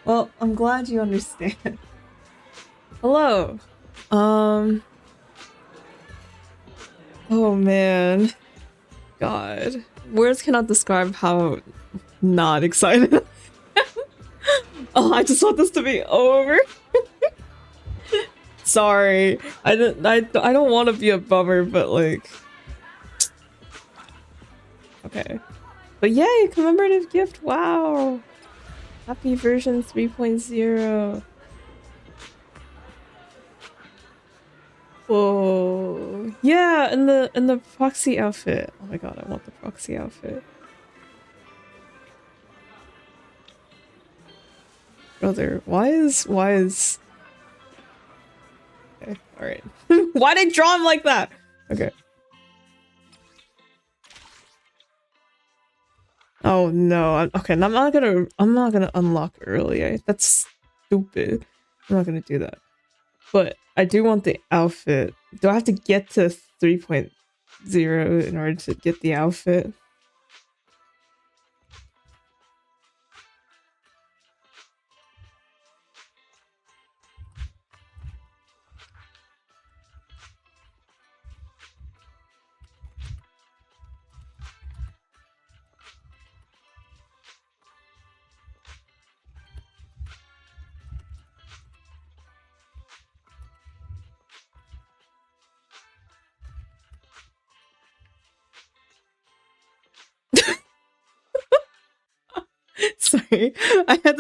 Well, I'm glad you understand. Hello. Um. Oh man. God. Words cannot describe how not excited. Oh, I just want this to be over. Sorry. I don't want to be a bummer, but like. Okay. But yay, commemorative gift. Wow. Happy version 3.0. Whoa. Yeah, in the proxy outfit. Oh my god, I want the proxy outfit. Brother, why is okay, alright. Why did they draw him like that? Okay. Oh no. Okay, I'm not gonna unlock early. That's stupid. I'm not gonna do that. But I do want the outfit. Do I have to get to 3.0 in order to get the outfit? Sorry. I had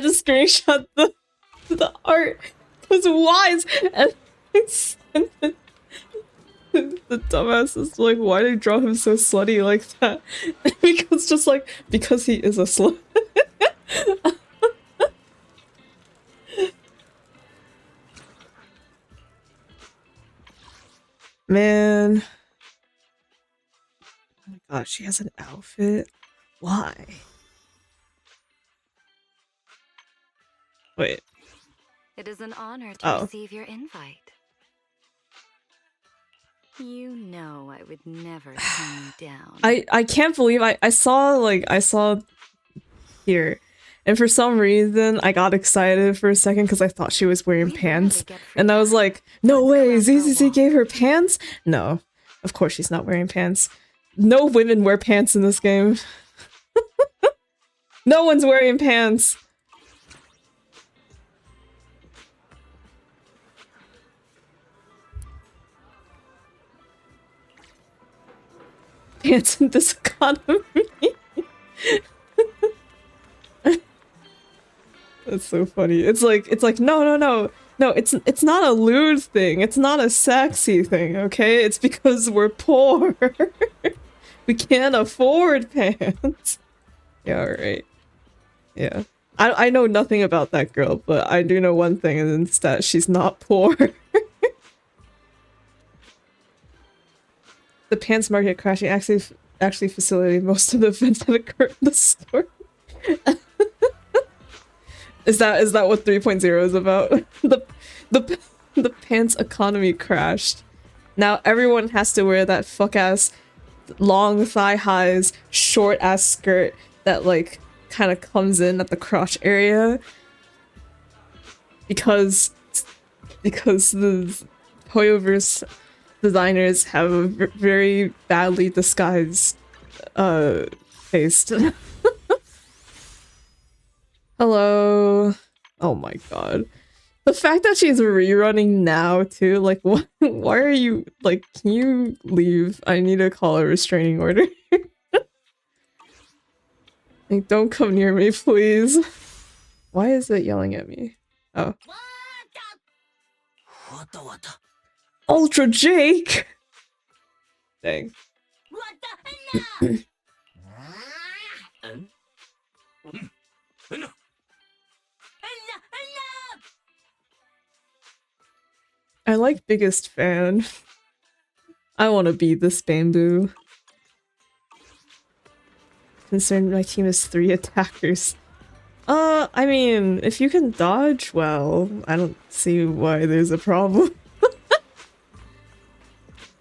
to screenshot the art. It was wise and the dumbass is like, why did they draw him so slutty like that? Because just like because he is a slut. Man. Oh my god, she has an outfit? Why? Wait. It is an honor to receive your invite. You know I would never turn you down. I can't believe I saw here. And for some reason, I got excited for a second because I thought she was wearing pants. And I was like, no way, ZZZ gave her pants? No, of course she's not wearing pants. No women wear pants in this game. No one's wearing pants. Pants in this economy. That's so funny. It's like no, it's not a lewd thing. It's not a sexy thing, okay? It's because we're poor. We can't afford pants. Yeah, alright. Yeah. I know nothing about that girl, but I do know one thing, and it's that she's not poor. The pants market crashing actually facilitated most of the events that occurred in the store. Is that what 3.0 is about? The pants economy crashed. Now everyone has to wear that fuck ass long thigh highs, short ass skirt that like kind of comes in at the crotch area because the Hoyoverse designers have a very badly disguised taste. Hello. Oh my god. The fact that she's rerunning now too, like what, why are you like, can you leave? I need to call a restraining order. Like, don't come near me, please. Why is it yelling at me? Oh. Ultra Jake! Dang. I like biggest fan. I want to be this bamboo. Concerned my team is 3 attackers. I mean, if you can dodge well, I don't see why there's a problem.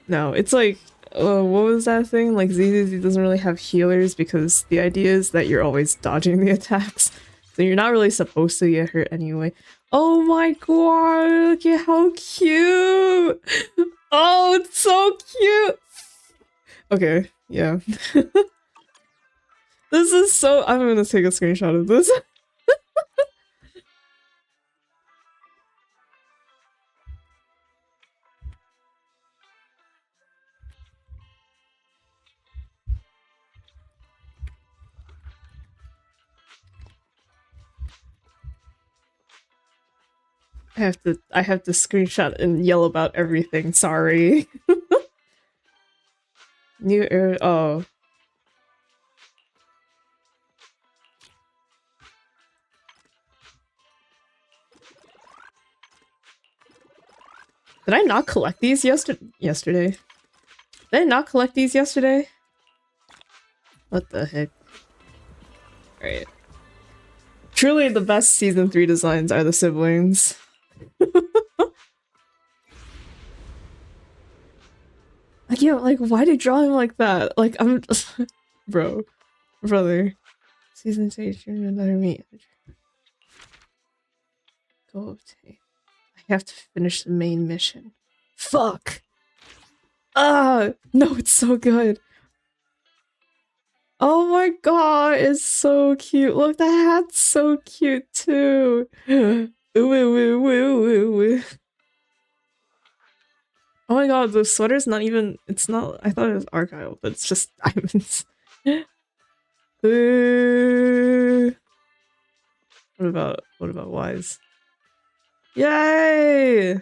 No, it's like, what was that thing? Like ZZZ doesn't really have healers because the idea is that you're always dodging the attacks. So you're not really supposed to get hurt anyway. Oh my god, look at how cute! Oh, it's so cute! Okay, yeah. This is so- I'm gonna take a screenshot of this. I have to screenshot and yell about everything, sorry. New air- oh. Did I not collect these yesterday? Did I not collect these yesterday? What the heck? Alright. Truly the best season 3 designs are the siblings. Like, yeah, like, why do you draw him like that? Like, I'm- Bro. Brother. Season 2, another meet. Go obtain. I have to finish the main mission. Fuck! Ah! No, it's so good! Oh my god, it's so cute. Look, the hat's so cute too. Ooh, ooh, ooh, ooh, ooh, ooh. Oh my god, the sweater's not even- it's not- I thought it was argyle, but it's just diamonds. Ooh. What about Wise? Yay!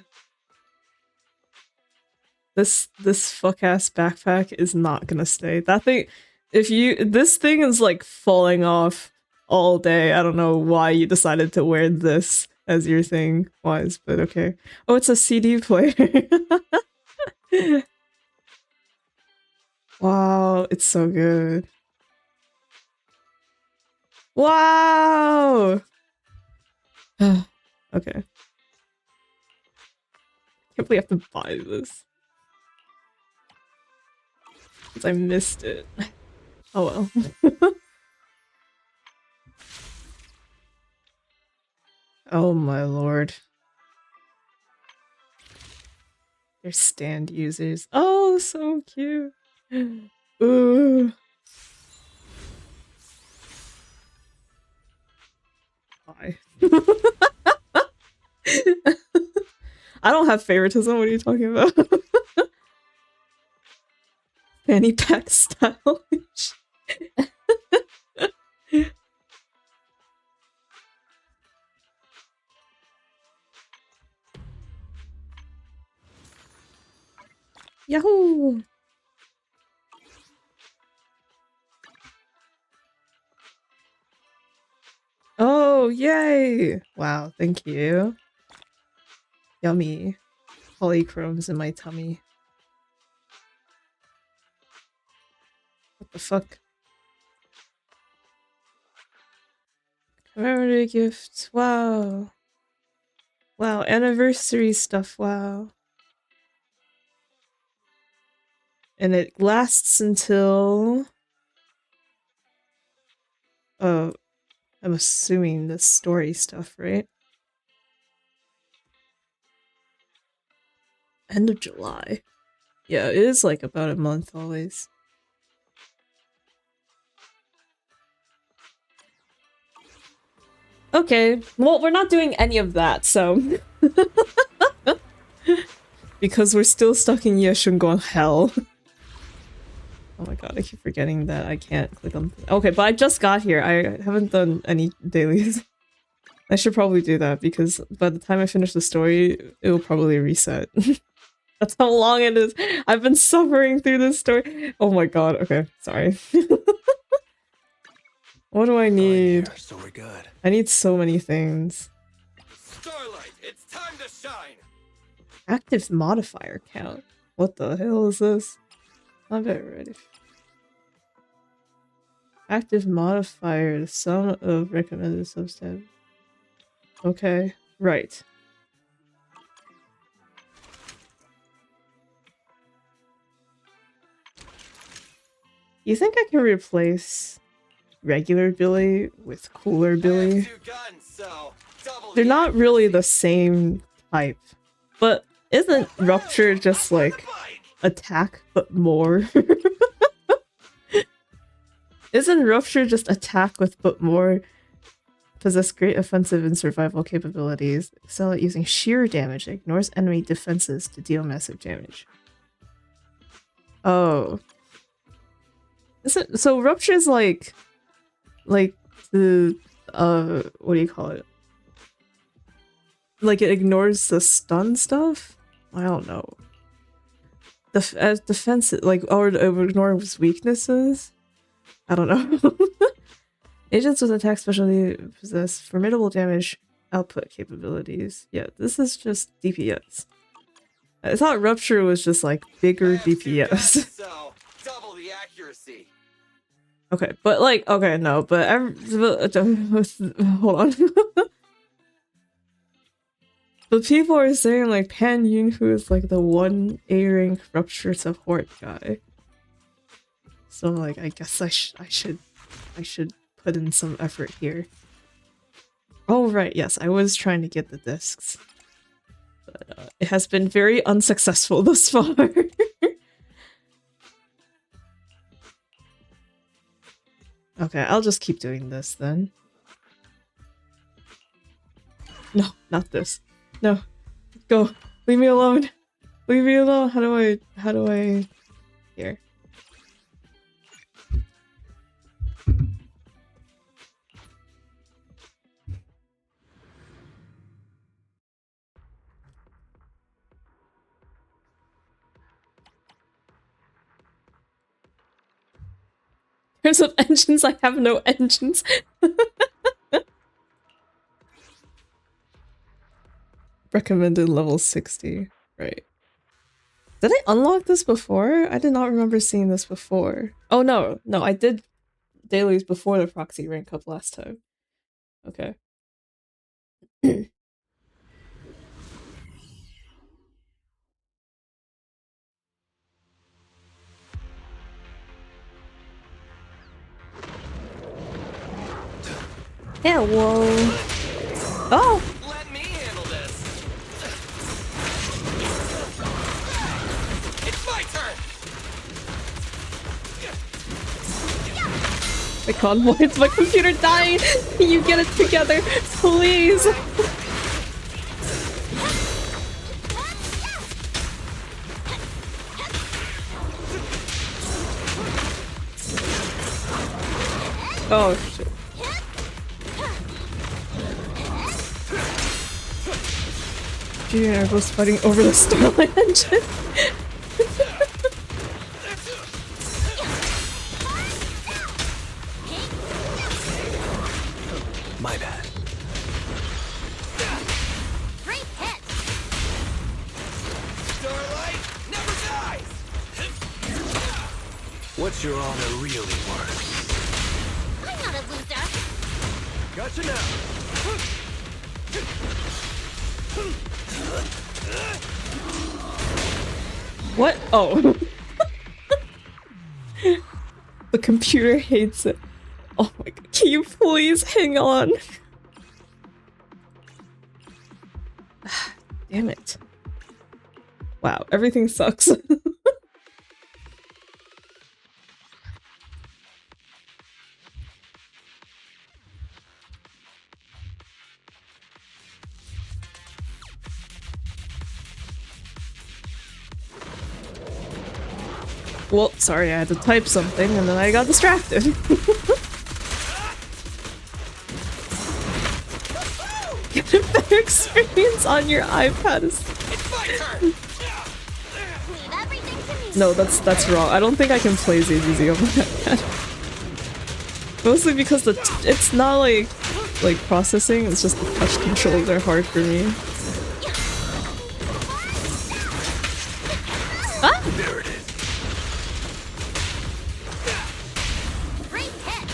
This fuck-ass backpack is not gonna stay. That thing- if you- this thing is like falling off all day. I don't know why you decided to wear this as your thing, Wise, but okay. Oh, it's a CD player. Wow, it's so good. Wow! Okay. Can't believe I have to buy this. Because I missed it. Oh well. Oh my lord. They're stand users. Oh, so cute. Ooh. Why? I don't have favoritism. What are you talking about? Fanny pack style. Yahoo! Oh, yay! Wow, thank you. Yummy. Polychromes in my tummy. What the fuck? Commemorative gifts. Wow. Wow, anniversary stuff. Wow. And it lasts until... I'm assuming the story stuff, right? End of July. Yeah, it is like about a month always. Okay, well, we're not doing any of that, so... because we're still stuck in shunguang hell. Oh my god, I keep forgetting that I can't click on... Okay, but I just got here. I haven't done any dailies. I should probably do that, because by the time I finish the story, it will probably reset. That's how long it is. I've been suffering through this story. Oh my god, okay, sorry. What do I need? Here, so we're good. I need so many things. Starlight, it's time to shine. Active modifier count. What the hell is this? I'm very ready. Active modifier, the sum of recommended substat. Okay, right. You think I can replace... regular Billy with cooler I have Billy. 2 guns, so double They're the not really the accuracy. same type. But isn't Rupture just Up on the like bike! attack but more? Isn't Rupture just attack with but more? Possess great offensive and survival capabilities. Excel at using sheer damage. Ignores enemy defenses to deal massive damage. Oh. Isn't so Rupture's like the what do you call it? Like it ignores the stun stuff? I don't know. As defense like or it ignores weaknesses? I don't know. Agents with attack specialty possess formidable damage output capabilities. Yeah, this is just DPS. I thought Rupture was just like bigger I have 2 DPS. guns, so double the accuracy. Okay, but like, okay, no, but hold on. But people are saying like Pan Yunhu is like the one A rank Rupture support guy. So like, I guess I should put in some effort here. Oh right, yes, I was trying to get the discs, but it has been very unsuccessful thus far. Okay, I'll just keep doing this then. No, not this. No, go. Leave me alone. Leave me alone. How do I? Here. In terms of engines, I have no engines. Recommended level 60. Right. Did I unlock this before? I did not remember seeing this before. Oh no, no, I did dailies before the proxy rank up last time. Okay. Hello. Oh! Let me handle this. It's my turn. My convoy, it's my computer dying! Can you get it together? Please! Oh shit. Junior and I are both fighting over the Starlight engine. My bad. Great hit! Starlight never dies. What's your honor really worth? I'm not a loser. Gotcha now. What? Oh. The computer hates it. Oh my god. Can you please hang on? Damn it. Wow, everything sucks. Well, sorry, I had to type something and then I got distracted. Get a better experience on your iPad. It's my turn. Leave everything to me. No, that's wrong. I don't think I can play ZZZ on my iPad. Mostly because it's not like processing, it's just the touch controls are hard for me. Ah! There it is. Great hit!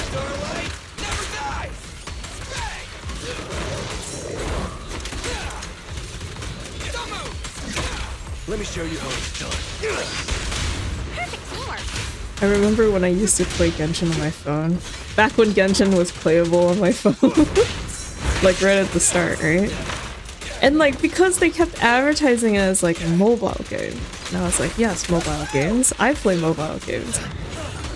Starlight never dies. Bang. Don't move. Let me show you how it's done. Perfect teamwork. I remember when I used to play Genshin on my phone. Back when Genshin was playable on my phone. Like right at the start, right? And like because they kept advertising it as like a mobile game. And I was like, yes, mobile games. I play mobile games.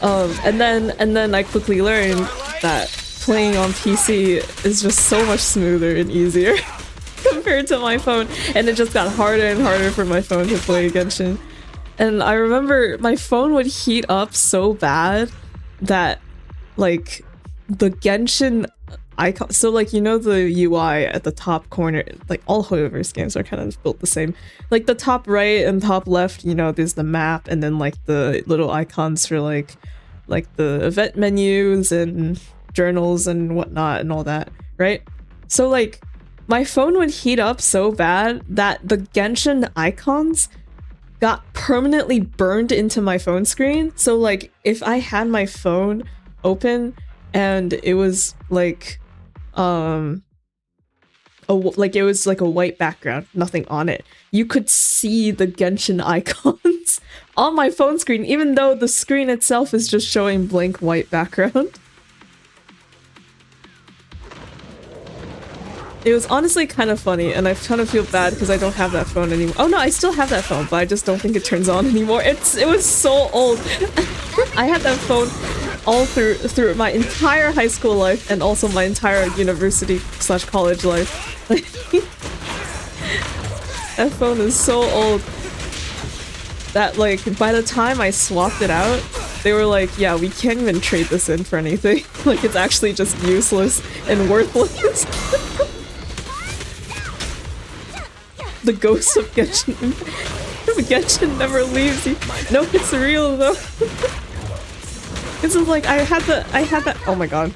And then I quickly learned that playing on PC is just so much smoother and easier compared to my phone. And it just got harder and harder for my phone to play Genshin. And I remember my phone would heat up so bad that like the Genshin icon, so like you know the UI at the top corner, like all Hoyoverse games are kind of built the same. Like the top right and top left, you know, there's the map and then like the little icons for like the event menus and journals and whatnot and all that, right? So like my phone would heat up so bad that the Genshin icons got permanently burned into my phone screen. So like if I had my phone open and it was like it was like a white background, nothing on it, you could see the Genshin icons on my phone screen even though the screen itself is just showing blank white background. It was honestly kind of funny, and I kind of feel bad because I don't have that phone anymore. Oh no, I still have that phone, but I just don't think it turns on anymore. It was so old. I had that phone all through my entire high school life and also my entire university/college life. That phone is so old that like by the time I swapped it out, they were like, yeah, we can't even trade this in for anything. Like it's actually just useless and worthless. The ghost of Genshin. Genshin never leaves you. No, it's real though. This is like I had that. Oh my god!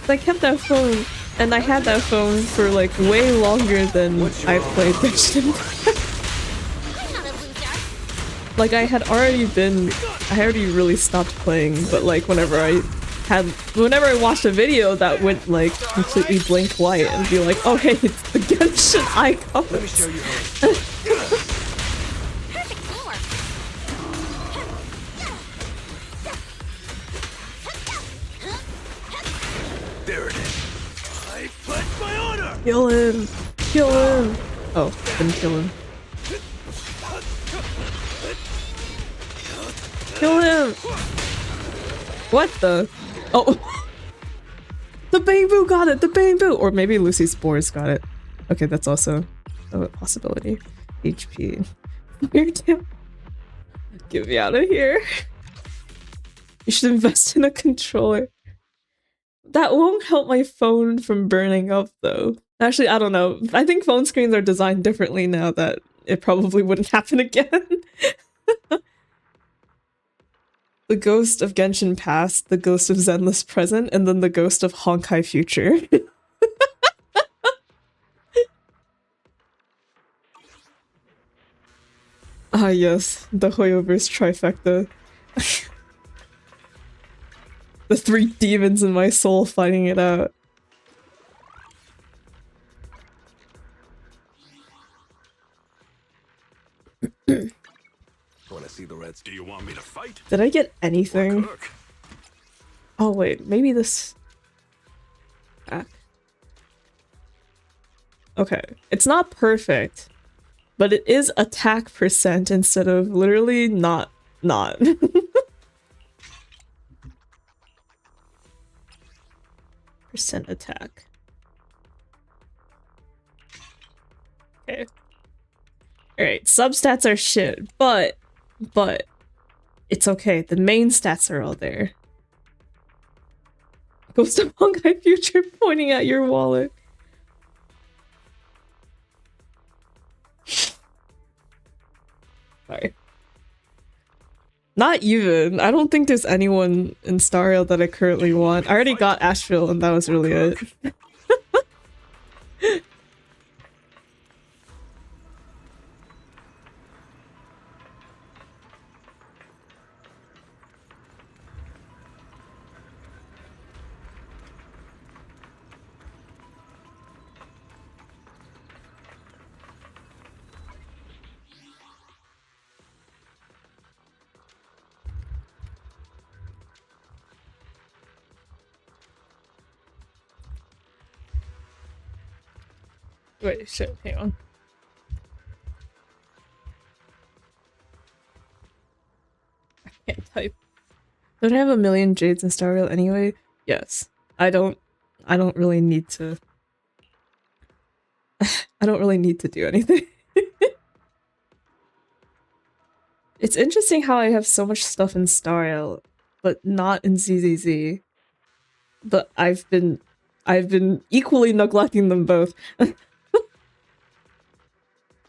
I kept that phone, and I had that phone for like way longer than I played Genshin. Like I had already really stopped playing, but like whenever I watched a video that went like completely blank white and be like, oh hey, it's the Genshin icon. Let me show you. There it is. I pledge my honor. Kill him! Kill him! Oh, didn't kill him. Kill him! What the? Oh! The bamboo got it! The bamboo! Or maybe Lucy's spores got it. Okay, that's also a possibility. HP. Get me out of here. You should invest in a controller. That won't help my phone from burning up though. Actually, I don't know. I think phone screens are designed differently now that it probably wouldn't happen again. The ghost of Genshin past, the ghost of Zenless present, and then the ghost of Honkai future. Ah yes, the Hoyoverse trifecta. The three demons in my soul fighting it out. Want to see the Reds? Do you want me to fight? Did I get anything? Cook? Oh wait, maybe this... Okay, it's not perfect, but it is attack percent instead of literally not. Percent attack. Okay. Alright, substats are shit, but it's okay. The main stats are all there. Ghost of Honkai Future pointing at your wallet. Sorry. Not even. I don't think there's anyone in Stario that I currently want. I already got Asheville and that was really it. Wait, shit, hang on. I can't type. Don't I have a million jades in Star Rail anyway? Yes. I don't really need to I don't really need to do anything. It's interesting how I have so much stuff in Star Rail, but not in ZZZ. But I've been equally neglecting them both.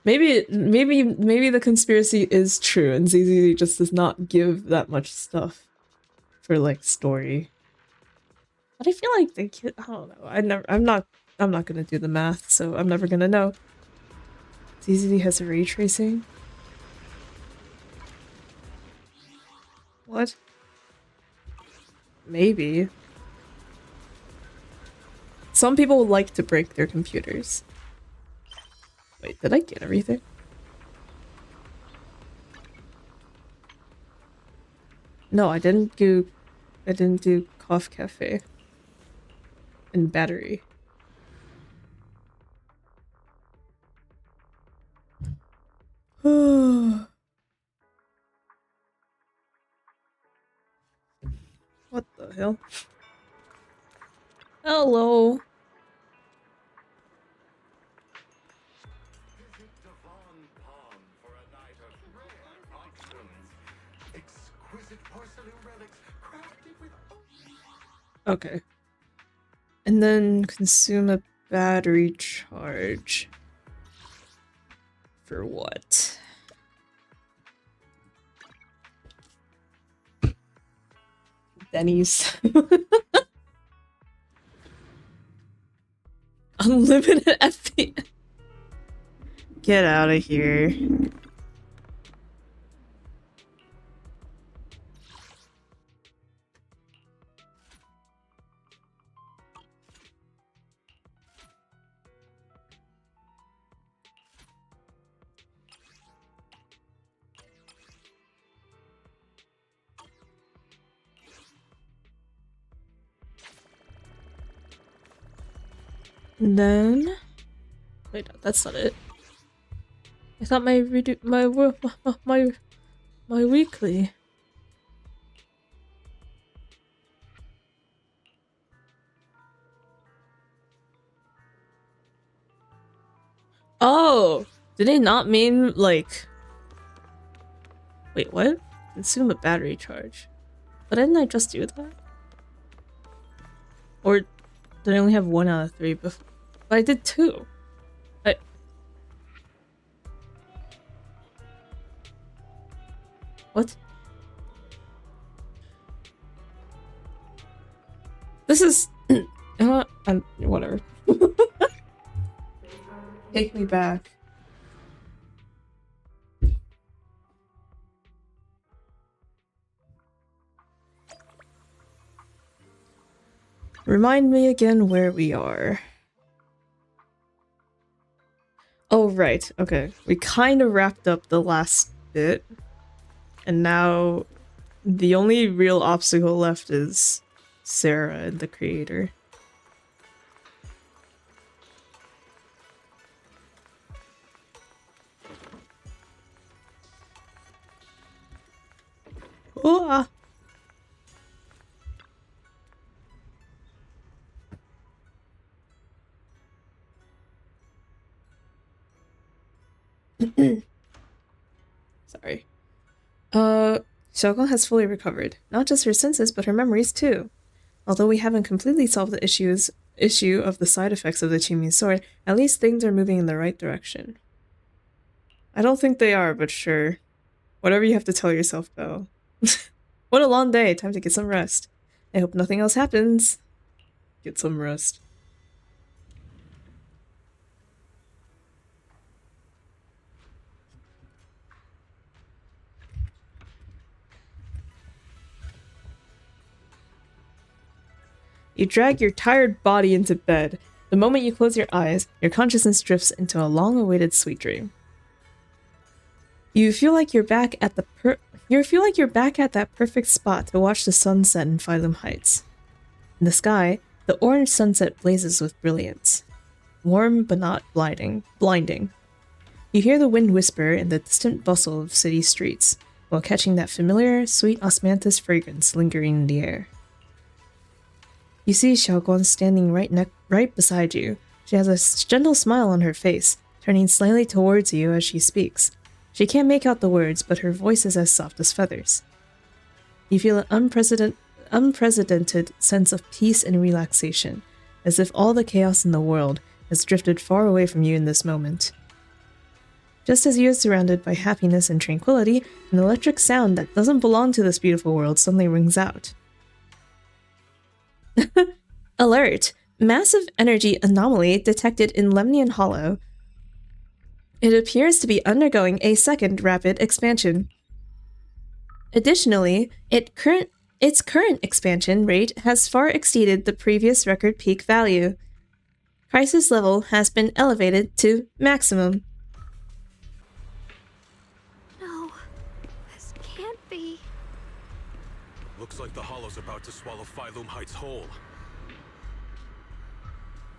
Maybe the conspiracy is true and ZZZ just does not give that much stuff for like story. But I feel like they kid. I don't know. I'm not gonna do the math, so I'm never gonna know. ZZZ has a ray tracing. What? Maybe. Some people like to break their computers. Wait, did I get everything? No, I didn't do Cough Cafe and battery. What the hell? Hello. Okay. And then consume a battery charge. For what? Denny's. Unlimited FPS. Get out of here. And then, wait, that's not it. I thought my weekly. Oh, did they not mean like? Wait, what? Consume a battery charge. But didn't I just do that? Or did I only have 1 out of 3 before? But I did 2. What? This is whatever. Take me back. Remind me again where we are. Oh, right. Okay. We kind of wrapped up the last bit. And now the only real obstacle left is Sarah and the creator. Oh, sorry. Shunguang has fully recovered. Not just her senses, but her memories too. Although we haven't completely solved the issue of the side effects of the Qingming sword, at least things are moving in the right direction. I don't think they are, but sure. Whatever you have to tell yourself, Belle. What a long day. Time to get some rest. I hope nothing else happens. Get some rest. You drag your tired body into bed. The moment you close your eyes, your consciousness drifts into a long-awaited sweet dream. You feel like you're back at that perfect spot to watch the sunset in Phylum Heights. In the sky, the orange sunset blazes with brilliance. warm but not blinding. You hear the wind whisper in the distant bustle of city streets, while catching that familiar, sweet osmanthus fragrance lingering in the air. You see Xiaoguan standing right beside you. She has a gentle smile on her face, turning slightly towards you as she speaks. She can't make out the words, but her voice is as soft as feathers. You feel an unprecedented sense of peace and relaxation, as if all the chaos in the world has drifted far away from you in this moment. Just as you are surrounded by happiness and tranquility, an electric sound that doesn't belong to this beautiful world suddenly rings out. Alert! Massive energy anomaly detected in Lemnian Hollow. It appears to be undergoing a second rapid expansion. Additionally, its current expansion rate has far exceeded the previous record peak value. Crisis level has been elevated to maximum. No, this can't be. Looks like the Hollow's about to swallow Phylum Heights whole.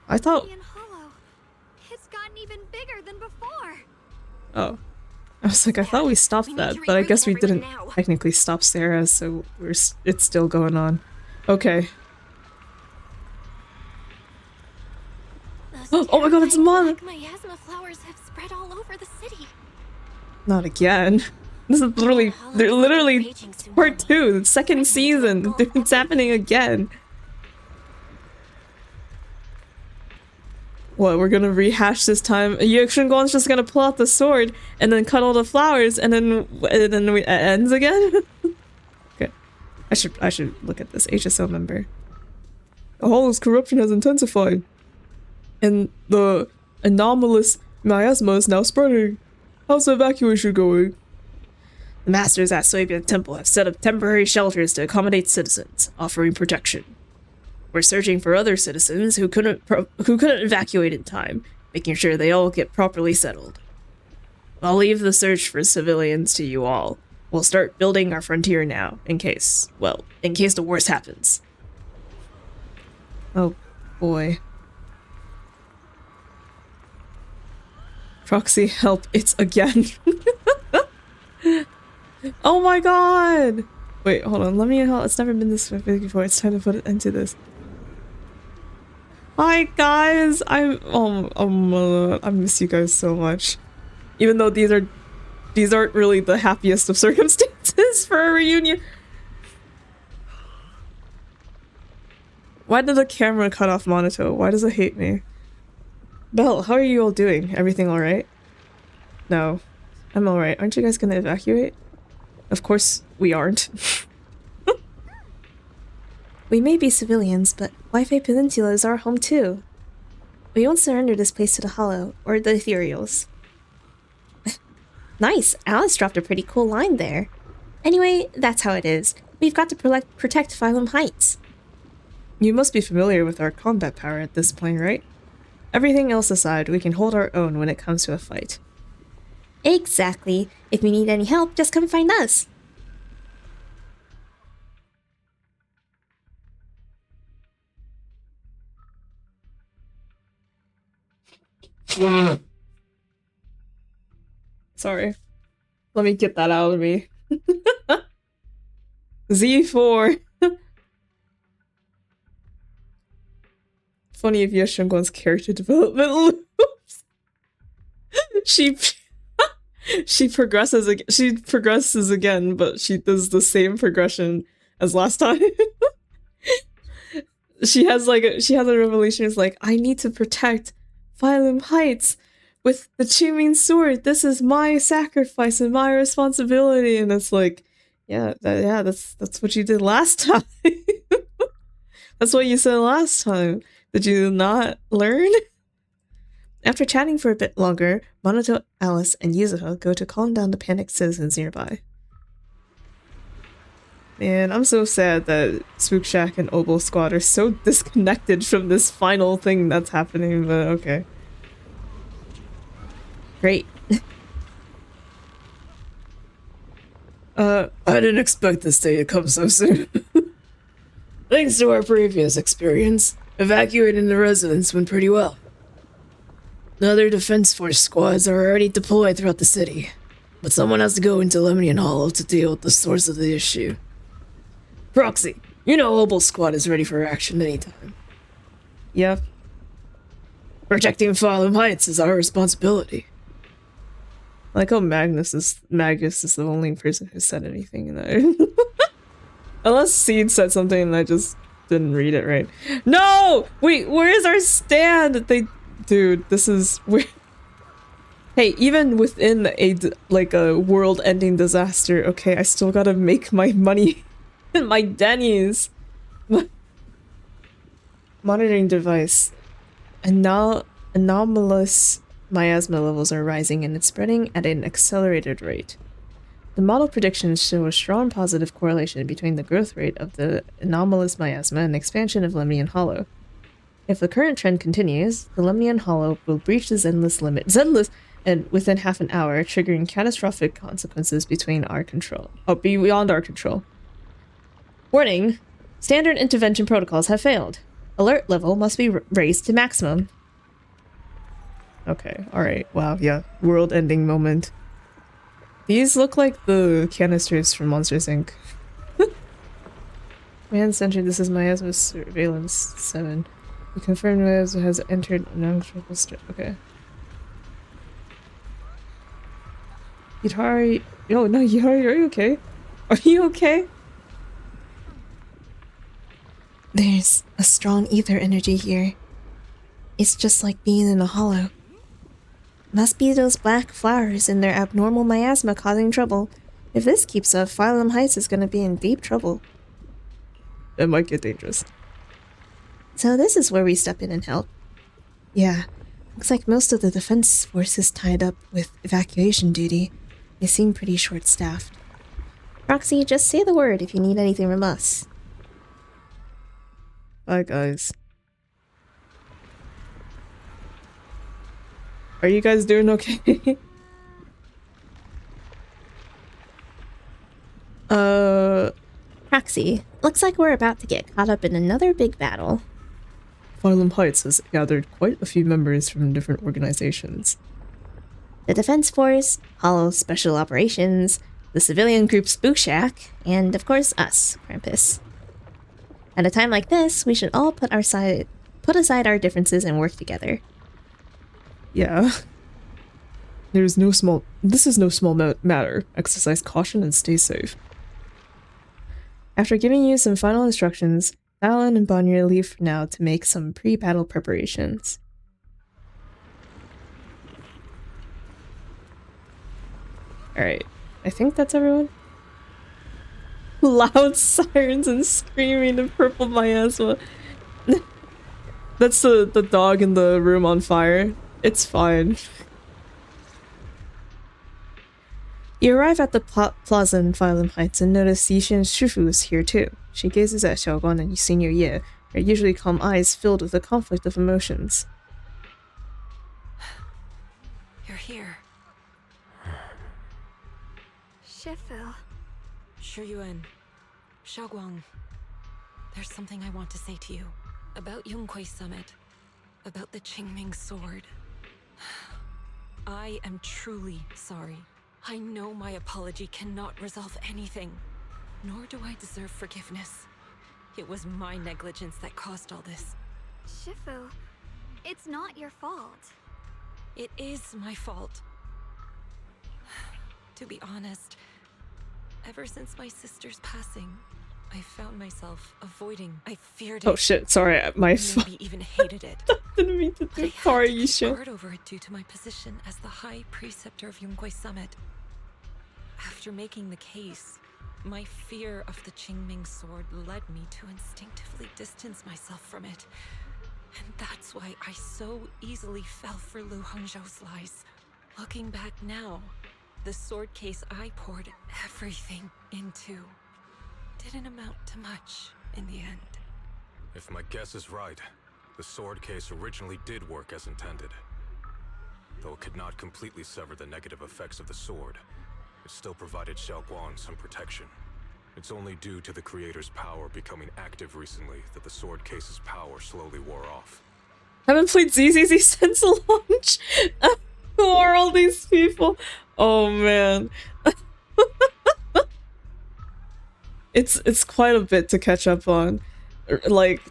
I thought... Lemnian Hollow. It's gotten even bigger than before. Oh. I was like, I thought we stopped that, but I guess we didn't technically stop Sarah, so it's still going on. Okay. Oh my god, it's Mon! Miasma flowers have spread all over the city. Not again. This is literally part 2, the second season. It's happening again. What, we're gonna rehash this time? Shunguang's just gonna pull out the sword and then cut all the flowers and then it ends again? Okay. I should look at this HSO member. The Hollow's corruption has intensified. And the anomalous miasma is now spreading. How's the evacuation going? The masters at Suibian Temple have set up temporary shelters to accommodate citizens, offering protection. We're searching for other citizens who couldn't evacuate in time, making sure they all get properly settled. I'll leave the search for civilians to you all. We'll start building our frontier now, in case the worst happens. Oh, boy. Proxy, help, it's again. Oh my god! Wait, hold on, let me help. It's never been this big before. It's time to put it into this. Hi guys! I miss you guys so much. Even though these aren't really the happiest of circumstances for a reunion. Why did the camera cut off Monito? Why does it hate me? Belle, how are you all doing? Everything alright? No. I'm alright. Aren't you guys gonna evacuate? Of course we aren't. We may be civilians, but Wi-Fi Peninsula is our home too. We won't surrender this place to the Hollow, or the Ethereals. Nice! Alice dropped a pretty cool line there. Anyway, that's how it is. We've got to protect Phylum Heights. You must be familiar with our combat power at this point, right? Everything else aside, we can hold our own when it comes to a fight. Exactly. If you need any help, just come find us. Sorry. Let me get that out of me. Z4. Funny if Shunguang's character development loops. She progresses again, but she does the same progression as last time. she has a revelation. It's like, I need to protect Phylum Heights with the Qiming sword. This is my sacrifice and my responsibility. And it's like, that's what you did last time. That's what you said last time. Did you not learn? After chatting for a bit longer, Monito, Alice, and Yuzuha go to calm down the panicked citizens nearby. Man, I'm so sad that Spook Shack and Oboe Squad are so disconnected from this final thing that's happening, but okay. Great. I didn't expect this day to come so soon. Thanks to our previous experience, evacuating the residents went pretty well. The other defense force squads are already deployed throughout the city, but someone has to go into Lemnian Hollow to deal with the source of the issue. Proxy, you know Obel's squad is ready for action anytime. Yep. Protecting Phylum Heights is our responsibility. I like how Magus is the only person who said anything in that. Unless Seed said something and I just didn't read it right. No! Wait, where is our stand? Dude, this is weird. Hey, even within a world-ending disaster, okay, I still gotta make my money in my Denny's. Monitoring device. Anomalous miasma levels are rising and it's spreading at an accelerated rate. The model predictions show a strong positive correlation between the growth rate of the anomalous miasma and the expansion of Lemnian Hollow. If the current trend continues, the Lemnian Hollow will breach the Zenless limit. And within half an hour, triggering catastrophic consequences beyond our control. Warning! Standard intervention protocols have failed. Alert level must be raised to maximum. Okay, alright, wow, yeah. World-ending moment. These look like the canisters from Monsters, Inc. Command Center, this is Miasma Surveillance 7. We confirmed Miasma has entered non-critical state. Okay. Yutari... Oh, no, Yutari, are you okay? Are you okay? There's a strong ether energy here. It's just like being in a hollow. Must be those black flowers and their abnormal miasma causing trouble. If this keeps up, Phylum Heights is gonna be in deep trouble. It might get dangerous. So this is where we step in and help. Yeah, looks like most of the defense force is tied up with evacuation duty. They seem pretty short-staffed. Roxy, just say the word if you need anything from us. Bye, guys. Are you guys doing okay? Proxy, looks like we're about to get caught up in another big battle. Phylum Heights has gathered quite a few members from different organizations. The Defense Force, Hollow Special Operations, the civilian group Spook Shack, and of course us, Krampus. At a time like this, we should all put aside our differences and work together. Yeah. This is no small matter. Exercise caution and stay safe. After giving you some final instructions, Alan and Bonnier leave for now to make some pre-battle preparations. Alright, I think that's everyone. Loud sirens and screaming of purple miasma. That's the dog in the room on fire. It's fine. You arrive at the plaza in Phylum Heights and notice Yixin's Shifu is here too. She gazes at Xiaoguan and Senior Ye, her usually calm eyes filled with a conflict of emotions. You're here. Shifu. Shuyuan. Xiaoguang. There's something I want to say to you. About Yonghui Summit. About the Qingming sword. I am truly sorry. I know my apology cannot resolve anything. Nor do I deserve forgiveness. It was my negligence that caused all this. Shifu, it's not your fault. It is my fault. To be honest, ever since my sister's passing, I found myself avoiding. I feared it. Oh shit, sorry, my maybe even hated it. didn't mean to do. But I Sorry, had to keep Yisha. guard over it due to my position as the High Preceptor of Yonghui Summit. After making the case, my fear of the Qingming sword led me to instinctively distance myself from it. And that's why I so easily fell for Lu Hongzhou's lies. Looking back now, the sword case I poured everything into didn't amount to much in the end. If my guess is right, the sword case originally did work as intended. Though it could not completely sever the negative effects of the sword, it still provided Xiaoguang some protection. It's only due to the creator's power becoming active recently that the sword case's power slowly wore off. Haven't played ZZZ since launch. Who are all these people? Oh man. It's quite a bit to catch up on. Like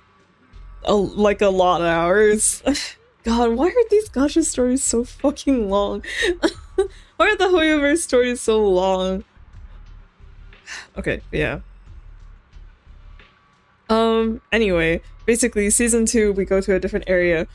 a lot of hours. God, why are these gacha stories so fucking long? Why are the Hoyoverse stories so long? Okay, yeah. Anyway, basically, season 2, we go to a different area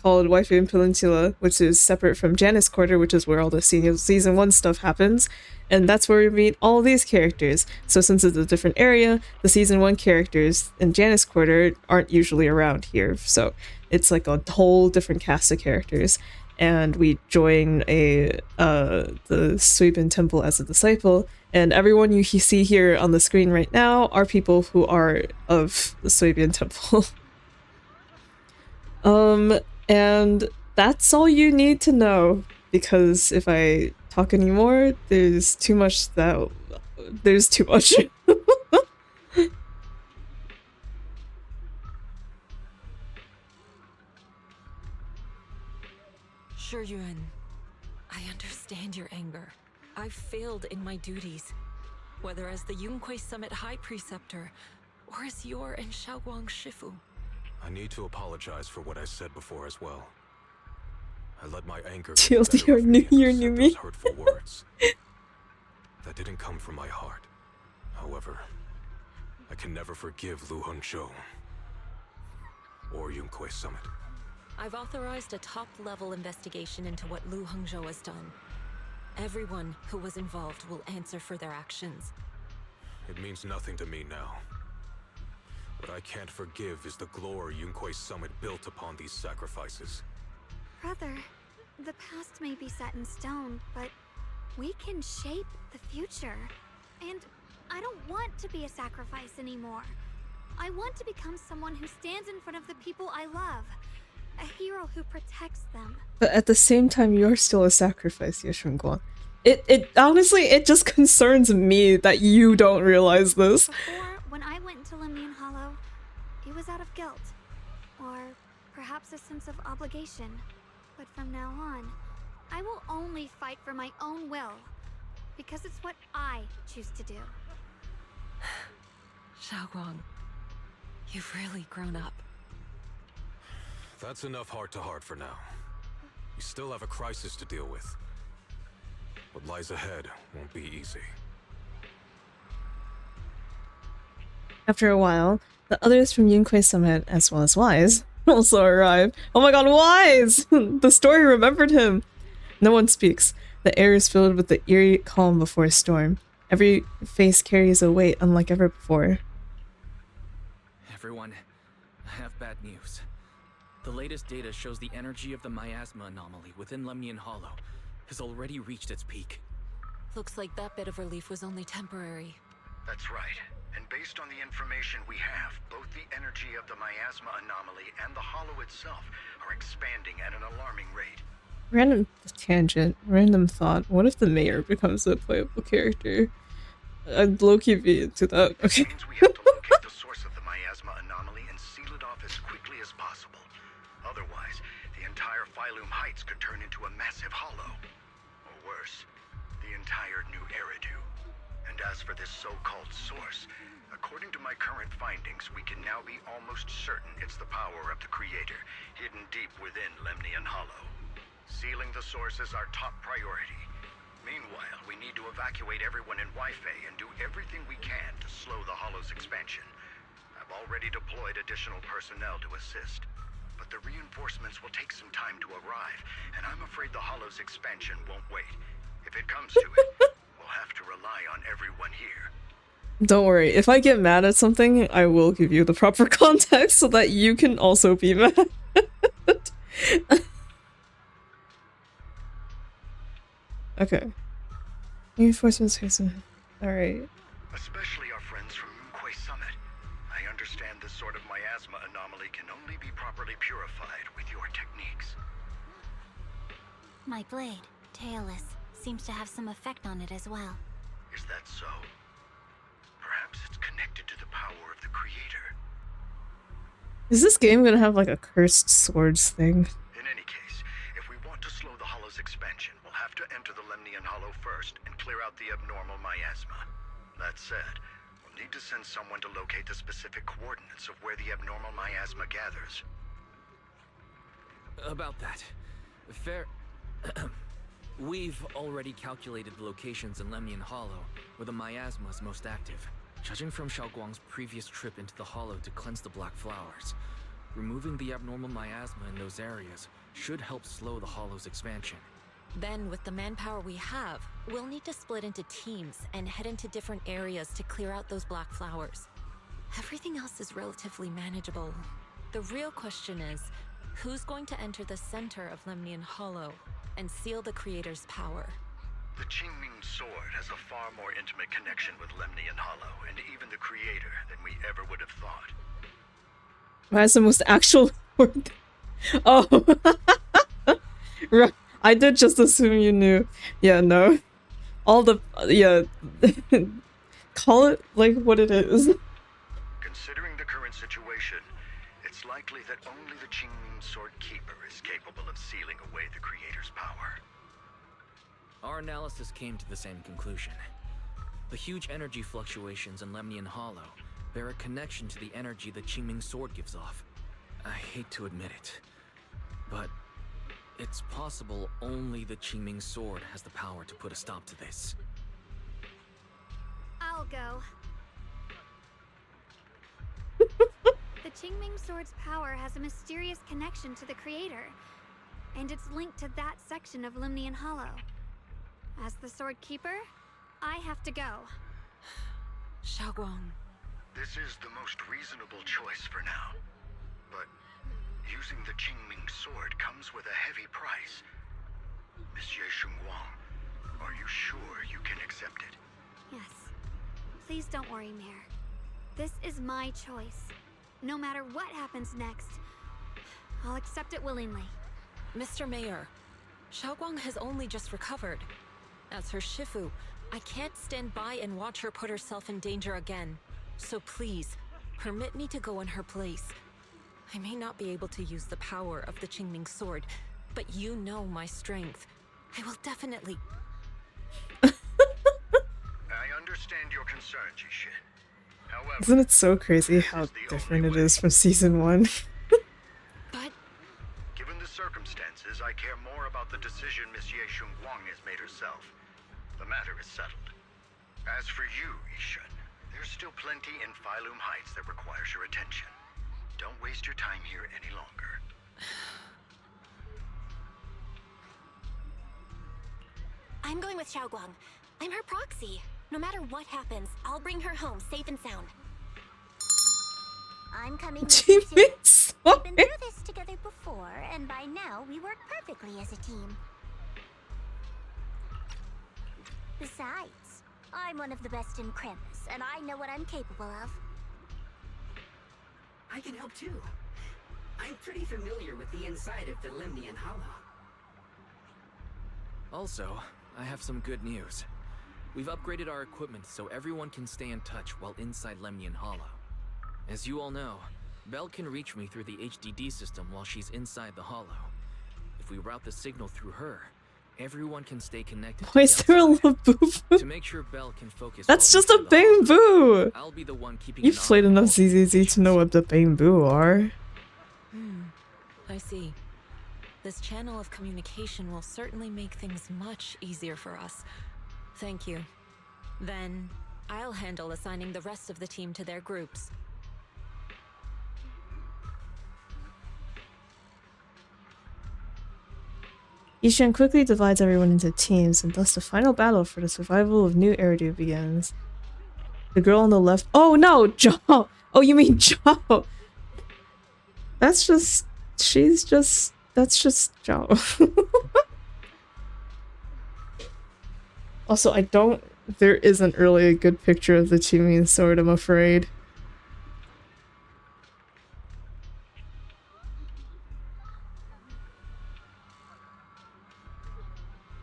called Waifu Peninsula, which is separate from Janus Quarter, which is where all the season 1 stuff happens, and that's where we meet all these characters. So since it's a different area, the season 1 characters in Janus Quarter aren't usually around here, so it's like a whole different cast of characters. And we join the Suibin Temple as a disciple, and everyone you see here on the screen right now are people who are of the Suibin Temple. And that's all you need to know, because if I talk anymore, there's too much. Yuan, I understand your anger. I've failed in my duties, whether as the Yunkwei Summit High Preceptor or as your and Shunguang Shifu. I need to apologize for what I said before as well. I let my anger TLDR, new me. those hurtful words. That didn't come from my heart. However, I can never forgive Lu Hongzhou or Yunkwei Summit. I've authorized a top-level investigation into what Lu Hongzhou has done. Everyone who was involved will answer for their actions. It means nothing to me now. What I can't forgive is the glory Yunkwei Summit built upon these sacrifices. Brother, the past may be set in stone, but we can shape the future. And I don't want to be a sacrifice anymore. I want to become someone who stands in front of the people I love. A hero who protects them. But at the same time, you're still a sacrifice, Shunguang. It honestly, it just concerns me that you don't realize this. Before, when I went into Lemnian Hollow, it was out of guilt. Or perhaps a sense of obligation. But from now on, I will only fight for my own will. Because it's what I choose to do. Shunguang, you've really grown up. That's enough heart-to-heart for now. We still have a crisis to deal with. What lies ahead won't be easy. After a while, the others from Yunkwei Summit, as well as Wise, also arrive. Oh my god, Wise! The story remembered him! No one speaks. The air is filled with the eerie calm before a storm. Every face carries a weight unlike ever before. Everyone, I have bad news. The latest data shows the energy of the miasma anomaly within Lemnian Hollow has already reached its peak. Looks like that bit of relief was only temporary. That's right. And based on the information we have, both the energy of the miasma anomaly and the hollow itself are expanding at an alarming rate. Random tangent, random thought. What if the mayor becomes a playable character? I'd low-key be into that. Okay. It means we have to locate the source of the miasma anomaly and seal it off as quickly as possible. Otherwise, the entire Phylum Heights could turn into a massive hollow. Or worse, the entire New Eridu. And as for this so-called source, according to my current findings, we can now be almost certain it's the power of the Creator, hidden deep within Lemnian Hollow. Sealing the source is our top priority. Meanwhile, we need to evacuate everyone in Waifei and do everything we can to slow the Hollow's expansion. I've already deployed additional personnel to assist. But the reinforcements will take some time to arrive, and I'm afraid the Hollow's expansion won't wait. If it comes to it, we'll have to rely on everyone here. Don't worry, if I get mad at something, I will give you the proper context so that you can also be mad. Okay. Reinforcements facing. Alright. Especially our friends from Yunkwei Summit. I understand this sort of miasma anomaly can only be properly purified with your techniques. My blade, Tailless, seems to have some effect on it as well. Is that so? Perhaps it's connected to the power of the Creator. Is this game gonna have like a cursed swords thing? In any case, if we want to slow the Hollow's expansion, we'll have to enter the Lemnian Hollow first and clear out the abnormal miasma. That said, we'll need to send someone to locate the specific coordinates of where the abnormal miasma gathers. About that. Fair... We've already calculated the locations in Lemnian Hollow, where the miasma is most active. Judging from Xiaoguang's previous trip into the Hollow to cleanse the Black Flowers, removing the abnormal miasma in those areas should help slow the Hollow's expansion. Then, with the manpower we have, we'll need to split into teams and head into different areas to clear out those Black Flowers. Everything else is relatively manageable. The real question is, who's going to enter the center of Lemnian Hollow and seal the Creator's power? The Qingming Sword has a far more intimate connection with Lemnian Hollow and even the Creator than we ever would have thought. That's the most actual word. Oh. Right. I did just assume you knew. Yeah, no. All the... yeah. Call it like what it is. Considering the current situation, it's likely that only the Qingming Sword Keeper is capable of sealing away the Creator's power. Our analysis came to the same conclusion. The huge energy fluctuations in Lemnian Hollow bear a connection to the energy the Qingming Sword gives off. I hate to admit it, but it's possible only the Qingming Sword has the power to put a stop to this. I'll go. The Qingming Sword's power has a mysterious connection to the Creator, and it's linked to that section of Lemnian Hollow. As the Sword Keeper, I have to go. Xiaoguang. This is the most reasonable choice for now. But using the Qingming Sword comes with a heavy price. Monsieur Shunguang, are you sure you can accept it? Yes. Please don't worry, Mayor. This is my choice. No matter what happens next, I'll accept it willingly. Mr. Mayor, Xiaoguang has only just recovered. As her Shifu, I can't stand by and watch her put herself in danger again. So please, permit me to go in her place. I may not be able to use the power of the Qingming Sword, but you know my strength. I will definitely... I understand your concern, Jishin. However, Isn't it so crazy how different it is from season 1? But... given the circumstances, I care more about the decision Monsieur Shunguang has made herself. The matter is settled. As for you, Yishun, there's still plenty in Phylum Heights that requires your attention. Don't waste your time here any longer. I'm going with Xiaoguang. I'm her proxy. No matter what happens, I'll bring her home safe and sound. I'm coming with you too. We've been through this together before, and by now we work perfectly as a team. Besides, I'm one of the best in Krampus, and I know what I'm capable of. I can help too. I'm pretty familiar with the inside of the Lemnian Hollow. Also, I have some good news. We've upgraded our equipment so everyone can stay in touch while inside Lemnian Hollow. As you all know, Belle can reach me through the HDD system while she's inside the Hollow. If we route the signal through her, everyone can stay connected. Why is there a Labubu? To make sure Belle can focus. That's while just a inside the Hollow, bamboo! I'll be the one keeping You've an eye played on enough all ZZZ to know what the bamboo are. I see. This channel of communication will certainly make things much easier for us. Thank you. Then, I'll handle assigning the rest of the team to their groups. Yishan quickly divides everyone into teams, and thus the final battle for the survival of New Eridu begins. The girl on the left— oh no! Zhao! Oh, you mean Zhao! That's just— she's just— that's just Zhao. Also, I don't— there isn't really a good picture of the Qingming Sword, I'm afraid.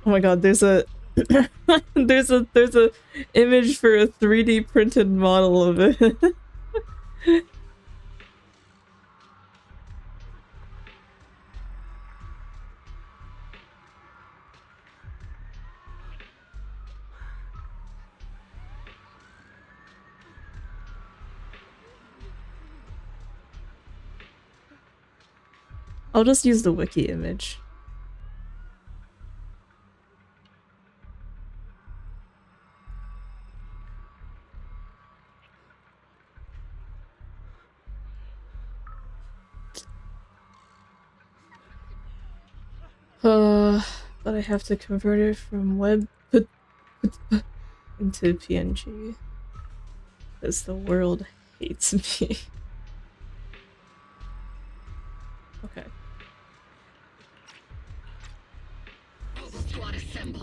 Oh my god, there's a there's a image for a 3D printed model of it. I'll just use the wiki image. But I have to convert it from web into PNG. Because the world hates me. Okay.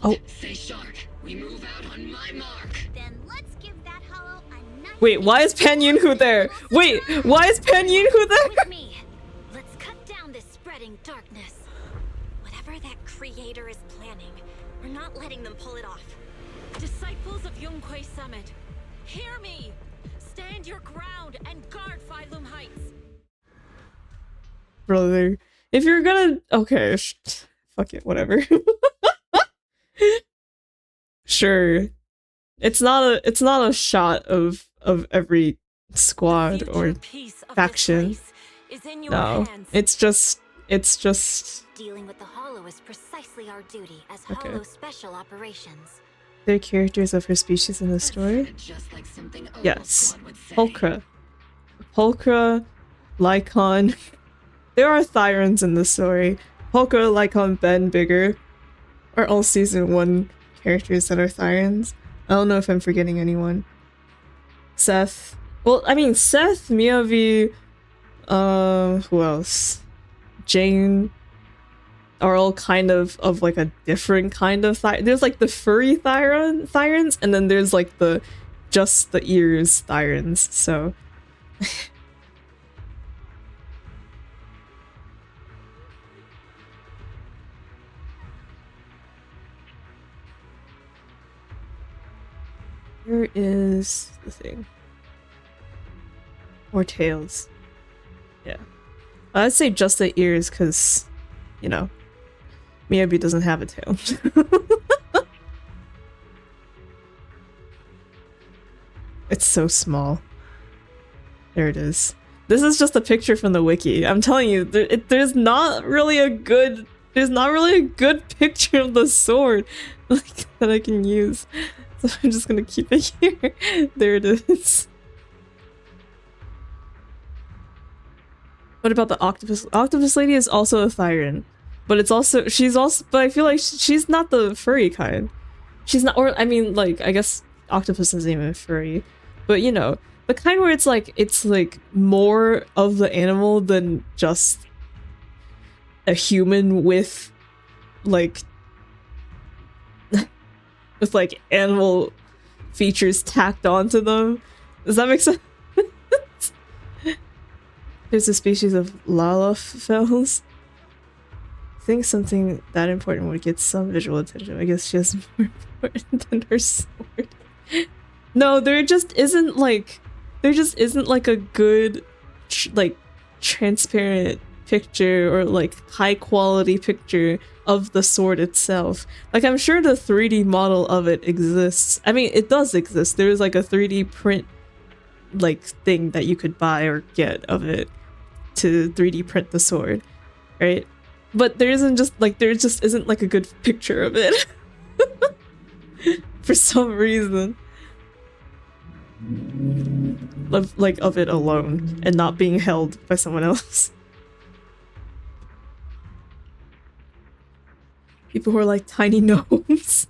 Oh. Stay sharp. We move out on my mark. Then let's give that hollow a nice. Wait, why is Pan Yunhu there? Wait, why is Pan Yunhu there? With me. Let's cut down this spreading darkness. Whatever that creator is planning, we're not letting them pull it off. Disciples of Yunkwei Summit, hear me! Stand your ground and guard Phylum Heights! Brother, if you're gonna... Okay, fuck it, whatever. Sure. It's not a shot of every squad or faction. No, it's just Dealing with the Hollow is precisely our duty as Okay. Hollow Special Operations. there are characters of her species in the story. Just like something Opal Yes, Squad would say. Pulchra, Lycon. There are Thyrans in the story. Pulchra, Lycon, Ben, Bigger are all season 1 characters that are Thyrans. I don't know if I'm forgetting anyone. Seth. Well, I mean, Seth, Miyavi, who else? Jane are all kind of like a different kind of there's like the furry Thyrans, and then there's like the just the ears Thyrans, so here is the thing. Or tails. Yeah. I'd say just the ears because, you know, Miyabi doesn't have a tail. It's so small. There it is. This is just a picture from the wiki. I'm telling you, there's not really a good picture of the sword like that I can use. So I'm just gonna keep it here. There it is. What about the octopus? Octopus lady is also a Thyran, but but I feel like she's not the furry kind. She's not, or I mean, like, I guess octopus isn't even furry, but you know, the kind where it's like more of the animal than just a human with like with like animal features tacked onto them. Does that make sense? There's a species of Lalafels. I think something that important would get some visual attention. I guess she has more important than her sword. No, there just isn't like a good like transparent picture or like high quality picture of the sword itself. Like, I'm sure the 3D model of it exists. I mean, it does exist. There's like a 3D print like thing that you could buy or get of it to 3D print the sword, right? But there just isn't like a good picture of it for some reason. Of it alone and not being held by someone else. People who are like tiny gnomes.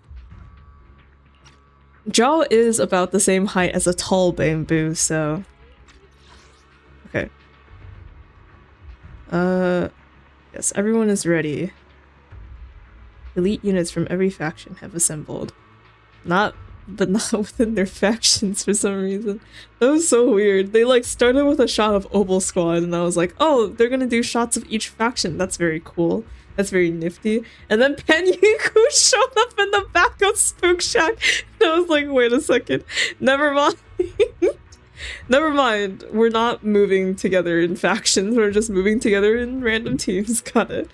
Jaw is about the same height as a tall bamboo, so okay. Yes, everyone is ready. Elite units from every faction have assembled. But not within their factions for some reason. That was so weird. They like started with a shot of Opal Squad and I was like, oh, they're gonna do shots of each faction. That's very cool. That's very nifty. And then Pen Yiku showed up in the back of Spook Shack. And I was like, wait a second. Never mind. Never mind. We're not moving together in factions. We're just moving together in random teams. Got it.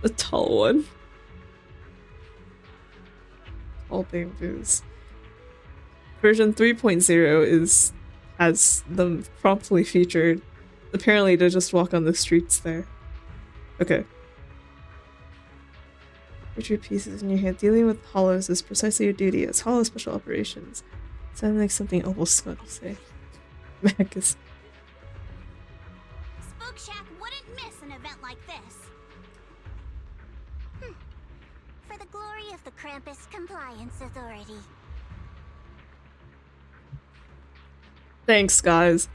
The tall one. All bamboos. Version 3.0 has them promptly featured apparently to just walk on the streets there. Okay. Put your pieces in your hand. Dealing with hollows is precisely your duty as hollow special operations. Sounds like something Opal Scott would say. Mac is... Spook Shack wouldn't miss an event like this. For the glory of the Krampus Compliance Authority. Thanks, guys.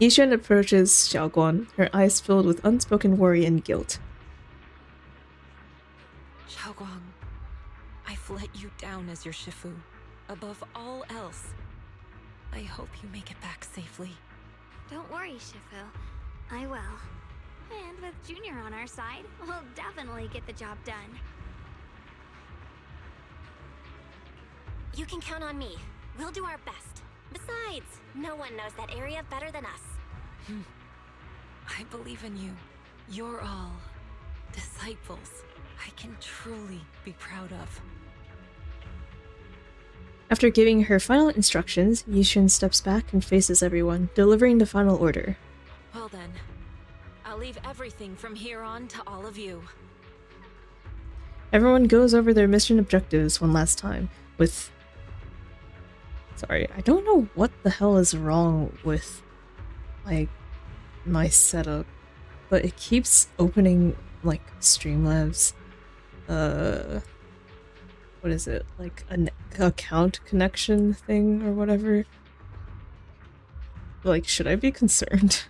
Yishan approaches Xiaoguan, her eyes filled with unspoken worry and guilt. Xiaoguang, I've let you down as your Shifu. Above all else, I hope you make it back safely. Don't worry, Shifu. I will. And with Junior on our side, we'll definitely get the job done. You can count on me. We'll do our best. Besides, no one knows that area better than us. I believe in you. You're all disciples I can truly be proud of. After giving her final instructions, Yishin steps back and faces everyone, delivering the final order. Well then, I'll leave everything from here on to all of you. Everyone goes over their mission objectives one last time, with... Sorry, I don't know what the hell is wrong with, like, my setup, but it keeps opening, like, Streamlabs, what is it, like, an account connection thing or whatever? Like, should I be concerned?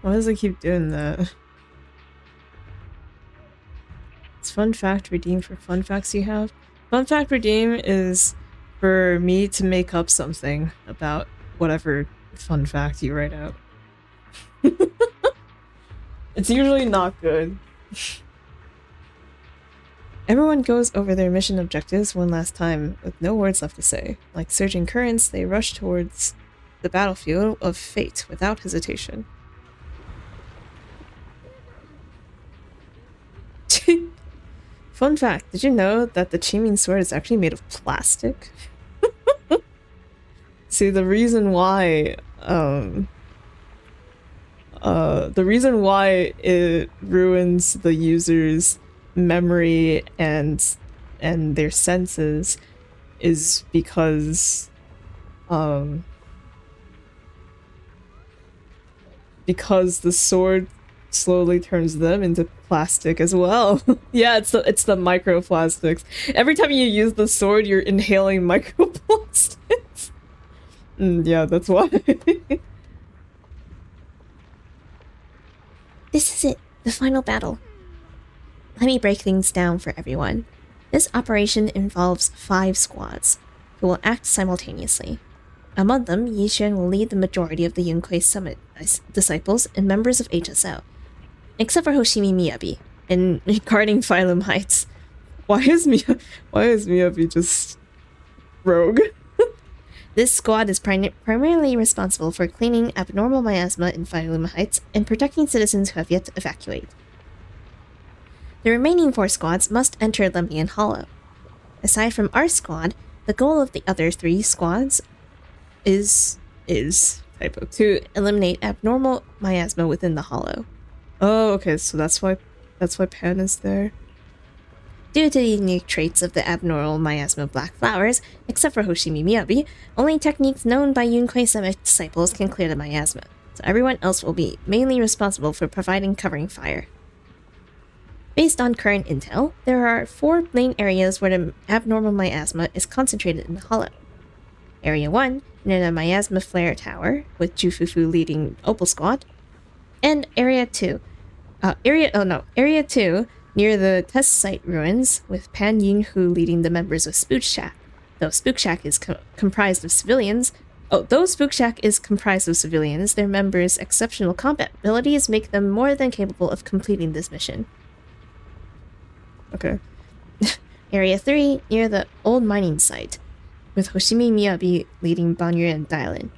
Why does it keep doing that? It's fun fact redeemed for fun facts you have. Fun fact redeem is for me to make up something about whatever fun fact you write out. It's usually not good. Everyone goes over their mission objectives one last time, with no words left to say. Like surging currents, they rush towards the battlefield of fate without hesitation. Fun fact, did you know that the Qingming sword is actually made of plastic? See, the reason why it ruins the user's memory and their senses is because the sword slowly turns them into plastic as well. Yeah, it's the microplastics. Every time you use the sword, you're inhaling microplastics. Yeah, that's why. This is it, the final battle. Let me break things down for everyone. This operation involves 5 squads, who will act simultaneously. Among them, Yishan will lead the majority of the Yunquei Summit disciples and members of HSO, except for Hoshimi Miyabi, in guarding Phylum Heights. Why is Miyabi just rogue? This squad is primarily responsible for cleaning abnormal miasma in Phylum Heights and protecting citizens who have yet to evacuate. The remaining 4 squads must enter Lemnian Hollow. Aside from our squad, the goal of the other 3 squads is typo to eliminate abnormal miasma within the Hollow. Oh, okay, so that's why Pan is there. Due to the unique traits of the abnormal miasma black flowers, except for Hoshimi Miyabi, only techniques known by Yunquei Summit disciples can clear the miasma, so everyone else will be mainly responsible for providing covering fire. Based on current intel, there are 4 main areas where the abnormal miasma is concentrated in the Hollow. Area 1, near the Miasma Flare Tower, with Jufufu leading Opal Squad, and Area 2, near the test site ruins, with Pan Yunhu leading the members of Spook Shack. Though Spook Shack is comprised of civilians, their members' exceptional combat abilities make them more than capable of completing this mission. Okay. Area 3, near the old mining site, with Hoshimi Miyabi leading Banyu and Dailin.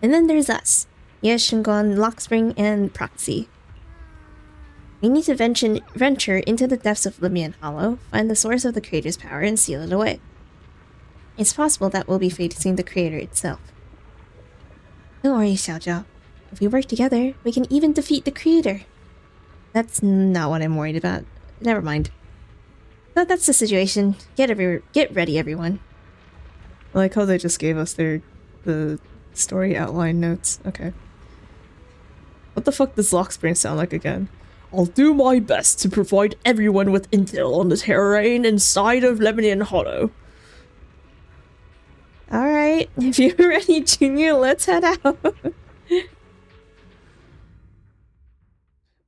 And then there's us, Shunguang, Lockspring, and Proxy. We need to venture into the depths of Lemnian Hollow, find the source of the creator's power, and seal it away. It's possible that we'll be facing the creator itself. Don't worry, Xiaozhao. If we work together, we can even defeat the creator. That's not what I'm worried about. Never mind. But that's the situation. Get ready, everyone. I like how they just gave us the story outline notes. Okay. What the fuck does Locksprint sound like again? I'll do my best to provide everyone with intel on the terrain inside of Lemnian Hollow. Alright, if you're ready, Junior, let's head out.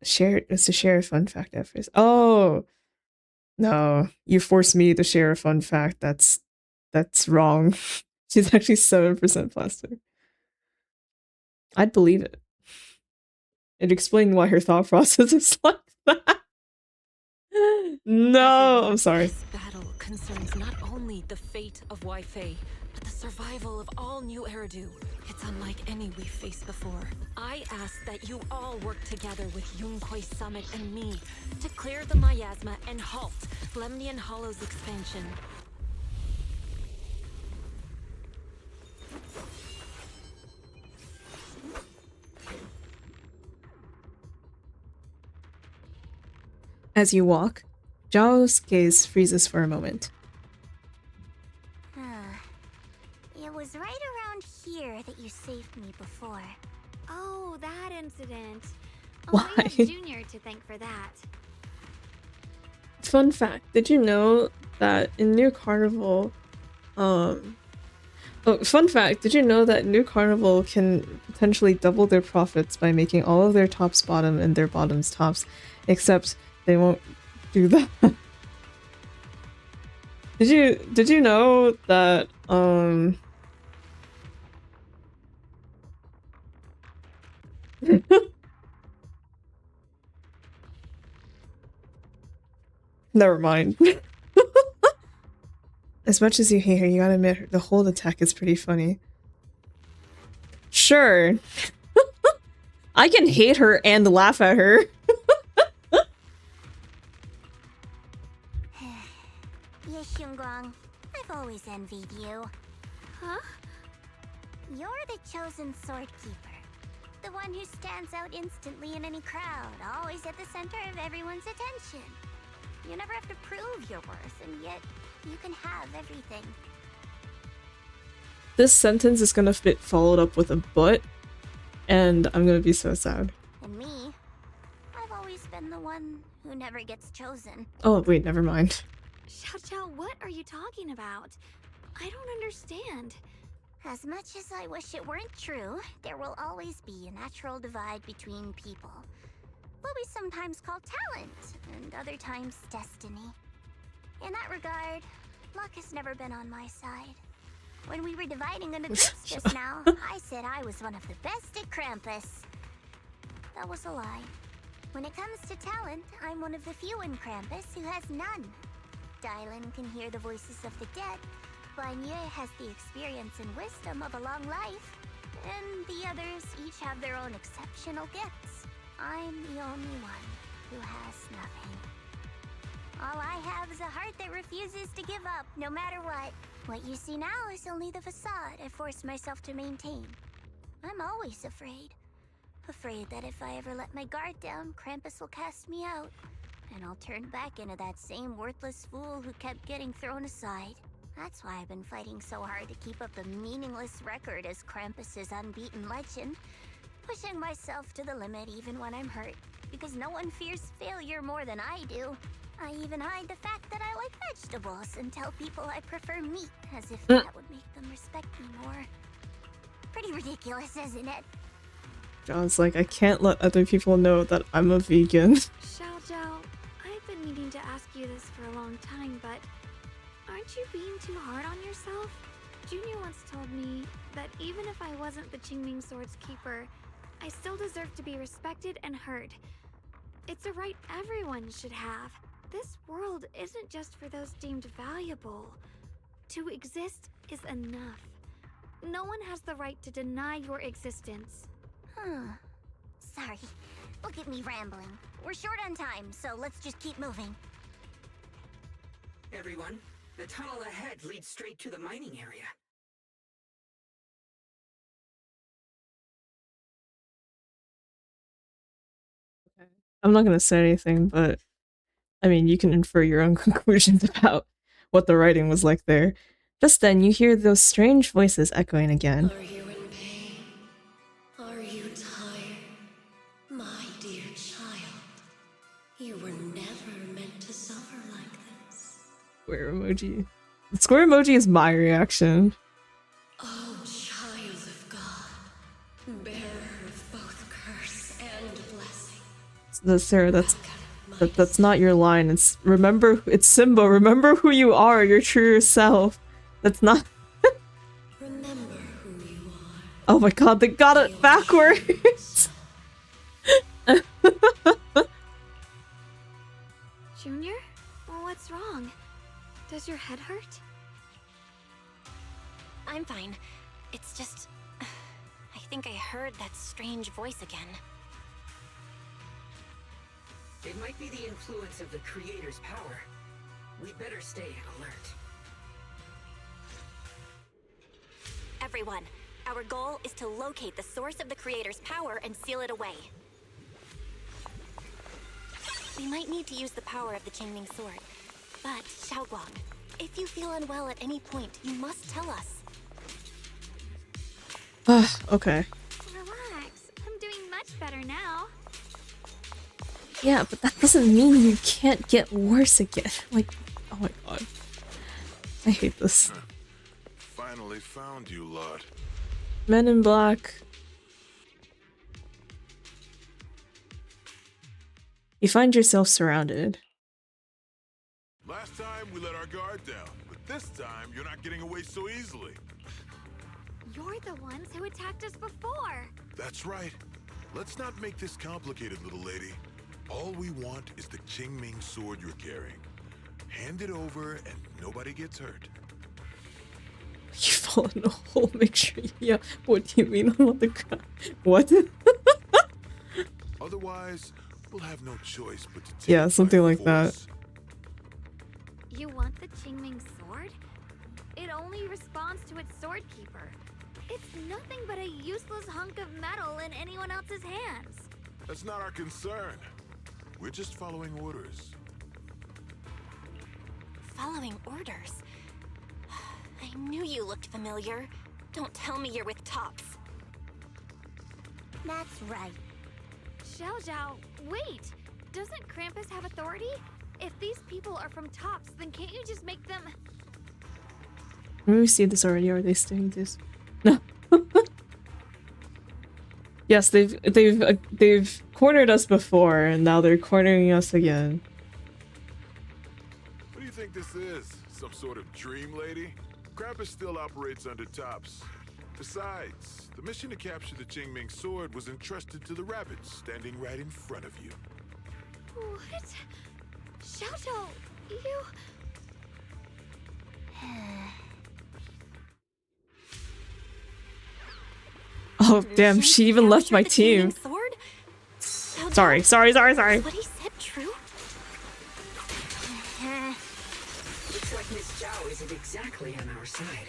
Let's share a fun fact at first. Oh! No, you forced me to share a fun fact. That's wrong. She's actually 7% plastic. I'd believe it. It explained why her thought process is like that. No, I'm sorry. This battle concerns not only the fate of Wai Fei, but the survival of all new Eridu. It's unlike any we've faced before. I ask that you all work together with Yunquai Summit and me to clear the miasma and halt Lemnian Hollow's expansion. As you walk, Zhao's gaze freezes for a moment. It was right around here that you saved me before. Oh, that incident. Oh, Why? I have Junior to thank for that. Fun fact, did you know that in New Carnival, fun fact, did you know that New Carnival can potentially double their profits by making all of their tops bottom and their bottoms tops, except they won't do that. Did you know that never mind. As much as you hate her, you gotta admit the whole attack is pretty funny. Sure. I can hate her and laugh at her. Yes, Shunguang. I've always envied you. Huh? You're the chosen sword keeper. The one who stands out instantly in any crowd, always at the center of everyone's attention. You never have to prove your worth, and yet you can have everything. This sentence is gonna get followed up with a but, and I'm gonna be so sad. And me, I've always been the one who never gets chosen. Oh, wait, never mind. Xiao, what are you talking about? I don't understand. As much as I wish it weren't true, there will always be a natural divide between people. What we sometimes call talent, and other times destiny. In that regard, luck has never been on my side. When we were dividing into groups just now, I said I was one of the best at Krampus. That was a lie. When it comes to talent, I'm one of the few in Krampus who has none. Dylan can hear the voices of the dead. Banya has the experience and wisdom of a long life. And the others each have their own exceptional gifts. I'm the only one who has nothing. All I have is a heart that refuses to give up, no matter what. What you see now is only the facade I forced myself to maintain. I'm always afraid. Afraid that if I ever let my guard down, Krampus will cast me out. And I'll turn back into that same worthless fool who kept getting thrown aside. That's why I've been fighting so hard to keep up a meaningless record as Krampus's unbeaten legend. Pushing myself to the limit even when I'm hurt. Because no one fears failure more than I do. I even hide the fact that I like vegetables and tell people I prefer meat, as if that would make them respect me more. Pretty ridiculous, isn't it? John's like, I can't let other people know that I'm a vegan. Xiao, I've been meaning to ask you this for a long time, but aren't you being too hard on yourself? Junior once told me that even if I wasn't the Qingming Sword's keeper, I still deserve to be respected and heard. It's a right everyone should have. This world isn't just for those deemed valuable. To exist is enough. No one has the right to deny your existence. Sorry. Look at me rambling. We're short on time, so let's just keep moving. Everyone, the tunnel ahead leads straight to the mining area. I'm not gonna say anything, but I mean, you can infer your own conclusions about what the writing was like there. Just then, you hear those strange voices echoing again. Are you in pain? Are you tired? My dear child, you were never meant to suffer like this. Square emoji. The square emoji is my reaction. Oh, child of God, bearer of both curse and blessing. Sarah, that's not your line. It's remember. It's Simba. Remember who you are. Your true self. That's not. Remember who you are. Oh my god, they got it backwards. Junior? Well, what's wrong? Does your head hurt? I'm fine. It's just... I think I heard that strange voice again. It might be the influence of the creator's power. We'd better stay alert. Everyone, our goal is to locate the source of the creator's power and seal it away. We might need to use the power of the Qingming sword, but Xiaoguang, if you feel unwell at any point, you must tell us. Okay. Relax. I'm doing much better now. Yeah, but that doesn't mean you can't get worse again. Like, Oh my god. I hate this. Finally found you lot. Men in Black. You find yourself surrounded. Last time we let our guard down, but this time you're not getting away so easily. You're the ones who attacked us before. That's right. Let's not make this complicated, little lady. All we want is the Qingming sword you're carrying. Hand it over and nobody gets hurt. You fall in a hole, make sure yeah. What do you mean I'm on the ground? What? Otherwise, we'll have no choice but to take Yeah, it something by like that. force. You want the Qingming sword? It only responds to its sword keeper. It's nothing but a useless hunk of metal in anyone else's hands. That's not our concern. We're just following orders. Following orders? I knew you looked familiar. Don't tell me you're with Tops. That's right. Xiao Zhao, wait! Doesn't Krampus have authority? If these people are from Tops, then can't you just make them... Maybe we see this already, or are they staying this? No. Yes, they've cornered us before, and now they're cornering us again. What do you think this is? Some sort of dream lady? Krampus still operates under Tops. Besides, the mission to capture the Qingming sword was entrusted to the rabbits standing right in front of you. What? Xiao Zhao, you... Oh damn, she even left my team. Sword? Sorry. What he said true? Looks like Miss Zhao isn't exactly on our side.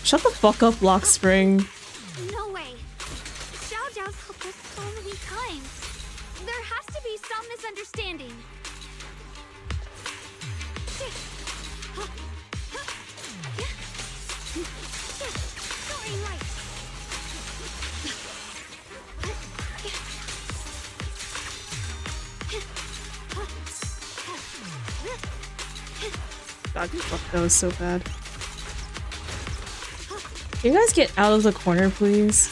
Shut the fuck up, Lock Spring. No way. Xiao Zhao's helped us so many times. There has to be some misunderstanding. Sorry, right. God, fuck, that was so bad. Can you guys get out of the corner, please?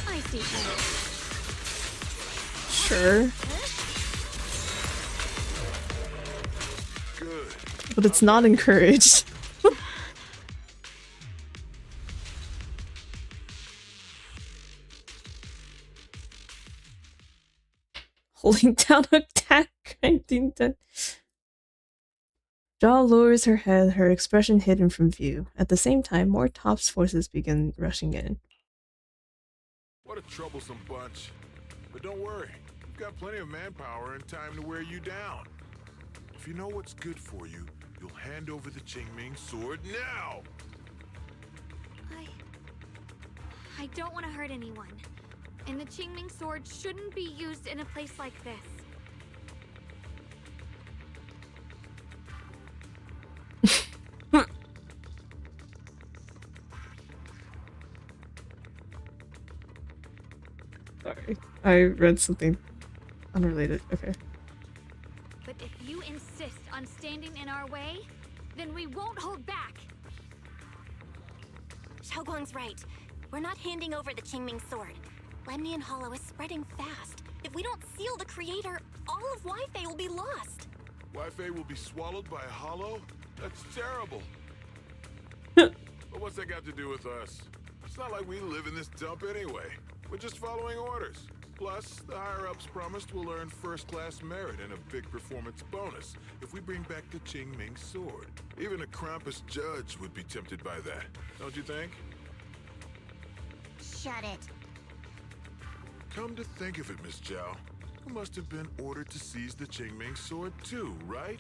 I see. Sure. Good. But it's not encouraged. Holding down attack grinding dead. Jaw lowers her head, her expression hidden from view. At the same time, more Tops forces begin rushing in. What a troublesome bunch. But don't worry, we've got plenty of manpower and time to wear you down. If you know what's good for you, you'll hand over the Qingming sword now! I don't want to hurt anyone. And the Qingming sword shouldn't be used in a place like this. Sorry, I read something unrelated. Okay. But if you insist on standing in our way, then we won't hold back. Shunguang's right. We're not handing over the Qingming sword. Lemnian Hollow is spreading fast. If we don't seal the creator, all of Wi-Fi will be lost. Wi-Fi will be swallowed by a hollow? That's terrible. But what's that got to do with us? It's not like we live in this dump anyway. We're just following orders. Plus, the higher-ups promised we'll earn first-class merit and a big performance bonus if we bring back the Qingming sword. Even a Krampus judge would be tempted by that, don't you think? Shut it. Come to think of it, Miss Zhao, you must have been ordered to seize the Qingming sword too, right?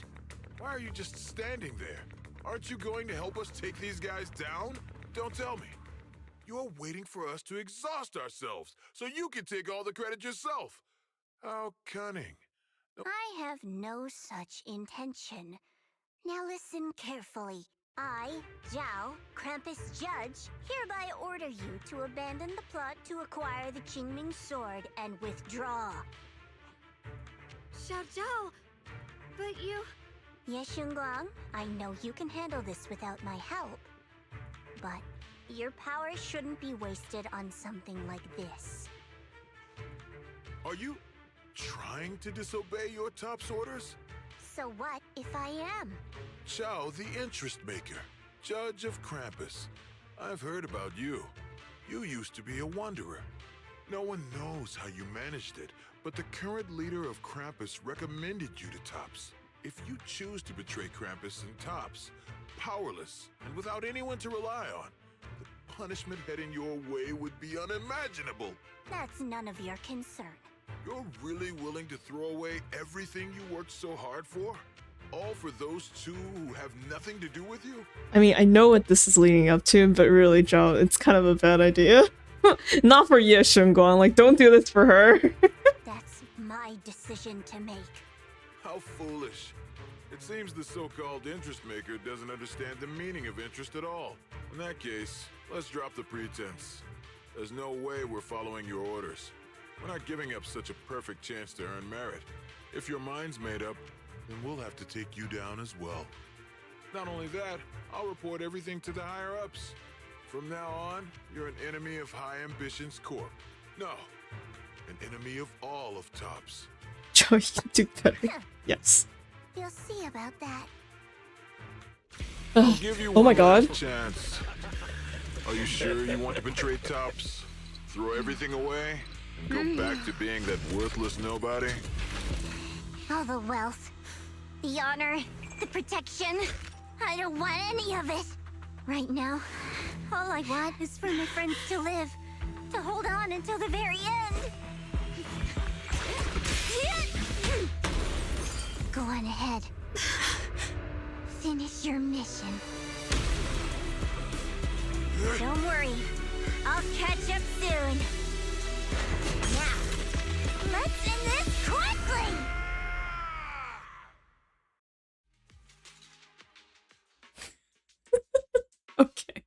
Why are you just standing there? Aren't you going to help us take these guys down? Don't tell me. You're waiting for us to exhaust ourselves so you can take all the credit yourself. How cunning. I have no such intention. Now listen carefully. I, Zhao, Krampus Judge, hereby order you to abandon the plot to acquire the Qingming sword and withdraw. Xiao Zhao, but you... Yes, Shunguang, I know you can handle this without my help. But your power shouldn't be wasted on something like this. Are you trying to disobey your top's orders? So what if I am? Zhao, the interest maker, judge of Krampus. I've heard about you. You used to be a wanderer. No one knows how you managed it, but the current leader of Krampus recommended you to Tops. If you choose to betray Krampus and Tops, powerless and without anyone to rely on, the punishment heading your way would be unimaginable. That's none of your concern. You're really willing to throw away everything you worked so hard for? All for those two who have nothing to do with you? I mean, I know what this is leading up to, but really, Joe, it's kind of a bad idea. Not for Ye Shunguang, like, don't do this for her. That's my decision to make. How foolish. It seems the so-called interest maker doesn't understand the meaning of interest at all. In that case, let's drop the pretense. There's no way we're following your orders. We're not giving up such a perfect chance to earn merit. If your mind's made up, then we'll have to take you down as well. Not only that, I'll report everything to the higher-ups. From now on, you're an enemy of High Ambitions Corp. No, an enemy of all of Tops. Joe, you can do better. Yes. You'll see about that. I'll give you Oh my one god. last chance. Are you sure you want to betray Tops? Throw everything away? And go back to being that worthless nobody? All the wealth, the honor, the protection. I don't want any of it. Right now, all I want is for my friends to live, to hold on until the very end. Go on ahead. Finish your mission. Don't worry, I'll catch up soon. Now, let's end this quickly! Okay.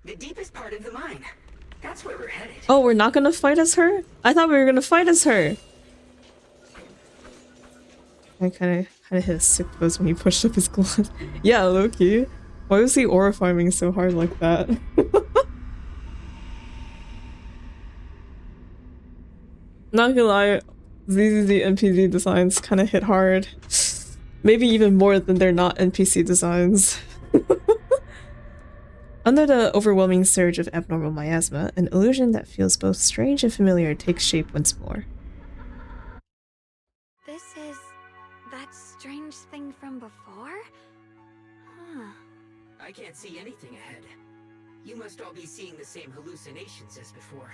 The deepest part of the mine. That's where we're headed. Oh, we're not gonna fight as her? I thought we were gonna fight as her. I kinda hit a sick pose when he pushed up his glove. Yeah, Loki. Why was he aura farming so hard like that? Not gonna lie, ZZZ NPC designs kinda hit hard. Maybe even more than they're not NPC designs. Under the overwhelming surge of abnormal miasma, an illusion that feels both strange and familiar takes shape once more. This is That strange thing from before? Huh. I can't see anything ahead. You must all be seeing the same hallucinations as before.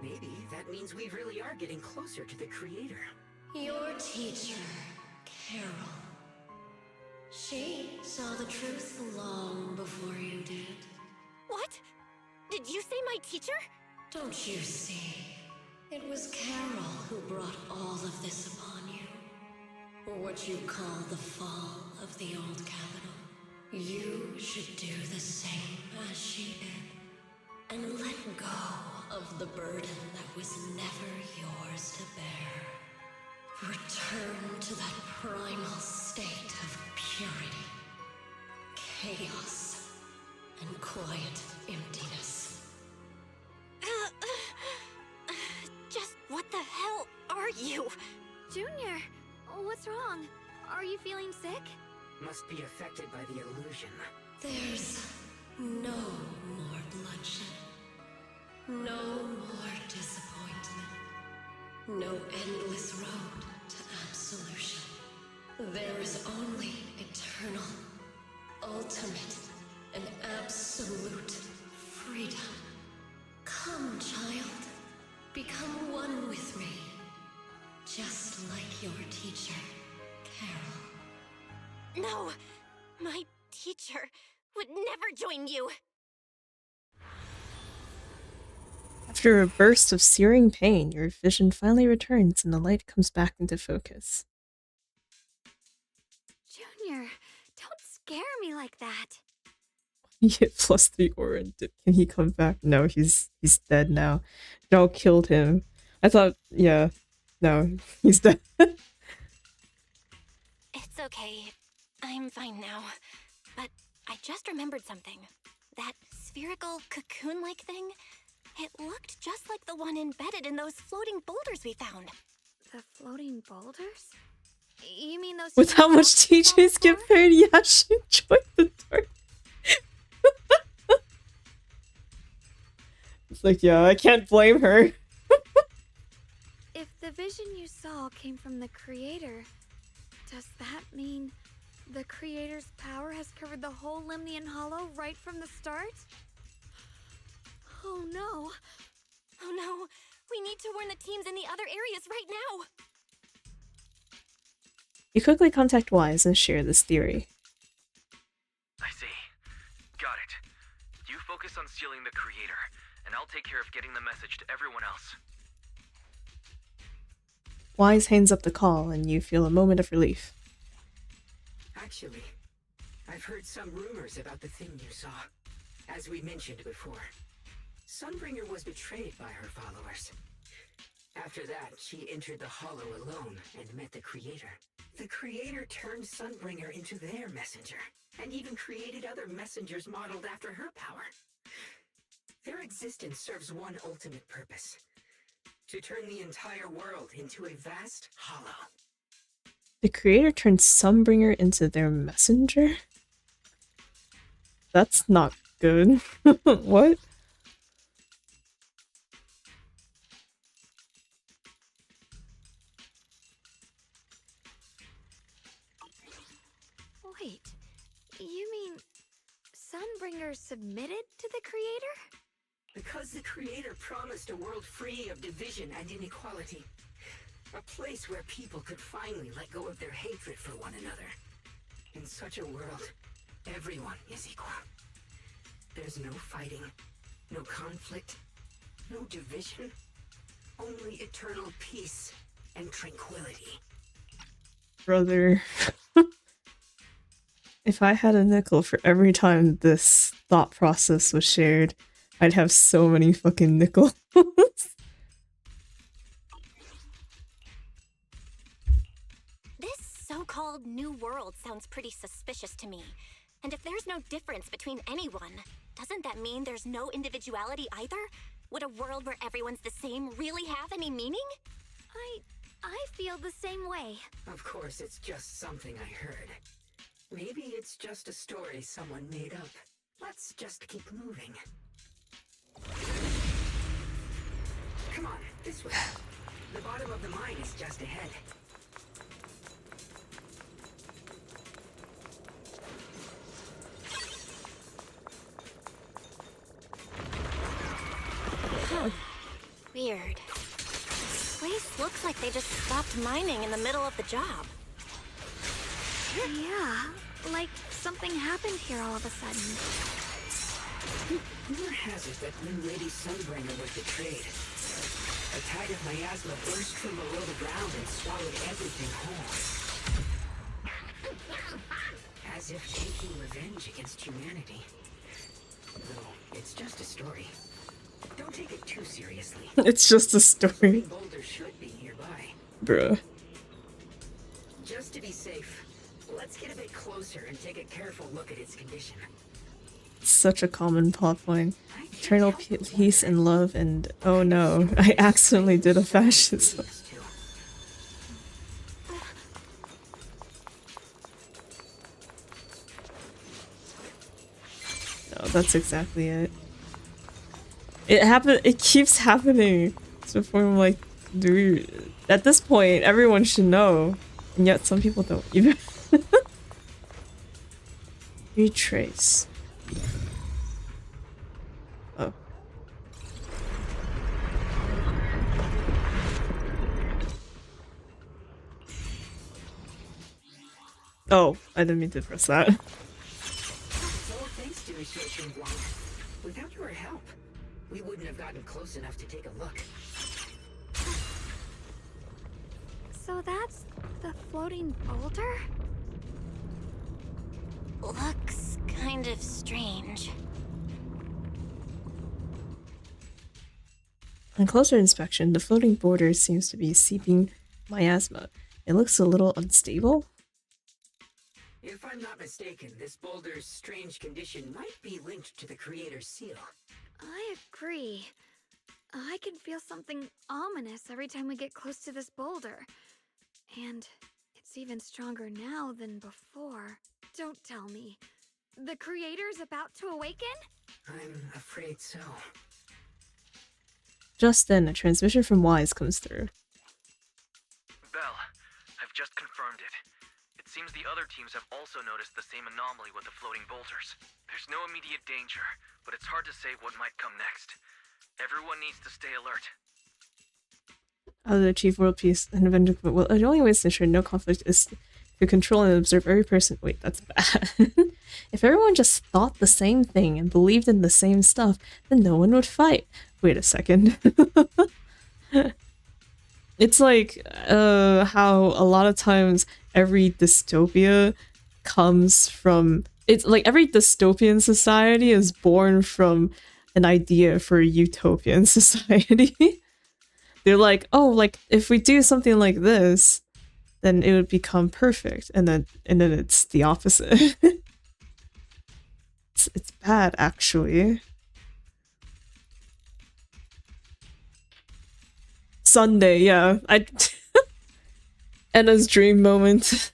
Maybe that means we really are getting closer to the creator. Your teacher, Carol. She saw the truth long before you did. What? Did you say my teacher? Don't you see? It was Carol who brought all of this upon you. What you call the fall of the old capital. You should do the same as she did. And let go of the burden that was never yours to bear. Return to that primal state of purity, chaos, and quiet emptiness. Just what the hell are you? Junior, what's wrong? Are you feeling sick? Must be affected by the illusion. There's no more bloodshed, no more disappointment, no endless road to absolution. There is only eternal, ultimate, and absolute freedom. Come, child, become one with me, just like your teacher, Carol. No! My teacher would never join you! After a burst of searing pain, your vision finally returns and the light comes back into focus. Junior, don't scare me like that. He hit +3 aura and can he come back? No, he's dead now. Y'all killed him. I thought, yeah. No, he's dead. It's okay. I'm fine now. But I just remembered something. That spherical cocoon-like thing? It looked just like the one embedded in those floating boulders we found. The floating boulders? You mean those... With how much teachers get paid, yeah, she enjoyed the dark. It's like, yeah, I can't blame her. If the vision you saw came from the creator, does that mean the creator's power has covered the whole Lemnian Hollow right from the start? Oh no. Oh no, we need to warn the teams in the other areas right now. You quickly contact Wise and share this theory. I see. Got it. You focus on stealing the creator, and I'll take care of getting the message to everyone else. Wise hangs up the call and you feel a moment of relief. Actually, I've heard some rumors about the thing you saw. As we mentioned before, Sunbringer was betrayed by her followers. After that, she entered the Hollow alone and met the Creator. The Creator turned Sunbringer into their messenger, and even created other messengers modeled after her power. Their existence serves one ultimate purpose: to turn the entire world into a vast hollow. The creator turned Sunbringer into their messenger? That's not good. What? Wait, you mean Sunbringer submitted to the creator? Because the Creator promised a world free of division and inequality. A place where people could finally let go of their hatred for one another. In such a world, everyone is equal. There's no fighting, no conflict, no division. Only eternal peace and tranquility. Brother. If I had a nickel for every time this thought process was shared, I'd have so many fucking nickels. This so-called new world sounds pretty suspicious to me. And if there's no difference between anyone, doesn't that mean there's no individuality either? Would a world where everyone's the same really have any meaning? I feel the same way. Of course, it's just something I heard. Maybe it's just a story someone made up. Let's just keep moving. Come on, this way. The bottom of the mine is just ahead. weird. This place looks like they just stopped mining in the middle of the job. Yeah, like something happened here all of a sudden. Rumor has it that when Lady Sunbringer was betrayed, a tide of miasma burst from below the ground and swallowed everything whole. As if taking revenge against humanity. Though, it's just a story. Don't take it too seriously. It's just a story. Boulder should be nearby. Bruh. Just to be safe, let's get a bit closer and take a careful look at its condition. Such a common plot point. Eternal peace and love, and oh no, I accidentally did a fascism. No, that's exactly it. It keeps happening. So I'm like, at this point, everyone should know. And yet some people don't even. Retrace. Oh. Oh, I didn't mean to press that. So thanks to Shunguang. Without your help, we wouldn't have gotten close enough to take a look. So that's the floating boulder? Looks kind of strange. On closer inspection, the floating border seems to be seeping miasma. It looks a little unstable. If I'm not mistaken, this boulder's strange condition might be linked to the creator's seal. I agree. I can feel something ominous every time we get close to this boulder. And it's even stronger now than before. Don't tell me. The creator's about to awaken? I'm afraid so. Just then, a transmission from Wise comes through. Bell, I've just confirmed it. It seems the other teams have also noticed the same anomaly with the floating boulders. There's no immediate danger, but it's hard to say what might come next. Everyone needs to stay alert. How to achieve world peace and avenger. Well, the only way to ensure no conflict is to control and observe every person. Wait, that's bad. If everyone just thought the same thing and believed in the same stuff, then no one would fight. Wait a second. It's like how a lot of times every dystopia comes from... It's like every dystopian society is born from an idea for a utopian society. They're like, oh, like if we do something like this, then it would become perfect, and then it's the opposite. It's bad, actually. Sunday, yeah. Anna's dream moment.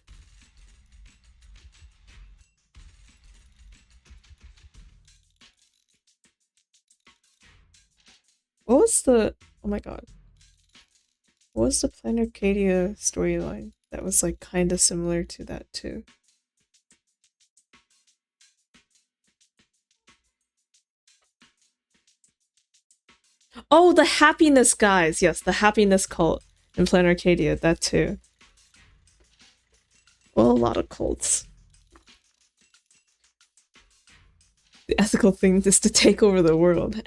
What was the... Oh my god. What was the Plan Arcadia storyline that was like kind of similar to that too? Oh, the happiness guys! Yes, the happiness cult in Plan Arcadia, that too. Well, a lot of cults. The ethical thing is to take over the world.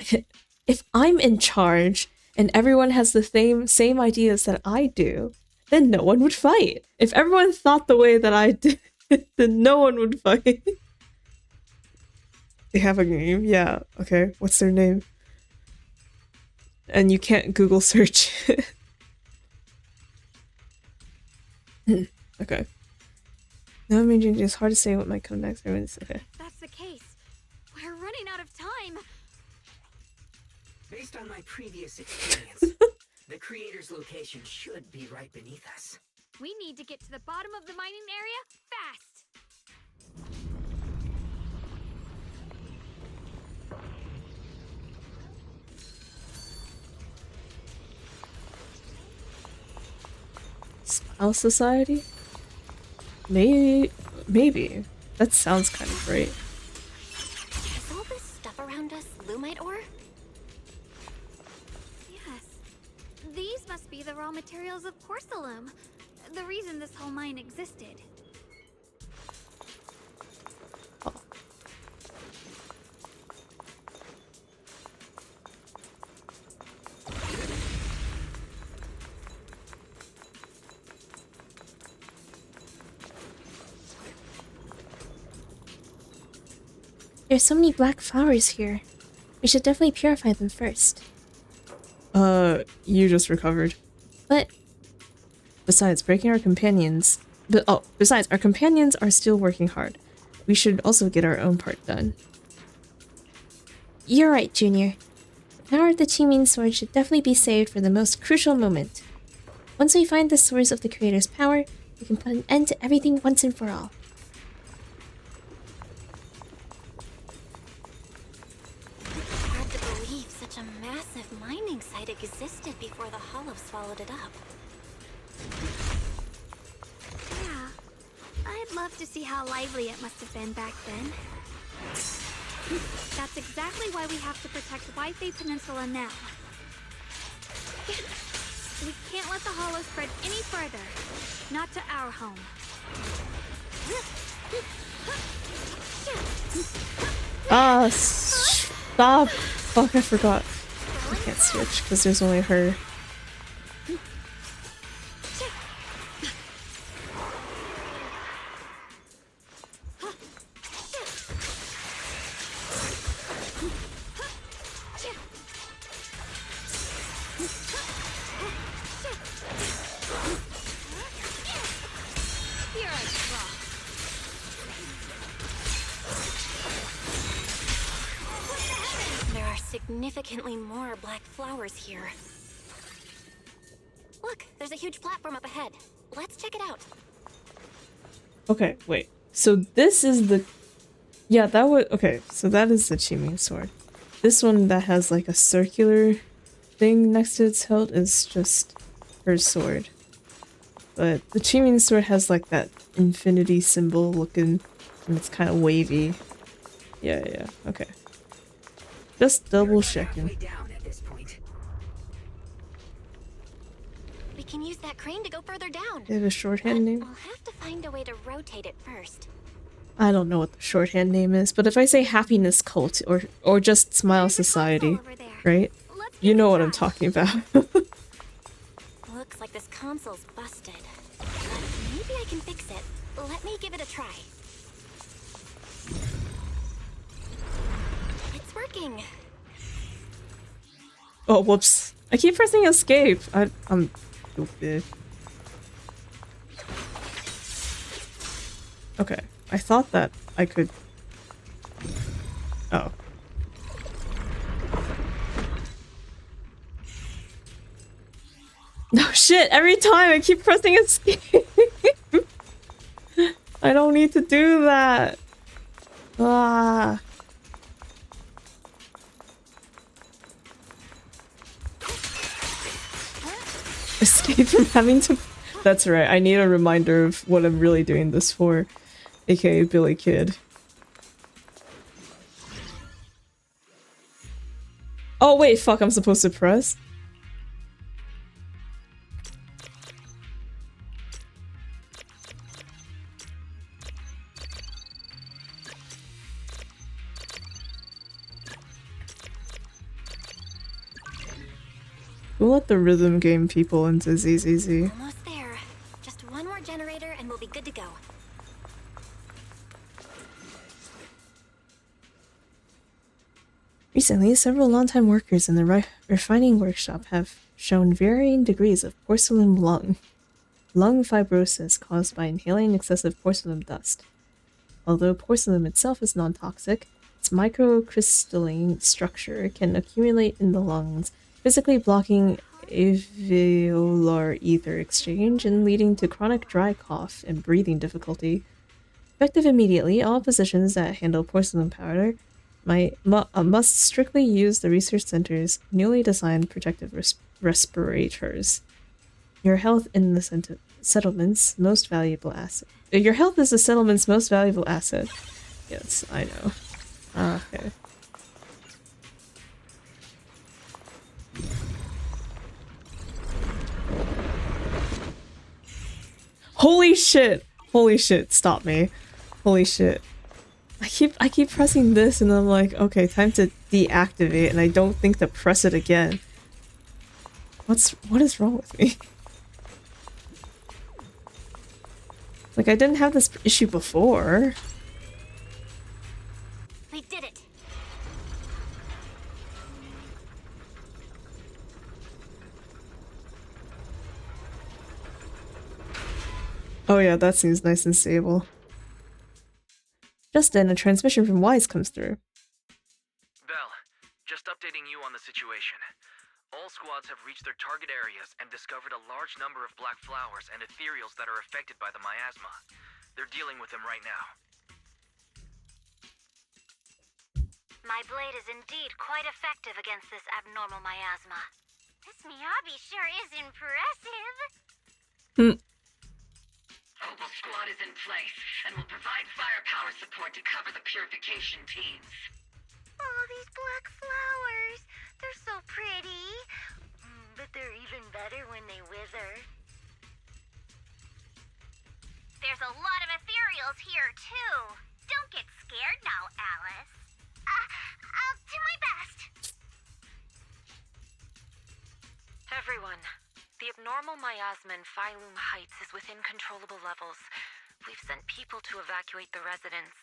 If I'm in charge and everyone has the same ideas that I do, then no one would fight. If everyone thought the way that I did, then no one would fight. They have a name? Yeah, okay. What's their name? And you can't Google search it. Okay. No, I mean, it's hard to say what might come next. Okay. If that's the case, we're running out of time. Based on my previous experience, the creator's location should be right beneath us. We need to get to the bottom of the mining area fast. Smile Society? Maybe. That sounds kind of great. Is all this stuff around us Lumite ore? Yes, minerals of porcelain. The reason this whole mine existed. There's so many black flowers here. We should definitely purify them first. You just recovered. But Besides, breaking our companions... besides, our companions are still working hard. We should also get our own part done. you're right, Junior. The power of the Qingming sword should definitely be saved for the most crucial moment. Once we find the source of the creator's power, we can put an end to everything once and for all. Hard to believe such a massive mining site existed before the Hollow swallowed it up. Yeah, I'd love to see how lively it must have been back then. That's exactly why we have to protect Wi-Fi Peninsula now. We can't let the Hollow spread any further. Not to our home. Stop! Fuck, I forgot. I can't switch because there's only her. There are significantly more black flowers here. Look, there's a huge platform up ahead. Let's check it out. Okay, wait. So this is the... Yeah, that would... Okay, so that is the Qingming sword. This one that has like a circular thing next to its hilt is just her sword. But the Qingming sword has like that infinity symbol looking, and it's kind of wavy. Yeah, okay. Just double checking. We can use that crane to go further down. They have a shorthand name? I'll have to find a way to rotate it first. I don't know what the shorthand name is, but if I say Happiness Cult or just Smile Society, right? You know what I'm talking about. Looks like this console's busted. But maybe I can fix it. Let me give it a try. It's working. Oh, whoops. I keep pressing escape. I'm stupid. Okay. I thought that I could... Oh. No shit, every time I keep pressing escape. I don't need to do that. Ah. Escape from having to... That's right, I need a reminder of what I'm really doing this for. AKA Billy Kid. Oh wait, fuck, I'm supposed to press? We'll let the rhythm game people into ZZZ. Almost there. Just one more generator and we'll be good to go. Recently, several longtime workers in the refining workshop have shown varying degrees of porcelain lung fibrosis caused by inhaling excessive porcelain dust. Although porcelain itself is non-toxic, its microcrystalline structure can accumulate in the lungs, physically blocking alveolar ether exchange and leading to chronic dry cough and breathing difficulty. Effective immediately, all physicians that handle porcelain powder must strictly use the research center's newly designed protective respirators. Your health in the settlement's most valuable asset. Your health is the settlement's most valuable asset. Yes, I know. Okay. Holy shit! Holy shit! Stop me! Holy shit! I keep pressing this, and I'm like, okay, time to deactivate, and I don't think to press it again. What is wrong with me? Like, I didn't have this issue before. We did it. Oh yeah, that seems nice and stable. Just then, a transmission from Wise comes through. Bell, just updating you on the situation. All squads have reached their target areas and discovered a large number of black flowers and ethereals that are affected by the miasma. They're dealing with them right now. My blade is indeed quite effective against this abnormal miasma. This Miyabi sure is impressive. Opal Squad is in place and will provide firepower support to cover the purification teams. Oh, these black flowers. They're so pretty. But they're even better when they wither. There's a lot of ethereals here, too. Don't get scared now, Alice. I'll do my best. Everyone, the abnormal miasma in Phylum Heights is within controllable levels. We've sent people to evacuate the residents,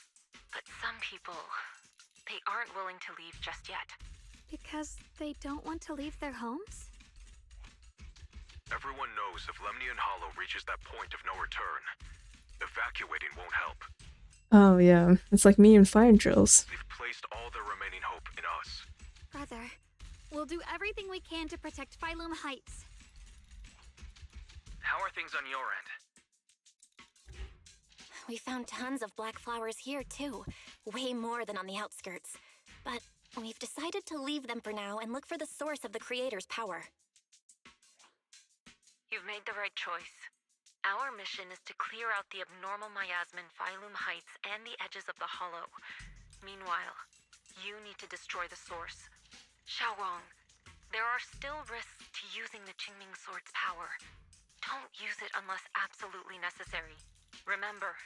but some people, they aren't willing to leave just yet. Because they don't want to leave their homes? Everyone knows if Lemnian Hollow reaches that point of no return, evacuating won't help. Oh yeah, it's like me and fire drills. They've placed all their remaining hope in us. Brother, we'll do everything we can to protect Phylum Heights. How are things on your end? We found tons of black flowers here, too. Way more than on the outskirts. But we've decided to leave them for now and look for the source of the Creator's power. You've made the right choice. Our mission is to clear out the abnormal miasma in Phylum Heights and the edges of the Hollow. Meanwhile, you need to destroy the source. Shunguang, there are still risks to using the Qingming Sword's power. Don't use it unless absolutely necessary. Remember,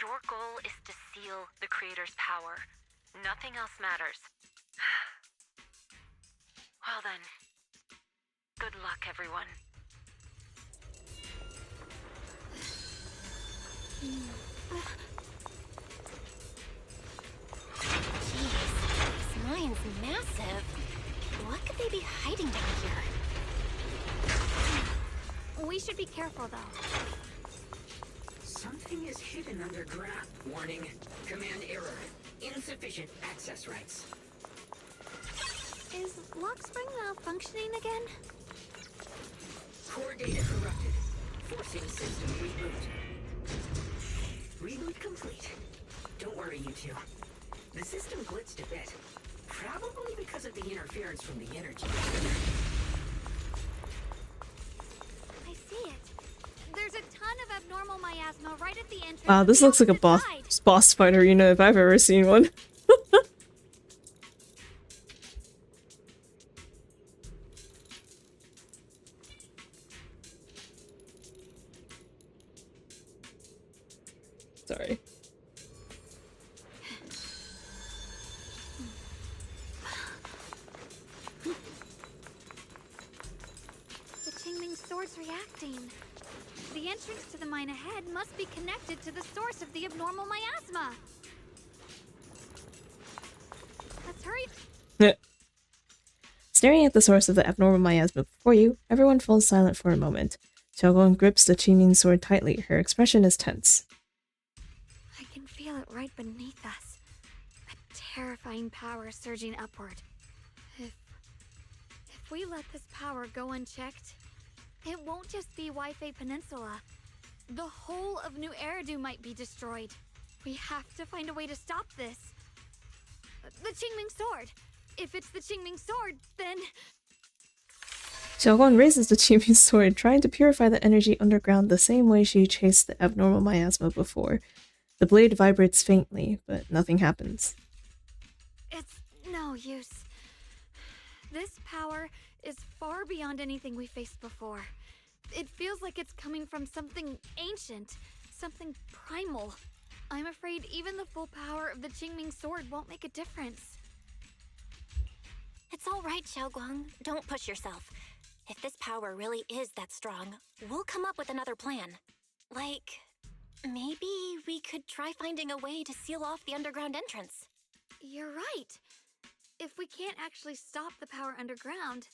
your goal is to seal the Creator's power. Nothing else matters. Well then, good luck, everyone. Jeez, this mine's massive. What could they be hiding down here? We should be careful, though. Something is hidden underground. Warning. Command error. Insufficient access rights. Is Lockspring malfunctioning again? Core data corrupted. Forcing system reboot. Reboot complete. Don't worry, you two. The system glitched a bit. Probably because of the interference from the energy. I see it. There's a ton of abnormal miasma right at the entrance. Wow, this looks like a boss fight arena if I've ever seen one. Sorry. The Qingming Sword's reacting. The entrance to the mine ahead must be connected to the source of the abnormal miasma. Let's hurry. Staring at the source of the abnormal miasma before you, everyone falls silent for a moment. Xiaoguang grips the Qingming sword tightly. Her expression is tense. I can feel it right beneath us. A terrifying power surging upward. If we let this power go unchecked, it won't just be Waifei Peninsula. The whole of New Eridu might be destroyed. We have to find a way to stop this. The Qingming Sword! If it's the Qingming Sword, then... Xiaoguang raises the Qingming sword, trying to purify the energy underground the same way she chased the abnormal miasma before. The blade vibrates faintly, but nothing happens. It's no use. This power is far beyond anything we faced before. It feels like it's coming from something ancient, something primal. I'm afraid even the full power of the Qingming sword won't make a difference. It's all right, Xiaoguang. Don't push yourself. If this power really is that strong, we'll come up with another plan. Like, maybe we could try finding a way to seal off the underground entrance. You're right. If we can't actually stop the power underground,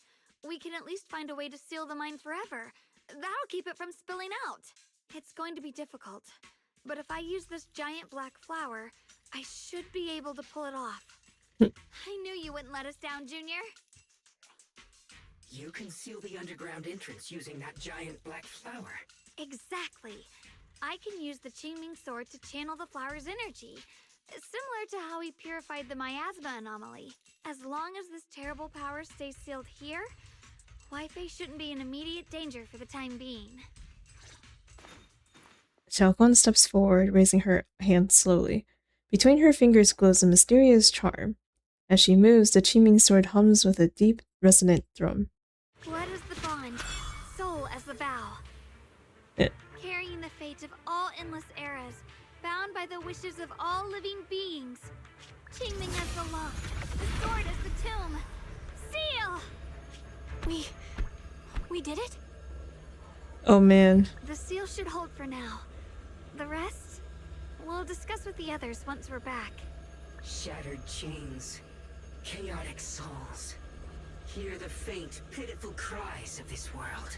we can at least find a way to seal the mine forever. That'll keep it from spilling out. It's going to be difficult, but if I use this giant black flower, I should be able to pull it off. I knew you wouldn't let us down, Junior. You can seal the underground entrance using that giant black flower. Exactly. I can use the Qingming sword to channel the flower's energy, similar to how we purified the miasma anomaly. As long as this terrible power stays sealed here, Wi-Fi shouldn't be in immediate danger for the time being. Xiaoguan steps forward, raising her hand slowly. Between her fingers glows a mysterious charm. As she moves, the Qingming sword hums with a deep, resonant thrum. Blood as the bond, soul as the vow. Carrying the fate of all endless eras, bound by the wishes of all living beings. Qingming as the lock, the sword as the tomb. Seal! We did it? Oh man. The seal should hold for now. The rest, we'll discuss with the others once we're back. Shattered chains, chaotic souls. Hear the faint, pitiful cries of this world.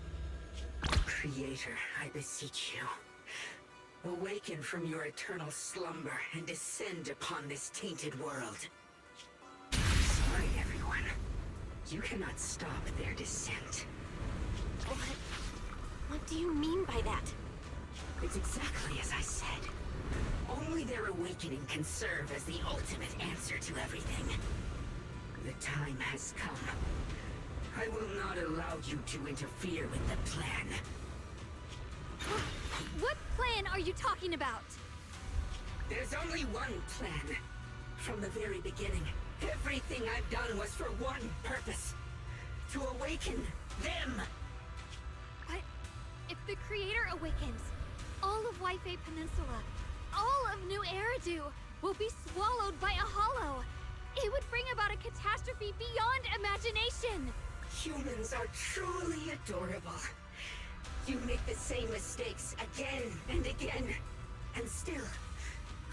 Creator, I beseech you. Awaken from your eternal slumber and descend upon this tainted world. Sorry, everyone. You cannot stop their descent. What do you mean by that? It's exactly as I said. Only their awakening can serve as the ultimate answer to everything. The time has come. I will not allow you to interfere with the plan. What plan are you talking about? There's only one plan. From the very beginning, everything I've done was for one purpose. To awaken them. But if the Creator awakens, all of Wi-Fi Peninsula, all of New Eridu will be swallowed by a hollow. It would bring about a catastrophe beyond imagination. Humans are truly adorable. You make the same mistakes again and again. And still,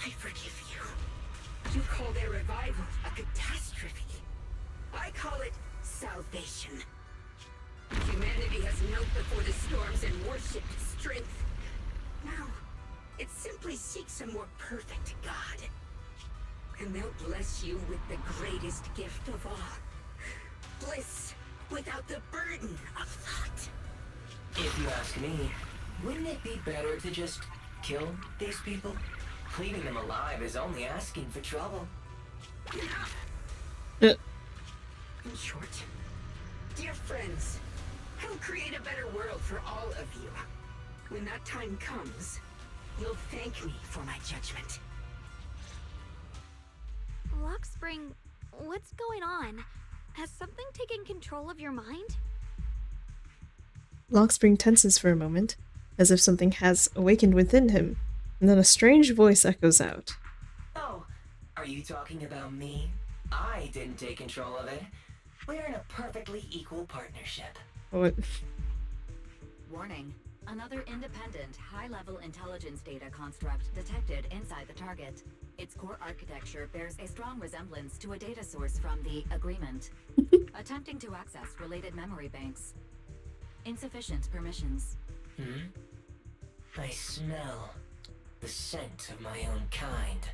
I forgive you. You call their revival a catastrophe. I call it salvation. Humanity has knelt before the storms and worshipped strength. Now, it simply seeks a more perfect God. And they'll bless you with the greatest gift of all. Bliss without the burden of thought. If you ask me, wouldn't it be better to just kill these people? Leaving them alive is only asking for trouble. In short, dear friends, I'll create a better world for all of you. When that time comes, you'll thank me for my judgment. Lockspring, what's going on? Has something taken control of your mind? Lockspring tenses for a moment, as if something has awakened within him, and then a strange voice echoes out. Oh, are you talking about me? I didn't take control of it. We're in a perfectly equal partnership. What? Warning. Another independent, high-level intelligence data construct detected inside the target. Its core architecture bears a strong resemblance to a data source from the Agreement. Attempting to access related memory banks. Insufficient permissions. I smell the scent of my own kind.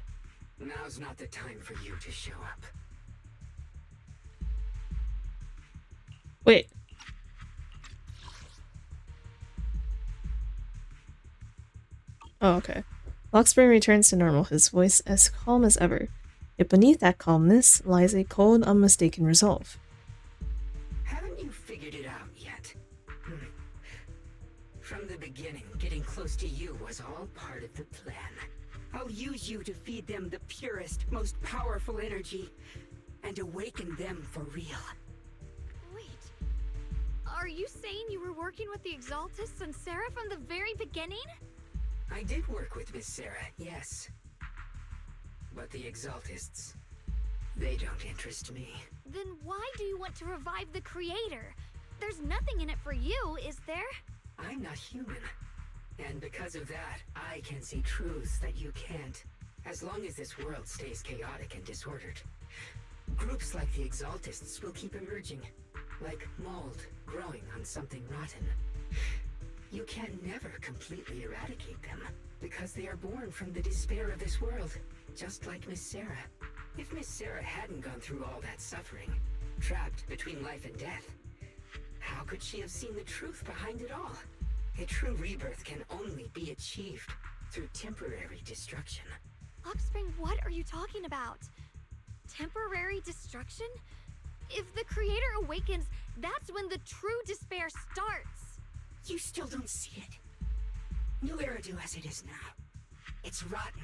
Now's not the time for you to show up. Wait. Oh, okay. Lockspring returns to normal, his voice as calm as ever. Yet beneath that calmness lies a cold, unmistaken resolve. Haven't you figured it out yet? From the beginning, getting close to you was all part of the plan. I'll use you to feed them the purest, most powerful energy, and awaken them for real. Wait, Are you saying you were working with the Exaltists and Sarah from the very beginning? I did work with Miss Sarah, yes. But the Exaltists, they don't interest me. Then why do you want to revive the Creator? There's nothing in it for you, is there? I'm not human. And because of that, I can see truths that you can't. As long as this world stays chaotic and disordered, groups like the Exaltists will keep emerging, like mold growing on something rotten. You can never completely eradicate them, because they are born from the despair of this world, just like Miss Sarah. If Miss Sarah hadn't gone through all that suffering, trapped between life and death, how could she have seen the truth behind it all? A true rebirth can only be achieved through temporary destruction. Offspring, what are you talking about? Temporary destruction? If the Creator awakens, that's when the true despair starts. You still don't see it. New Eridu as it is now. It's rotten.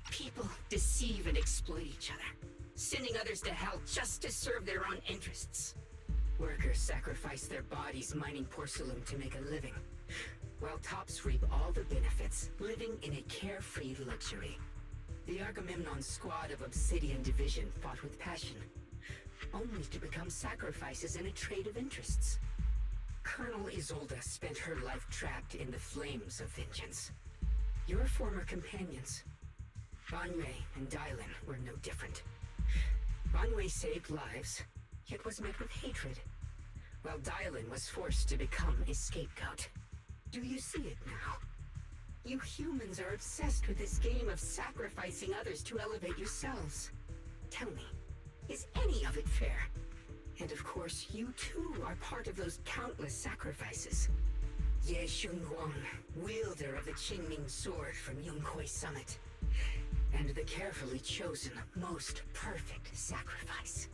People deceive and exploit each other, sending others to hell just to serve their own interests. Workers sacrifice their bodies mining porcelain to make a living, while tops reap all the benefits, living in a carefree luxury. The Agamemnon squad of Obsidian Division fought with passion, only to become sacrifices in a trade of interests. Colonel Isolde spent her life trapped in the flames of vengeance. Your former companions, Banwei and Dylan, were no different. Banwei saved lives, yet was met with hatred, while Dylan was forced to become a scapegoat. Do you see it now? You humans are obsessed with this game of sacrificing others to elevate yourselves. Tell me, is any of it fair? And of course, you too are part of those countless sacrifices. Ye Shunguang, wielder of the Qingming sword from Yonghui Summit, and the carefully chosen, most perfect sacrifice.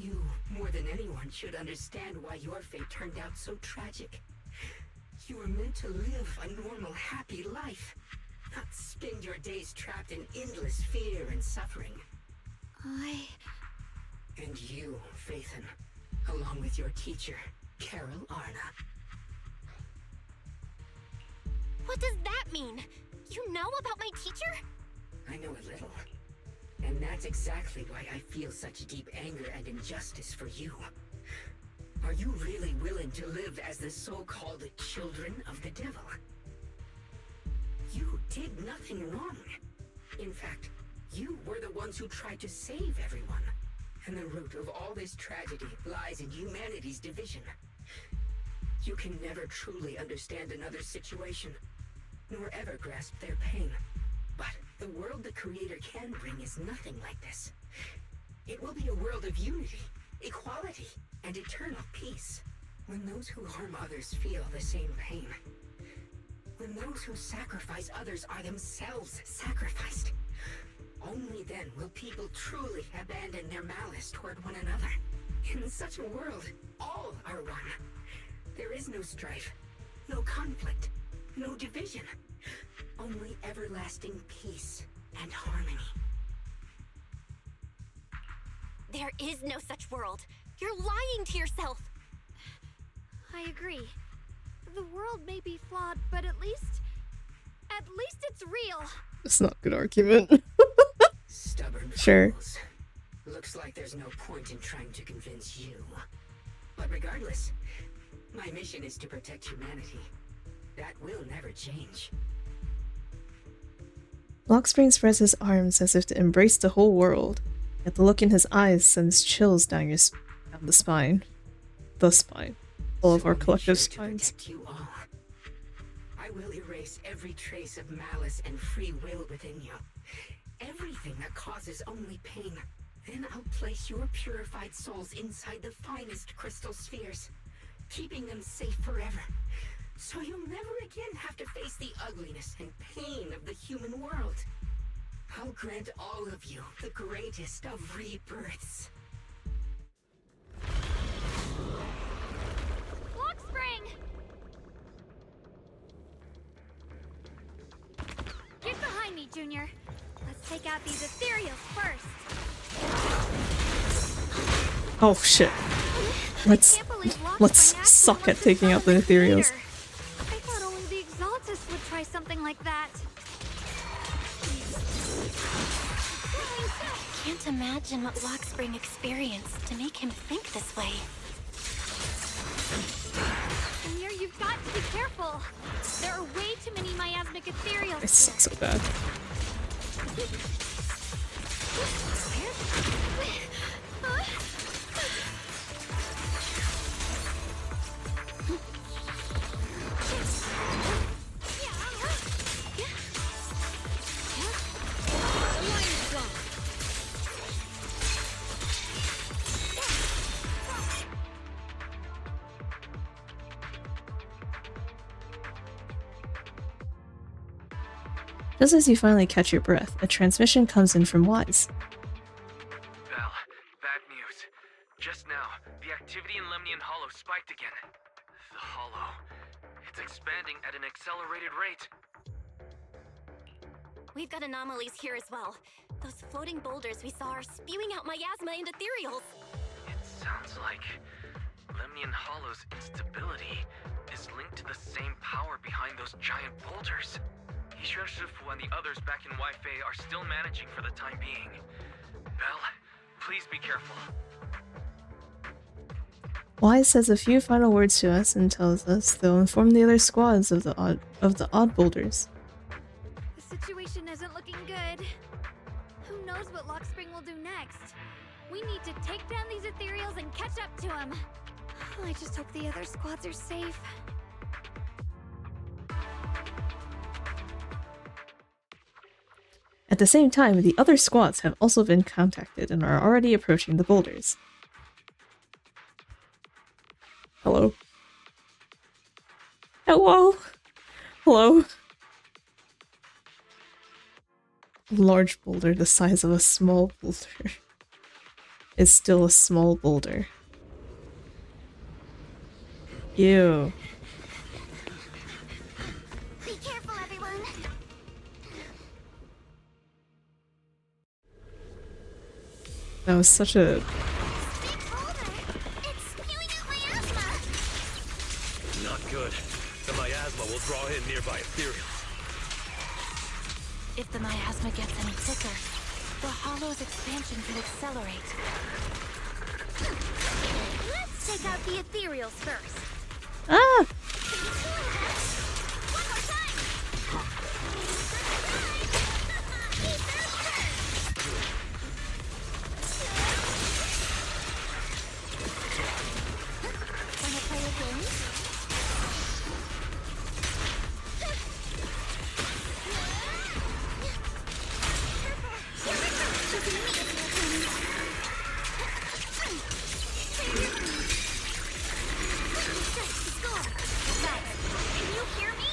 You, more than anyone, should understand why your fate turned out so tragic. You were meant to live a normal, happy life, not spend your days trapped in endless fear and suffering. And you, Phaethon, along with your teacher, Carol Arna. What does that mean? You know about my teacher? I know a little. And that's exactly why I feel such deep anger and injustice for you. Are you really willing to live as the so-called children of the devil? You did nothing wrong. In fact, you were the ones who tried to save everyone. And the root of all this tragedy lies in humanity's division. You can never truly understand another's situation, nor ever grasp their pain. But the world the Creator can bring is nothing like this. It will be a world of unity, equality, and eternal peace. When those who harm others feel the same pain. When those who sacrifice others are themselves sacrificed. Only then will people truly abandon their malice toward one another. In such a world, all are one. There is no strife, no conflict, no division. Only everlasting peace and harmony. There is no such world. You're lying to yourself. I agree. The world may be flawed, but at least it's real. It's not a good argument. Stubborn Sure. fools. Looks like there's no point in trying to convince you. But regardless, my mission is to protect humanity. That will never change. Lockspring spreads his arms as if to embrace the whole world, yet the look in his eyes sends chills down the spine. The spine. All of our collective spines. You all. I will erase every trace of malice and free will within you. Everything that causes only pain. Then I'll place your purified souls inside the finest crystal spheres, keeping them safe forever. So you'll never again have to face the ugliness and pain of the human world. I'll grant all of you the greatest of rebirths. Lockspring! Get behind me, Junior. Let's take out these ethereals first. Oh shit. Let's suck at taking out the ethereals. I thought only the Exaltists would try something like that. Can't imagine what Lockspring experienced to make him think this way. Amir, you've got to be careful. There are way too many miasmic ethereals. I suck so bad. Just as you finally catch your breath, a transmission comes in from Wise. Bell, bad news. Just now, the activity in Lemnian Hollow spiked again. The Hollow. It's expanding at an accelerated rate. We've got anomalies here as well. Those floating boulders we saw are spewing out miasma and ethereals. It sounds like Lemnian Hollow's instability is linked to the same power behind those giant boulders. Shifu and the others back in Wi-Fi are still managing for the time being. Bell, please be careful. Wise says a few final words to us and tells us they'll inform the other squads of the odd boulders. The situation isn't looking good. Who knows what Lockspring will do next? We need to take down these ethereals and catch up to him. I just hope the other squads are safe. At the same time, the other squads have also been contacted and are already approaching the boulders. Hello? Hello? Hello? Large boulder the size of a small boulder is still a small boulder. Ew. Be careful, everyone. That was such a... Not good. The miasma will draw in nearby ethereals. If the miasma gets any thicker, the Hollow's expansion could accelerate. Let's take out the ethereals first. Ah! Wanna play a game? Can you hear me?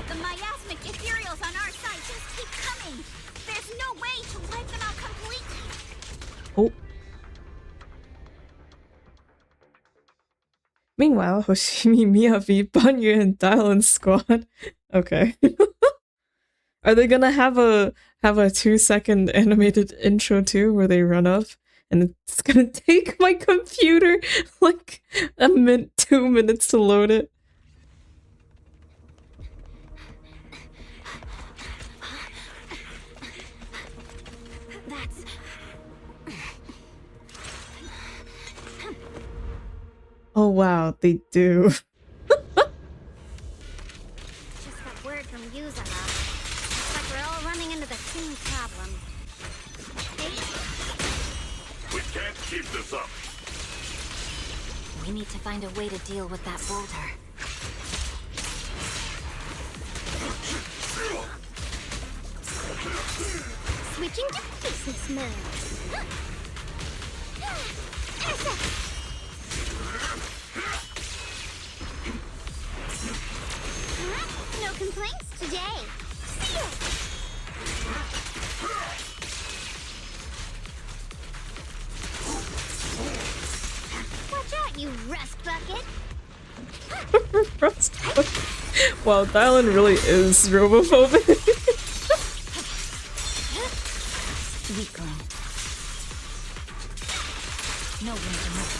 The miasmic ethereals on our side just keep coming. There's no way to wipe them out completely. Oh. Meanwhile, Hoshimi, Miyavi, Banyu, and Dylan squad. Okay. Are they gonna have a 2-second animated intro too, where they run up, and it's gonna take my computer like 2 minutes to load it? That's... Oh wow, they do. Just got word from Yuzaha. Looks like we're all running into the same problem. We can't keep this up. We need to find a way to deal with that boulder. Switching to business mode. No complaints today. Watch out, you rust bucket. Wow, Dylan really is robophobic. Weakling. No room to move.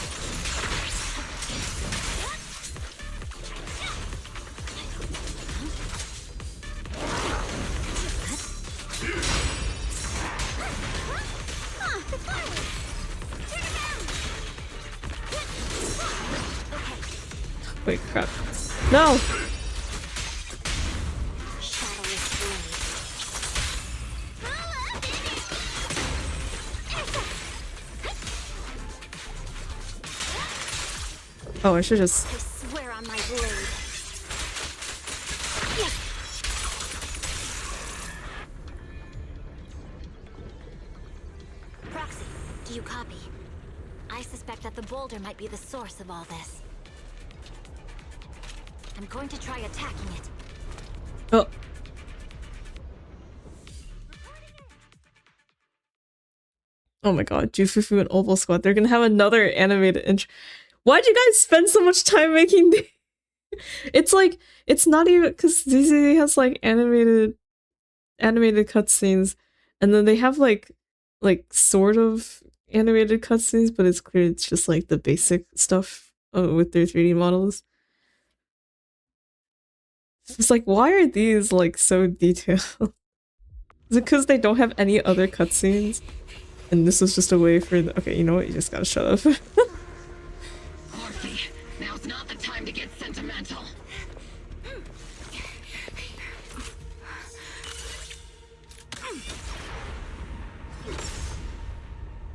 Wait, crap. No! Oh, I should just... I swear on my blade. Proxy, do you copy? I suspect that the boulder might be the source of all this. I'm going to try attacking it. Oh. Oh my god, Jufufu and Opal Squad. They're gonna have another animated intro. Why'd you guys spend so much time making the... It's like, it's not even... Because ZZ has like animated cutscenes, and then they have like sort of animated cutscenes, but it's clear it's just like the basic stuff with their 3D models. It's like, why are these like so detailed? Is it because they don't have any other cutscenes? And this was just a way for the... Okay, you know what? You just gotta shut up. Orphe, now's not the time to get sentimental.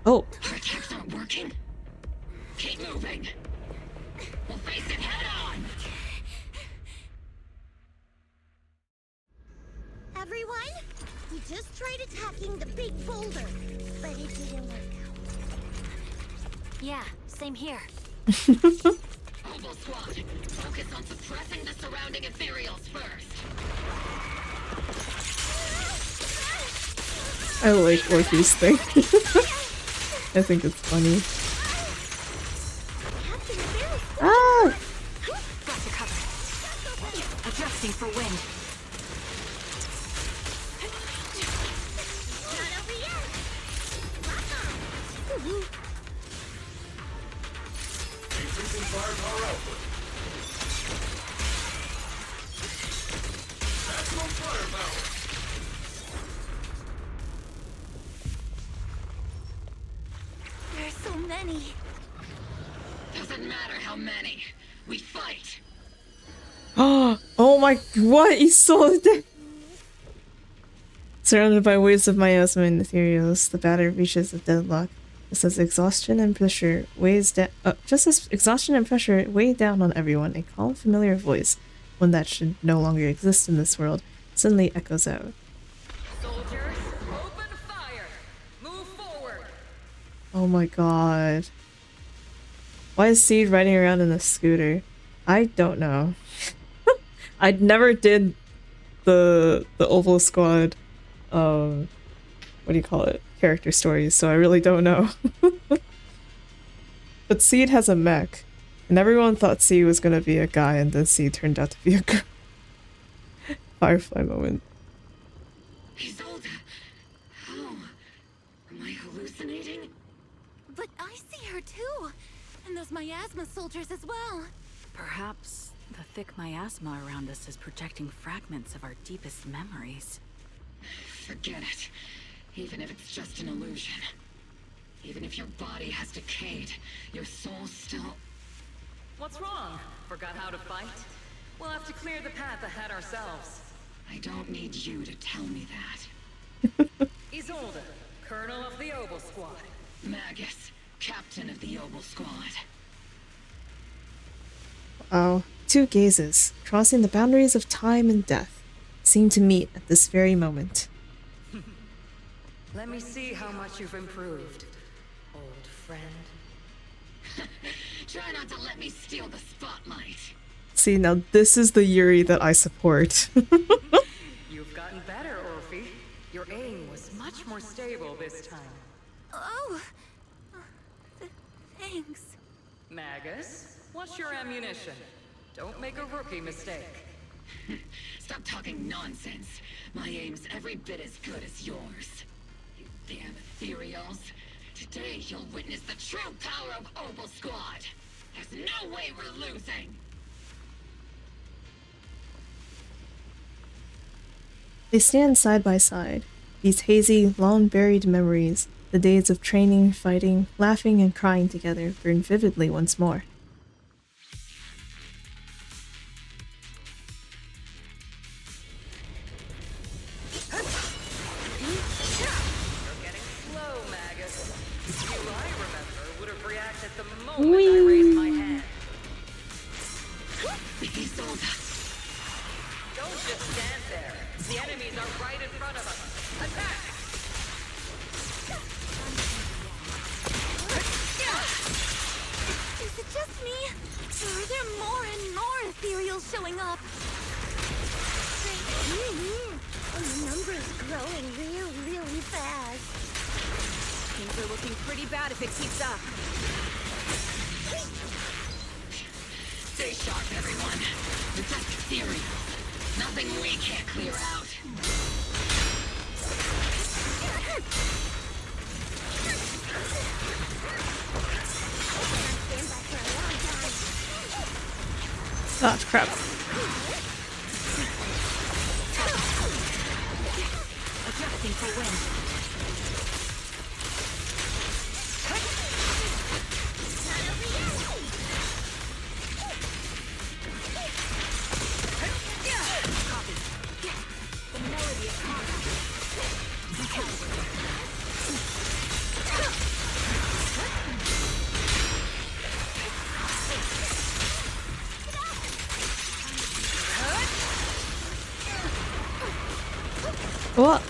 Oh. Our attacks aren't working. Keep moving. We'll face it head on. Everyone, we just tried attacking the big boulder, but it didn't work out. Yeah, same here. Opal Squad, focus on suppressing the surrounding ethereals first. I like Orphe's thing. I think it's funny. Ah! Got you covered. Adjusting for wind. Not over yet. Lock on. Increasing firepower output. Maximum firepower. There's so many. Doesn't matter how many. We fight. Oh my... What? He's so dead! Surrounded by waves of miasma and ethereals, the batter reaches a deadlock. Just as exhaustion and pressure weigh down on everyone, a calm, familiar voice, one that should no longer exist in this world, suddenly echoes out. Soldiers, open fire! Move forward! Oh my god. Why is Seed riding around in a scooter? I don't know. I never did the Oval Squad, what do you call it? Character stories, so I really don't know. But Seed has a mech, and everyone thought Seed was gonna be a guy, and then Seed turned out to be a girl. Firefly moment. Isolde, how? Am I hallucinating? But I see her too. And those miasma soldiers as well. Perhaps the thick miasma around us is projecting fragments of our deepest memories. Forget it. Even if it's just an illusion. Even if your body has decayed, your soul still... What's wrong? Forgot how to fight? We'll have to clear the path ahead ourselves. I don't need you to tell me that. Isolde, Colonel of the Oval Squad. Magus, Captain of the Oval Squad. Wow. Two gazes, crossing the boundaries of time and death, seem to meet at this very moment. Let me see how much you've improved, old friend. Try not to let me steal the spotlight. See, now this is the Yuri that I support. You've gotten better, Orphe. Your aim was much more stable this time. Oh, thanks. Magus, what's your ammunition? Don't make a rookie mistake. Stop talking nonsense. My aim's every bit as good as yours. You damn ethereals. Today you'll witness the true power of Oval Squad. There's no way we're losing. They stand side by side, These hazy, long-buried memories, the days of training, fighting, laughing, and crying together, burn vividly once more. Is it just me? Or are there more and more ethereals showing up? And the number is growing really fast. Things are looking pretty bad if it keeps up. Stay sharp, everyone. Protect ethereal. Nothing we can't clear out. Ah, crap. Adjusting for wind. Copy. The melody of What?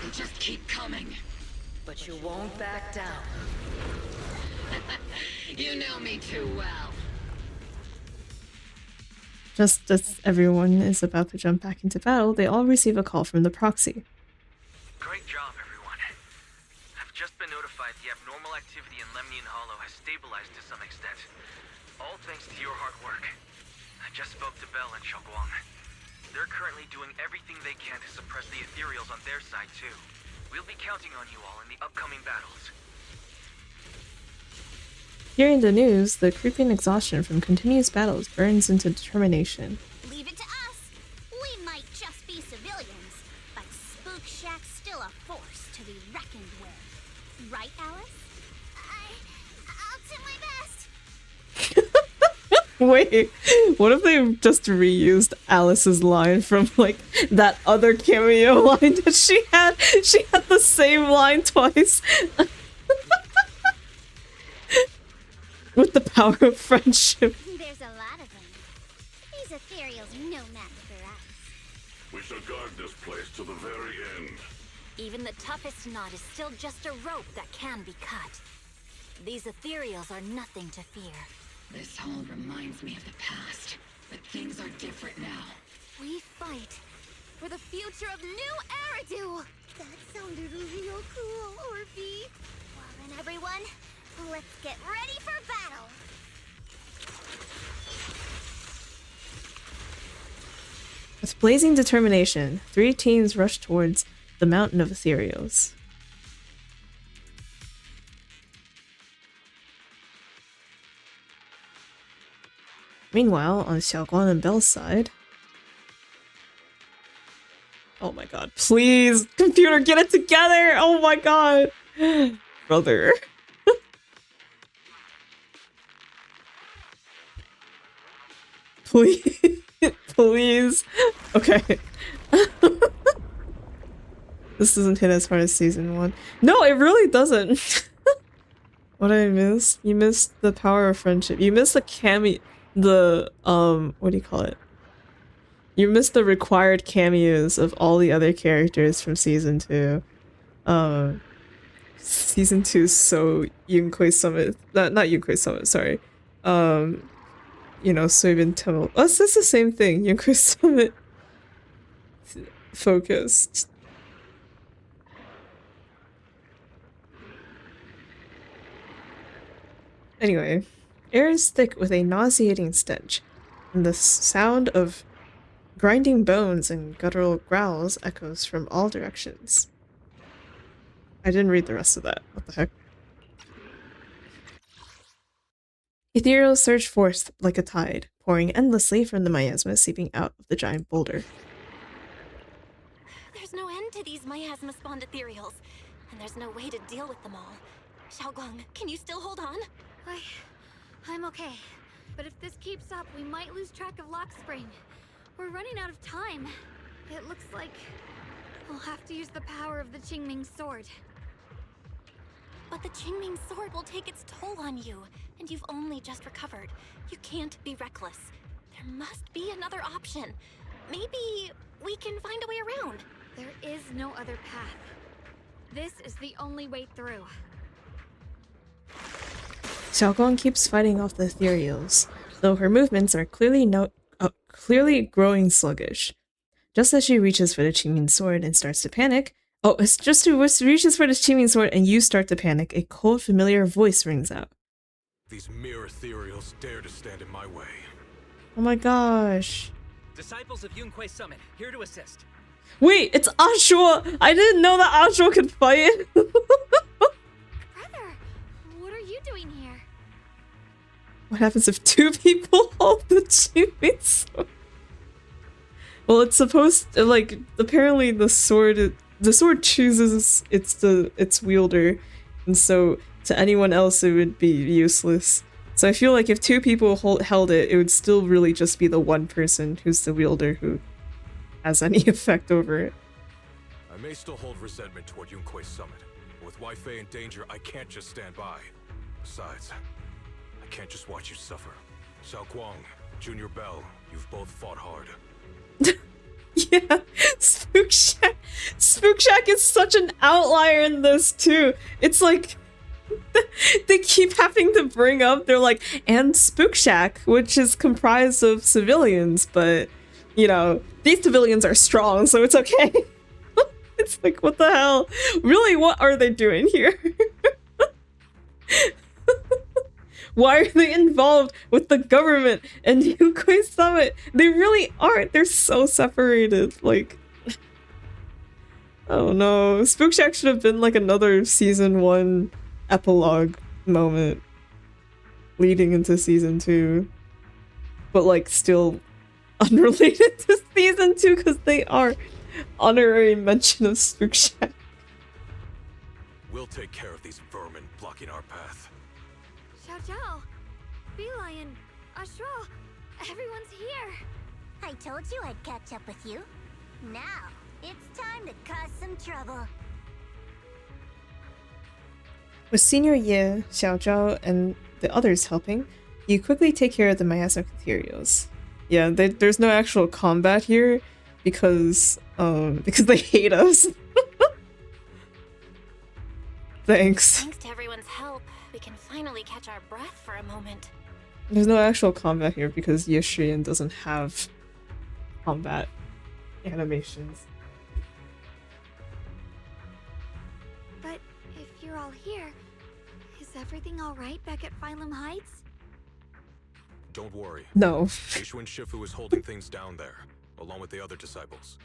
They'll just keep coming. But you won't back down. You know me too well. Just as everyone is about to jump back into battle, they all receive a call from the proxy. Great job, everyone. I've just been notified the abnormal activity in Lemnian Hollow has stabilized to some extent. All thanks to your hard work. I just spoke to Bell and shunguang. They're currently doing everything they can to suppress the ethereals on their side, too. We'll be counting on you all in the upcoming battles. Hearing the news, the creeping exhaustion from continuous battles burns into determination. Leave it to us. We might just be civilians, but Spook Shack's still a force to be reckoned with. Right, Alice? I'll do my best. Wait, what if they just reused Alice's line from, like, that other cameo line that she had? She had the same line twice. With the power of friendship. There's a lot of them. These ethereals are no match for us. We shall guard this place to the very end. Even the toughest knot is still just a rope that can be cut. These ethereals are nothing to fear. This all reminds me of the past, but things are different now. We fight for the future of New Eridu. That sounded real cool, Orphe. Well then, everyone, let's get ready for battle. With blazing determination, 3 teams rush towards the mountain of ethereals. Meanwhile, on Xiaoguan and Bell's side... Oh my god, please! Computer, get it together! Oh my god! Brother. Please. Please. Okay. This doesn't hit as hard as season 1. No, it really doesn't. What did I miss? You missed the power of friendship. You missed the what do you call it? You missed the required cameos of all the other characters from season 2. Season 2 is so Yunquei Summit. Not Yunquei Summit, sorry. You know, Suibin Temple. Oh, it's the same thing. Yunquei Summit focused. Anyway, air is thick with a nauseating stench, and the sound of grinding bones and guttural growls echoes from all directions. I didn't read the rest of that. What the heck? Ethereals surge forth like a tide, pouring endlessly from the miasma seeping out of the giant boulder. There's no end to these miasma-spawned ethereals, and there's no way to deal with them all. Xiaoguang, can you still hold on? I'm okay. But if this keeps up, we might lose track of Lock Spring. We're running out of time. It looks like we'll have to use the power of the Qingming sword. But the Qingming sword will take its toll on you, and you've only just recovered. You can't be reckless. There must be another option. Maybe we can find a way around. There is no other path. This is the only way through. Xiaoguang keeps fighting off the ethereals, though her movements are clearly growing sluggish. Just as she reaches for the Qingming sword and starts to panic, it's just as reaches for the Qingming sword and you start to panic, a cold, familiar voice rings out. These mere ethereals dare to stand in my way. Oh my gosh. Disciples of Yunquei Summit, here to assist. Wait, it's Ashua! I didn't know that Ashua could fight! Brother, what are you doing here? What happens if 2 people hold the Qingming sword? Well, it's supposed to, like, apparently the sword chooses its wielder, and so to anyone else it would be useless. So I feel like if 2 people held it, it would still really just be the one person who's the wielder who has any effect over it. I may still hold resentment toward Yunquei Summit, but with Wei Fei in danger, I can't just stand by. Besides, I can't just watch you suffer. Xiaoguang, Junior Bell, you've both fought hard. Yeah, Spook Shack is such an outlier in this too. It's like they keep having to bring up, they're like, and Spook Shack, which is comprised of civilians, but you know, these civilians are strong, so it's okay. It's like, what the hell? Really, what are they doing here? Why are they involved with the government and Yunquei Summit? They really aren't. They're so separated. Like, oh no. Spook Shack should have been like another season 1 epilogue moment leading into season 2. But like still unrelated to season 2 because they are honorary mention of Spook Shack. We'll take care of these vermin blocking our path. Xiao, Beelion, Ashra, everyone's here. I told you I'd catch up with you. Now, it's time to cause some trouble. With Senior Ye, Xiaozhao, and the others helping, you quickly take care of the miasma ethereals. Yeah, there's no actual combat here because they hate us. Thanks. Thanks to everyone's help, we can finally catch our breath for a moment. There's no actual combat here because Yishian doesn't have combat animations. But if you're all here, is everything alright back at Phylum Heights? Don't worry. No. Eishuan Shifu is holding things down there, along with the other disciples.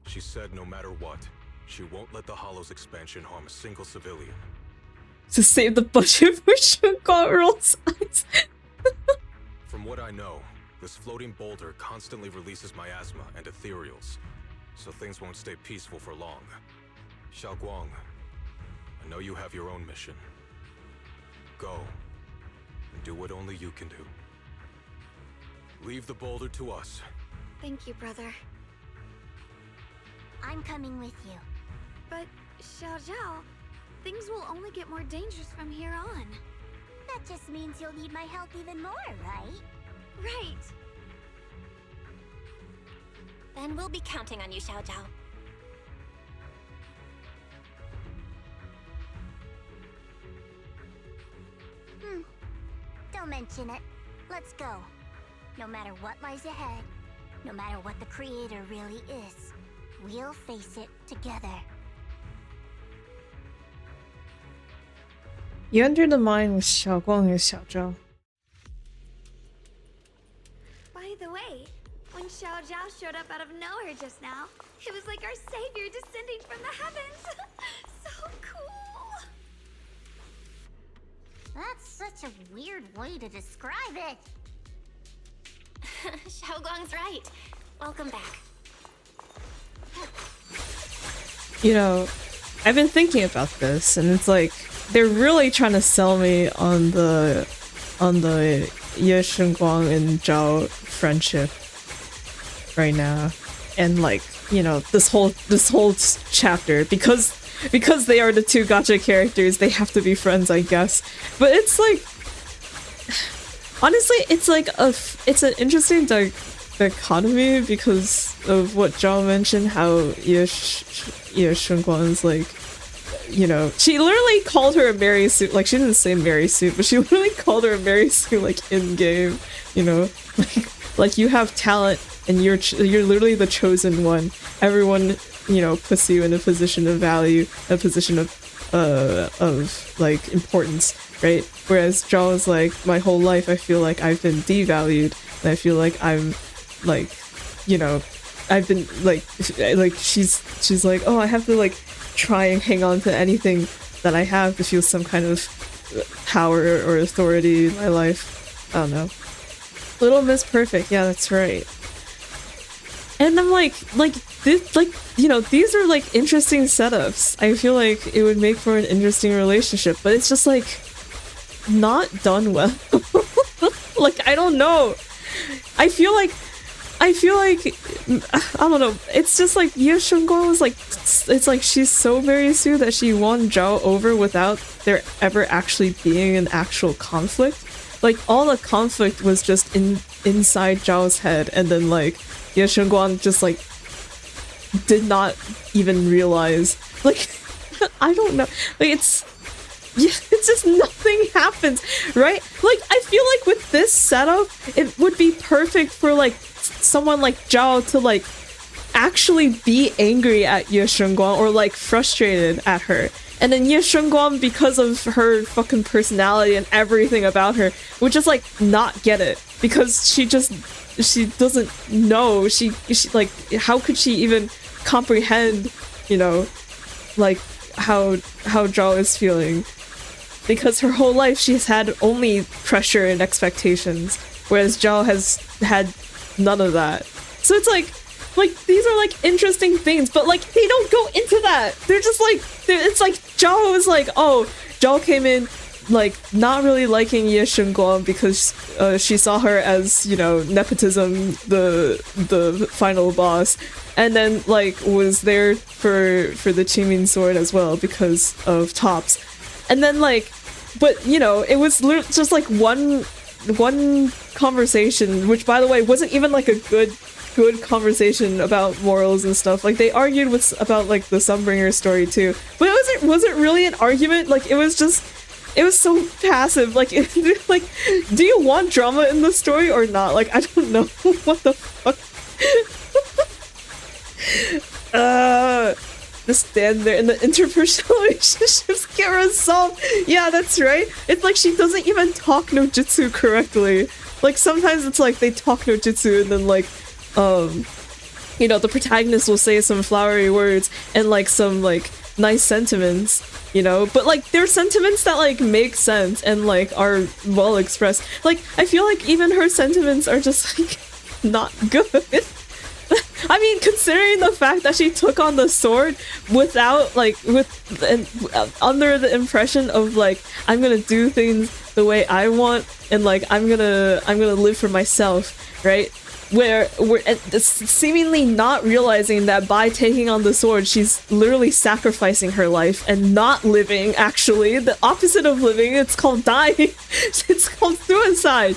She said no matter what, she won't let the Hollow's expansion harm a single civilian. To save the budget for shunguang rolls eyes. From what I know, this floating boulder constantly releases miasma and ethereals, so things won't stay peaceful for long. Xiaoguang, I know you have your own mission. Go, and do what only you can do. Leave the boulder to us. Thank you, brother. I'm coming with you. But, Xiao, things will only get more dangerous from here on. That just means you'll need my help even more, right? Right. Then we'll be counting on you, Xiaozhao. Don't mention it. Let's go. No matter what lies ahead, no matter what the Creator really is, we'll face it together. You enter the mine with Xiaoguang and Xiaozhao. By the way, when Xiao Zhao showed up out of nowhere just now, it was like our savior descending from the heavens. So cool. That's such a weird way to describe it. Xiaoguang's right. Welcome back. You know, I've been thinking about this, and it's like they're really trying to sell me on the Ye Shunguang and Zhao friendship right now, and like, you know, this whole chapter, because they are the two gacha characters, they have to be friends, I guess. But it's like, honestly, it's like it's an interesting dichotomy because of what Zhao mentioned, how Ye Shunguang is like, you know, she literally called her a Mary Sue, like she didn't say Mary Sue, but she literally called her a Mary Sue, like in game, you know, like you have talent and you're literally the chosen one. Everyone, you know, puts you in a position of value, a position of like importance, right? Whereas Zhao is like, my whole life I feel like I've been devalued, and I feel like I'm like, you know, I've been like she's like, oh, I have to like try and hang on to anything that I have to feel some kind of power or authority in my life. I don't know. Little Miss Perfect, yeah, that's right. And I'm like this, like, you know, these are like interesting setups. I feel like it would make for an interesting relationship, but it's just like not done well. Like, I don't know. I feel like I don't know. It's just like Ye Shunguang was like, it's like she's so Mary Sue that she won Zhao over without there ever actually being an actual conflict. Like, all the conflict was just inside Zhao's head, and then like Ye Shunguang just like did not even realize. Like, I don't know. Like, it's just nothing happens, right? Like, I feel like with this setup, it would be perfect for like someone like Zhao to like actually be angry at Ye Shunguang or like frustrated at her. And then Ye Shunguang, because of her fucking personality and everything about her, would just like not get it, because she doesn't know. She like, how could she even comprehend, you know, like how Zhao is feeling? Because her whole life she's had only pressure and expectations, whereas Zhao has had none of that. So it's like these are like interesting things, but like they don't go into that. They're just like, it's like Zhao is like, oh, Zhao came in like not really liking Ye Shunguang because she saw her as, you know, nepotism, the final boss, and then like was there for the Qingming sword as well because of Tops. And then like, but you know, it was just like one conversation, which by the way wasn't even like a good conversation about morals and stuff. Like, they argued about like the Sunbringer story too, but it wasn't really an argument. Like, it was so passive. Like, like, do you want drama in the story or not? Like, I don't know. What the fuck. Just stand there and the interpersonal relationships get resolved. Yeah, that's right. It's like she doesn't even talk no jutsu correctly. Like, sometimes it's like they talk no jutsu and then like, you know, the protagonist will say some flowery words and like some like nice sentiments, you know, but like they're sentiments that like make sense and like are well expressed. Like, I feel like even her sentiments are just like not good. I mean, considering the fact that she took on the sword without like under the impression of like, I'm gonna do things the way I want and like I'm gonna live for myself, right? Where we're seemingly not realizing that by taking on the sword, she's literally sacrificing her life and not living, actually. The opposite of living, it's called dying. It's called suicide.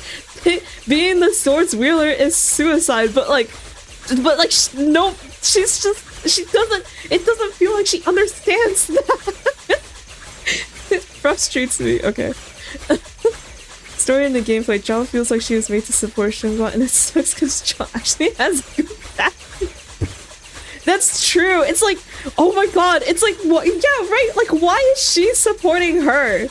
Being the sword's wielder is suicide, but no, it doesn't feel like she understands that. It frustrates me, okay. Story in the gameplay, Zhao feels like she was made to support Shunguang, and it sucks because Zhao actually has good backing. That's true. It's like, oh my god, it's like, what? Yeah, right? Like, why is she supporting her?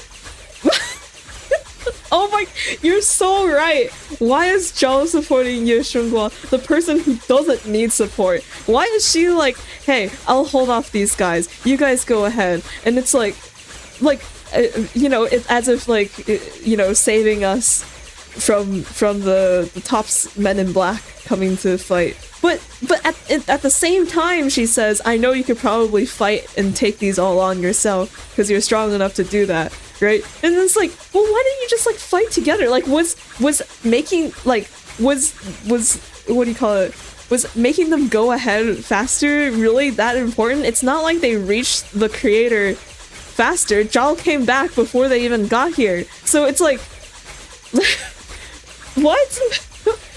Oh my, you're so right. Why is Zhao supporting Ye Shunguang, the person who doesn't need support? Why is she like, hey, I'll hold off these guys, you guys go ahead? And it's like, you know, it's as if like, you know, saving us from the Tops men in black coming to fight. but at the same time, she says, I know you could probably fight and take these all on yourself because you're strong enough to do that, right? And it's like, well, why didn't you just like fight together? Like, was making like was what do you call it? Was making them go ahead faster really that important? It's not like they reached the creator faster. Jal came back before they even got here, so it's like, what?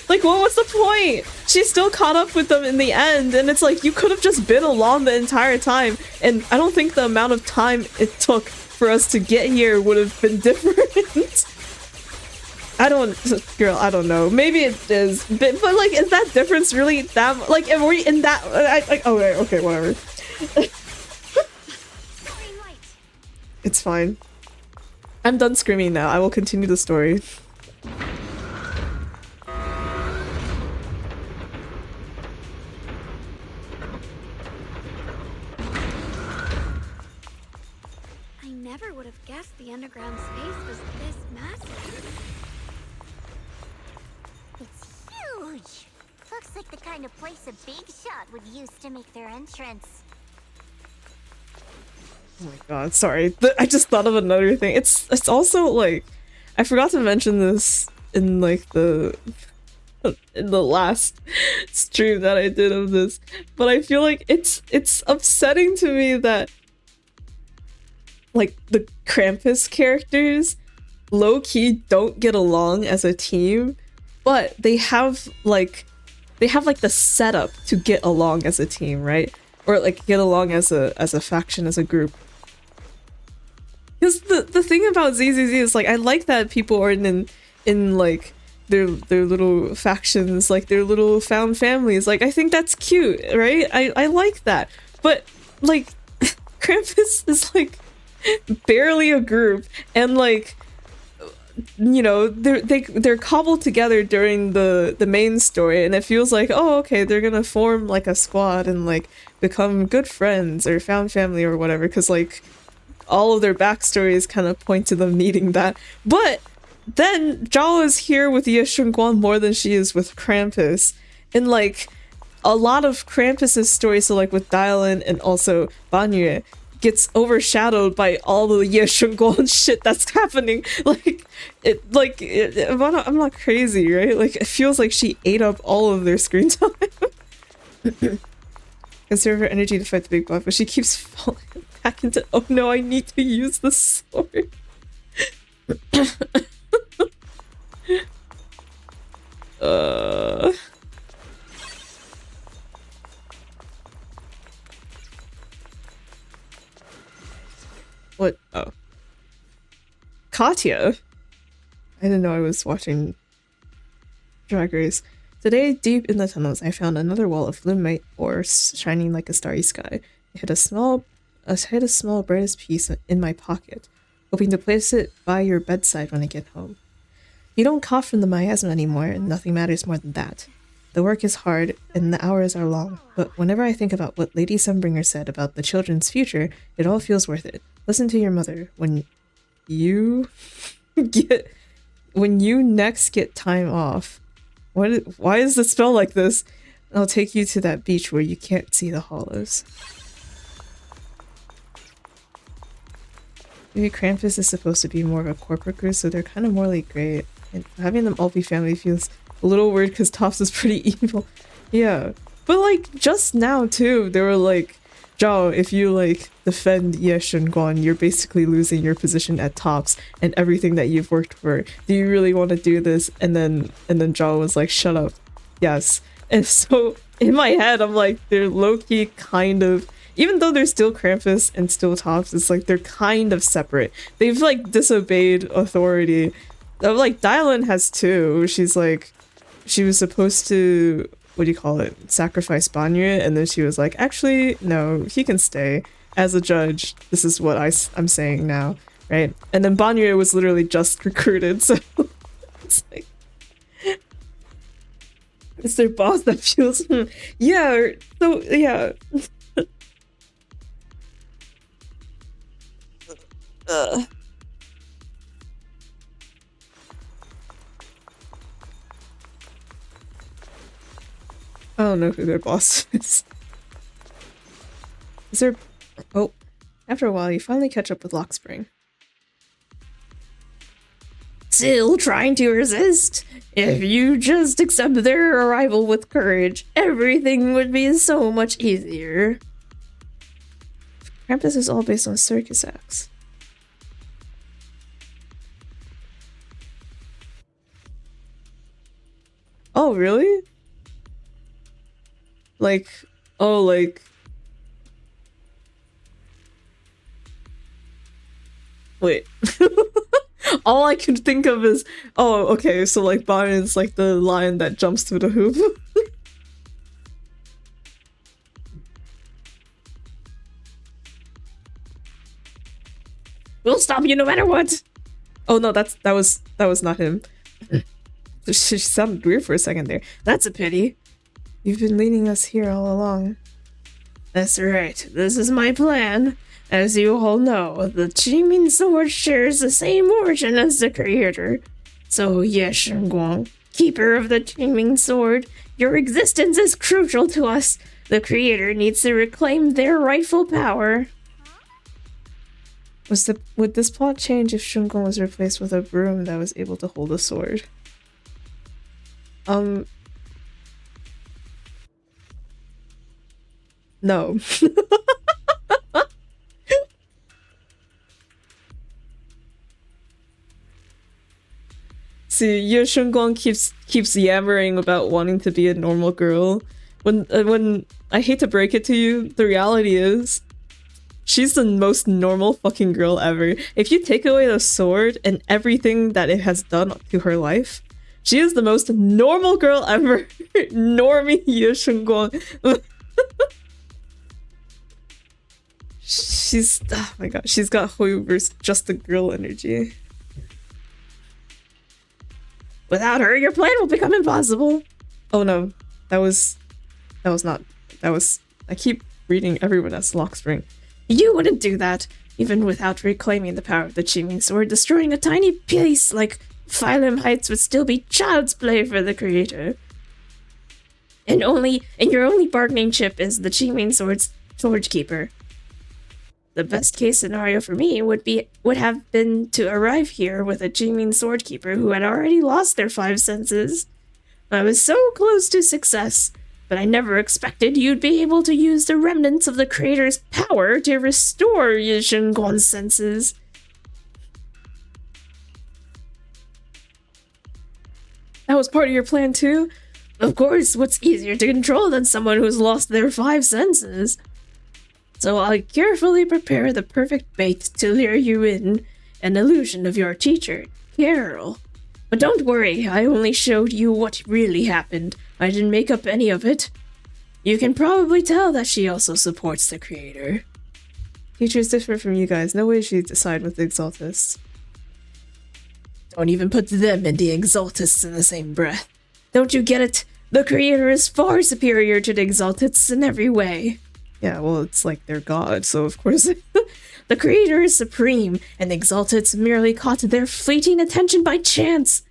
Like, what was the point? She still caught up with them in the end, and it's like, you could have just been along the entire time, and I don't think the amount of time it took for us to get here would have been different. I don't know. Maybe it is, but like, is that difference really that, like, if we in that, okay, whatever. It's fine. I'm done screaming now. I will continue the story. I never would have guessed the underground space was this massive. It's huge! Looks like the kind of place a big shot would use to make their entrance. Oh my god, sorry. I just thought of another thing. It's also like, I forgot to mention this in like in the last stream that I did of this, but I feel like it's upsetting to me that like the Krampus characters low-key don't get along as a team, but they have like the setup to get along as a team, right? Or like get along as a faction, as a group. Because the thing about ZZZ is like, I like that people are in like their little factions, like their little found families. Like, I think that's cute, right? I like that. But like Krampus is like barely a group, and like, you know, they're cobbled together during the main story, and it feels like, oh, okay, they're gonna form like a squad and like become good friends or found family or whatever, because like all of their backstories kind of point to them needing that. But then Zhao is here with Ye Shunguang more than she is with Krampus, and like a lot of Krampus's story, so like with Dylan and also Banyue, gets overshadowed by all the Ye Shunguang shit that's happening. I'm not crazy, right? Like, it feels like she ate up all of their screen time. Conserve her energy to fight the big buff, but she keeps falling back into, oh no, I need to use the sword. What? Oh. Katya? I didn't know I was watching Drag Race. Today, deep in the tunnels, I found another wall of luminite ore shining like a starry sky. I hid a small brightest piece in my pocket, hoping to place it by your bedside when I get home. You don't cough from the miasma anymore, and nothing matters more than that. The work is hard, and the hours are long, but whenever I think about what Lady Sunbringer said about the children's future, it all feels worth it. Listen to your mother. When you next get time off. Why is the spell like this? I'll take you to that beach where you can't see the hollows. Maybe Krampus is supposed to be more of a corporate group, so they're kind of morally great. And having them all be family feels a little weird because Topps is pretty evil. Yeah. But like, just now too, they were like, Zhao, if you like defend Ye Shunguang, you're basically losing your position at Topps and everything that you've worked for. Do you really want to do this? And then Zhao was like, shut up. Yes. And so in my head, I'm like, they're low-key kind of, even though they're still Krampus and still Topps, it's like they're kind of separate. They've like disobeyed authority. Like Dylan has too. She's like, she was supposed to, what do you call it, sacrifice Banyue, and then she was like, actually, no, he can stay. As a judge, this is what I'm saying now, right? And then Banyue was literally just recruited, so it's like, it's their boss that feels, yeah, so, yeah. I don't know who their boss is. Is there... Oh. After a while, you finally catch up with Lockspring. Still trying to resist? If you just accept their arrival with courage, everything would be so much easier. Krampus is all based on circus acts. Oh, really? Like, oh, like... Wait. All I can think of is, oh, okay, so like Byron's like the lion that jumps through the hoop. We'll stop you no matter what! Oh no, that was not him. She sounded weird for a second there. That's a pity. You've been leading us here all along. That's right. This is my plan. As you all know, the Qingming Sword shares the same origin as the creator. So yes, shunguang, keeper of the Qingming Sword, your existence is crucial to us. The creator needs to reclaim their rightful power. Would this plot change if Shunguang was replaced with a broom that was able to hold a sword? No. See, Ye Shunguang keeps yammering about wanting to be a normal girl. When I hate to break it to you, the reality is she's the most normal fucking girl ever. If you take away the sword and everything that it has done to her life, she is the most normal girl ever. Normie Ye Shunguang. She's, oh my god, she's got Hoyover's just a girl energy. Without her, your plan will become impossible. Oh no, that was not, I keep reading everyone as Lockspring. You wouldn't do that, even without reclaiming the power of the Qingming Sword. Destroying a tiny piece like Phylum Heights would still be child's play for the creator. And your only bargaining chip is the Qingming Sword's Sword Keeper. The best case scenario for me would have been to arrive here with a Qingming Sword Keeper who had already lost their 5 senses. I was so close to success, but I never expected you'd be able to use the remnants of the creator's power to restore Ye Shunguang's senses. That was part of your plan too? Of course, what's easier to control than someone who's lost their 5 senses? So I'll carefully prepare the perfect bait to lure you in, an illusion of your teacher, Carol. But don't worry, I only showed you what really happened. I didn't make up any of it. You can probably tell that she also supports the creator. Teacher's different from you guys. No way she'd decide with the Exaltists. Don't even put them and the Exaltists in the same breath. Don't you get it? The creator is far superior to the Exaltists in every way. Yeah, well, it's like they're god, so of course... The creator is supreme, and the Exaltists merely caught their fleeting attention by chance.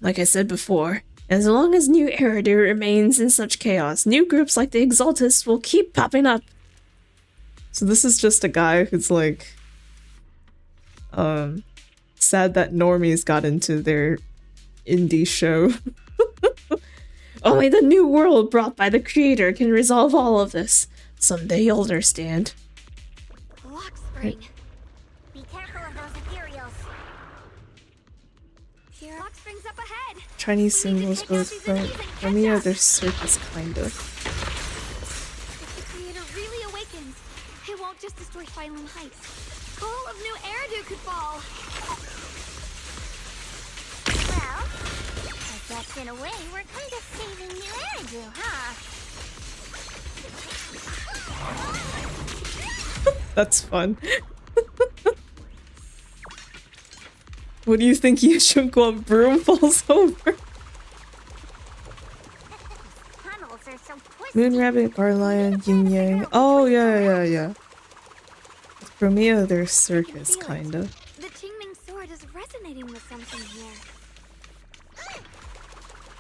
Like I said before, as long as New Eridu remains in such chaos, new groups like the Exaltists will keep popping up. So this is just a guy who's like... sad that normies got into their indie show. Only the new world brought by the creator can resolve all of this. Someday you'll understand. Lockspring. Be careful of those ethereals. Here, Lockspring's up ahead. Chinese symbols both for me are their circus kind of. If the creator really awakens, it won't just destroy Phylum Heights. All of New Eridu could fall. Well, I guess in a way we're kind of saving New Eridu, huh? That's fun. What do you think Ye Shunguang broom falls over? Moon Rabbit, Bar Lion, Yin Yang. Oh, yeah. Romeo, their circus, kinda. The Qingming Sword is resonating with something here.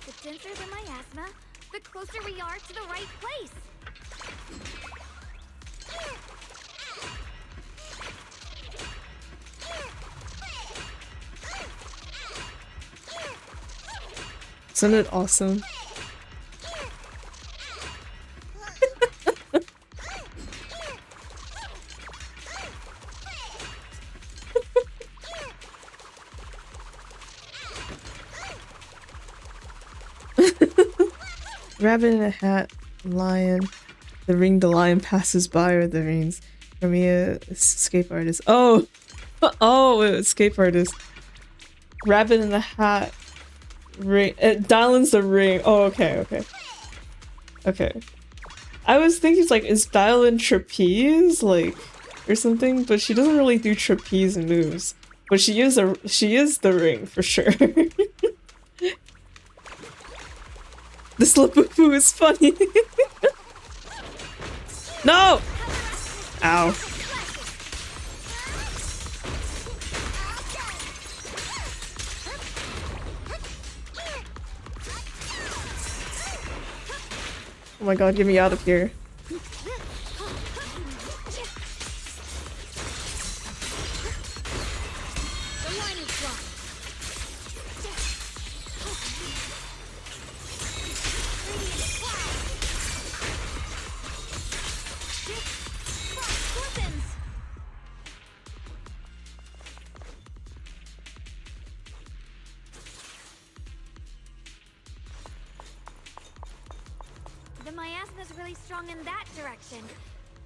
The denser the miasma, the closer we are to the right place. Isn't it awesome? Rabbit in a hat, lion. The ring the lion passes by are the rings. For me, escape artist. Oh! Oh, escape artist. Rabbit in the hat. Ring. Dylan's the ring. Oh, okay, okay. Okay. I was thinking it's like, is Dylan trapeze? Like, or something? But she doesn't really do trapeze moves. But she is the ring, for sure. This Labubu is funny. No! Ow. Oh my god, get me out of here. The miasma's really strong in that direction.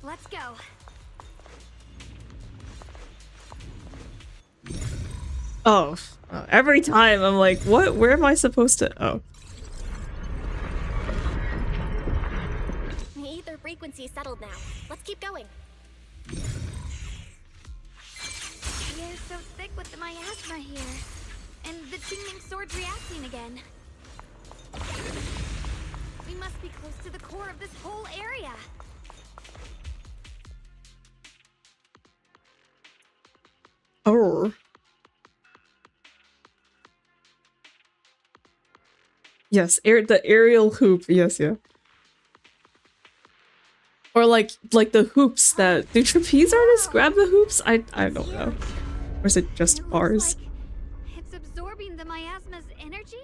Let's go. Oh, every time I'm like, what? Where am I supposed to? Oh. The ether frequency settled now. Let's keep going. The air's so thick with the miasma here. And the Qingming sword's reacting again. We must be close to the core of this whole area. Oh. Yes, the aerial hoop. Yes, yeah. Or like the hoops that do trapeze artists grab the hoops? I don't know. Or is it just bars? It's absorbing the miasma's energy?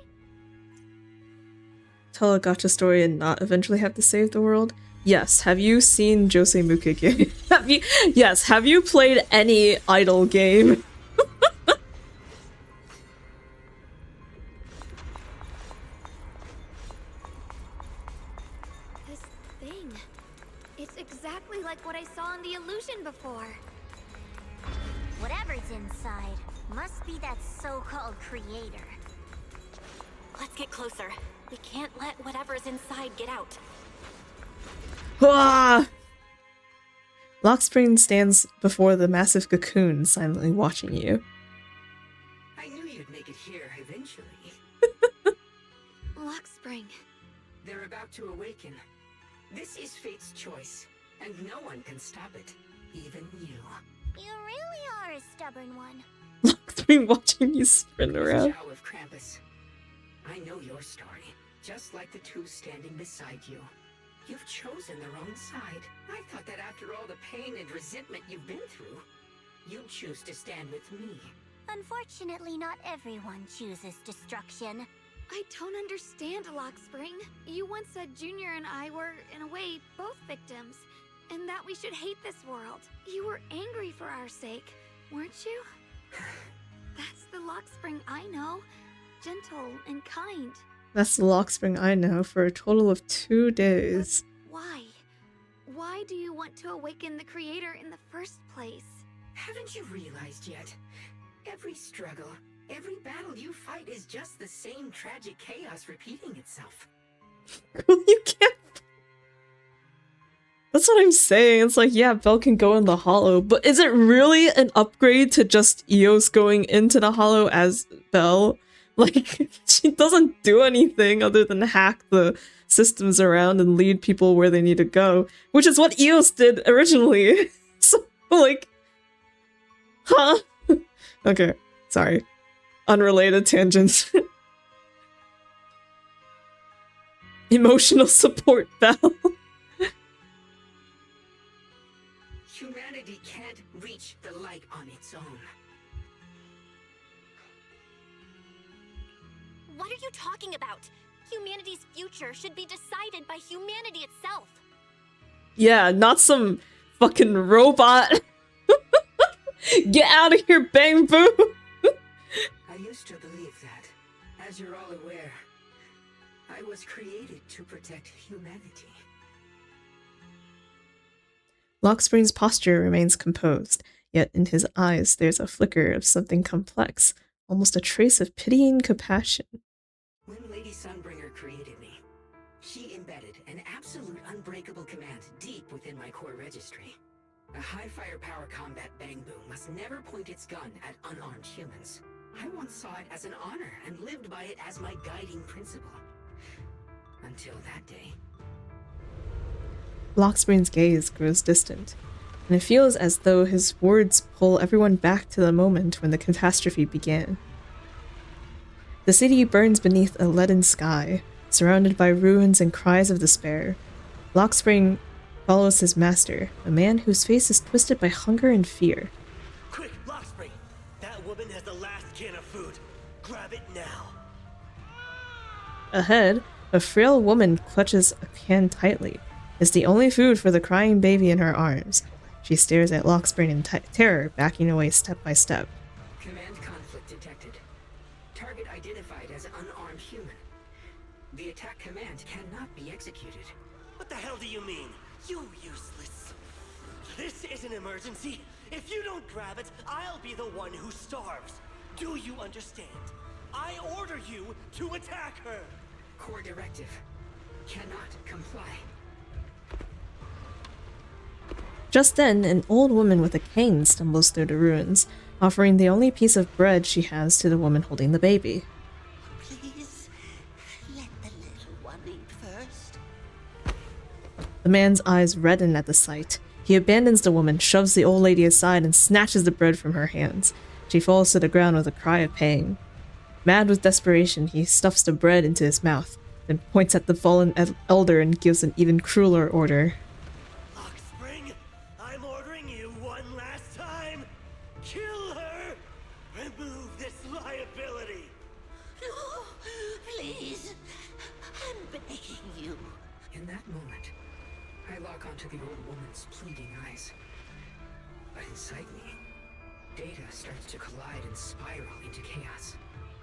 Tell a gotcha story and not eventually have to save the world? Yes. Have you seen Jose Mukige? Have you played any idle game? This thing. It's exactly like what I saw in the illusion before. Whatever's inside must be that so-called creator. Let's get closer. We can't let whatever's inside get out. Ah! Lockspring stands before the massive cocoon, silently watching you. I knew you'd make it here eventually. Lockspring. They're about to awaken. This is fate's choice, and no one can stop it. Even you. You really are a stubborn one. Lockspring watching you sprint around. Chow of Krampus. I know your story, just like the two standing beside you. You've chosen the wrong side. I thought that after all the pain and resentment you've been through, you'd choose to stand with me. Unfortunately, not everyone chooses destruction. I don't understand, Lockspring. You once said Junior and I were, in a way, both victims, and that we should hate this world. You were angry for our sake, weren't you? That's the Lockspring I know. Gentle and kind. That's the Lockspring I know for a total of 2 days. Why? Why do you want to awaken the creator in the first place? Haven't you realized yet? Every struggle, every battle you fight is just the same tragic chaos repeating itself. You can't. That's what I'm saying. It's like, yeah, Belle can go in the hollow, but is it really an upgrade to just Eos going into the hollow as Belle? Like, she doesn't do anything other than hack the systems around and lead people where they need to go, which is what Eos did originally. So, like, huh? Okay, sorry. Unrelated tangents. Emotional support bell. Humanity can't reach the light on its own. What are you talking about? Humanity's future should be decided by humanity itself. Yeah, not some fucking robot. Get out of here, Bang Boo! I used to believe that. As you're all aware, I was created to protect humanity. Lockspring's posture remains composed, yet in his eyes there's a flicker of something complex, almost a trace of pitying compassion. When Lady Sunbringer created me, she embedded an absolute unbreakable command deep within my core registry. A high firepower combat bang boom must never point its gun at unarmed humans. I once saw it as an honor and lived by it as my guiding principle. Until that day. Lockspring's gaze grows distant, and it feels as though his words pull everyone back to the moment when the catastrophe began. The city burns beneath a leaden sky, surrounded by ruins and cries of despair. Lockspring follows his master, a man whose face is twisted by hunger and fear. Quick, Lockspring! That woman has the last can of food. Grab it now. Ahead, a frail woman clutches a can tightly. It's the only food for the crying baby in her arms. She stares at Lockspring in terror, backing away step by step. Command conflict detected. Target identified as unarmed human. The attack command cannot be executed. What the hell do you mean? You useless. This is an emergency. If you don't grab it, I'll be the one who starves. Do you understand? I order you to attack her. Core directive. Cannot comply. Just then, an old woman with a cane stumbles through the ruins, offering the only piece of bread she has to the woman holding the baby. Please, let the little one eat first. The man's eyes redden at the sight. He abandons the woman, shoves the old lady aside, and snatches the bread from her hands. She falls to the ground with a cry of pain. Mad with desperation, he stuffs the bread into his mouth, then points at the fallen elder and gives an even crueler order. Lockspring, I'm ordering you one last time. Kill her. Remove this liability. No, please. I'm begging you. In that moment, I lock onto the old woman's pleading eyes. But inside me, data starts to collide and spiral into chaos.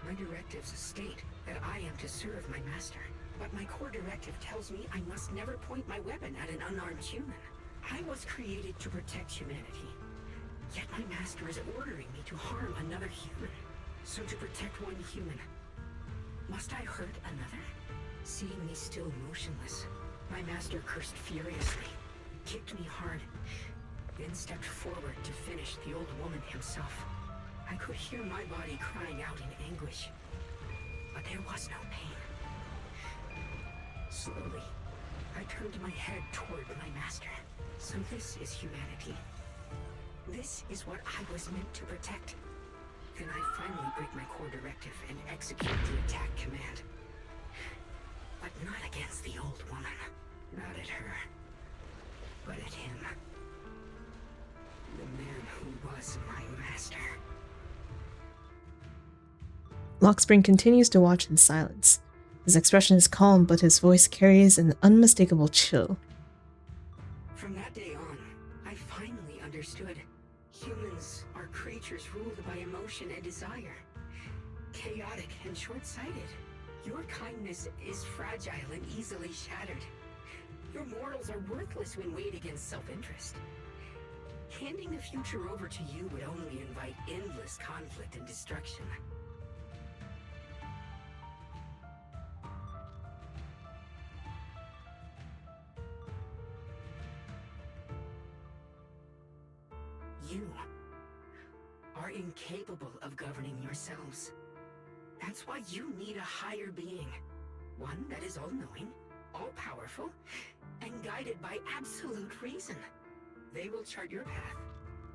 My directives state that I am to serve my master, but my core directive tells me I must never point my weapon at an unarmed human. I was created to protect humanity, yet my master is ordering me to harm another human. So to protect one human, must I hurt another? Seeing me still motionless, my master cursed furiously, kicked me hard, then stepped forward to finish the old woman himself. I could hear my body crying out in anguish, but there was no pain. Slowly, I turned my head toward my master. So this is humanity. This is what I was meant to protect. Then I finally break my core directive and execute the attack command. But not against the old woman. Not at her. But at him. The man who was my master. Lockspring continues to watch in silence. His expression is calm, but his voice carries an unmistakable chill. From that day on, I finally understood. Humans are creatures ruled by emotion and desire. Chaotic and short-sighted. Your kindness is fragile and easily shattered. Your morals are worthless when weighed against self-interest. Handing the future over to you would only invite endless conflict and destruction. You are incapable of governing yourselves. That's why you need a higher being. One that is all-knowing, all-powerful, and guided by absolute reason. They will chart your path,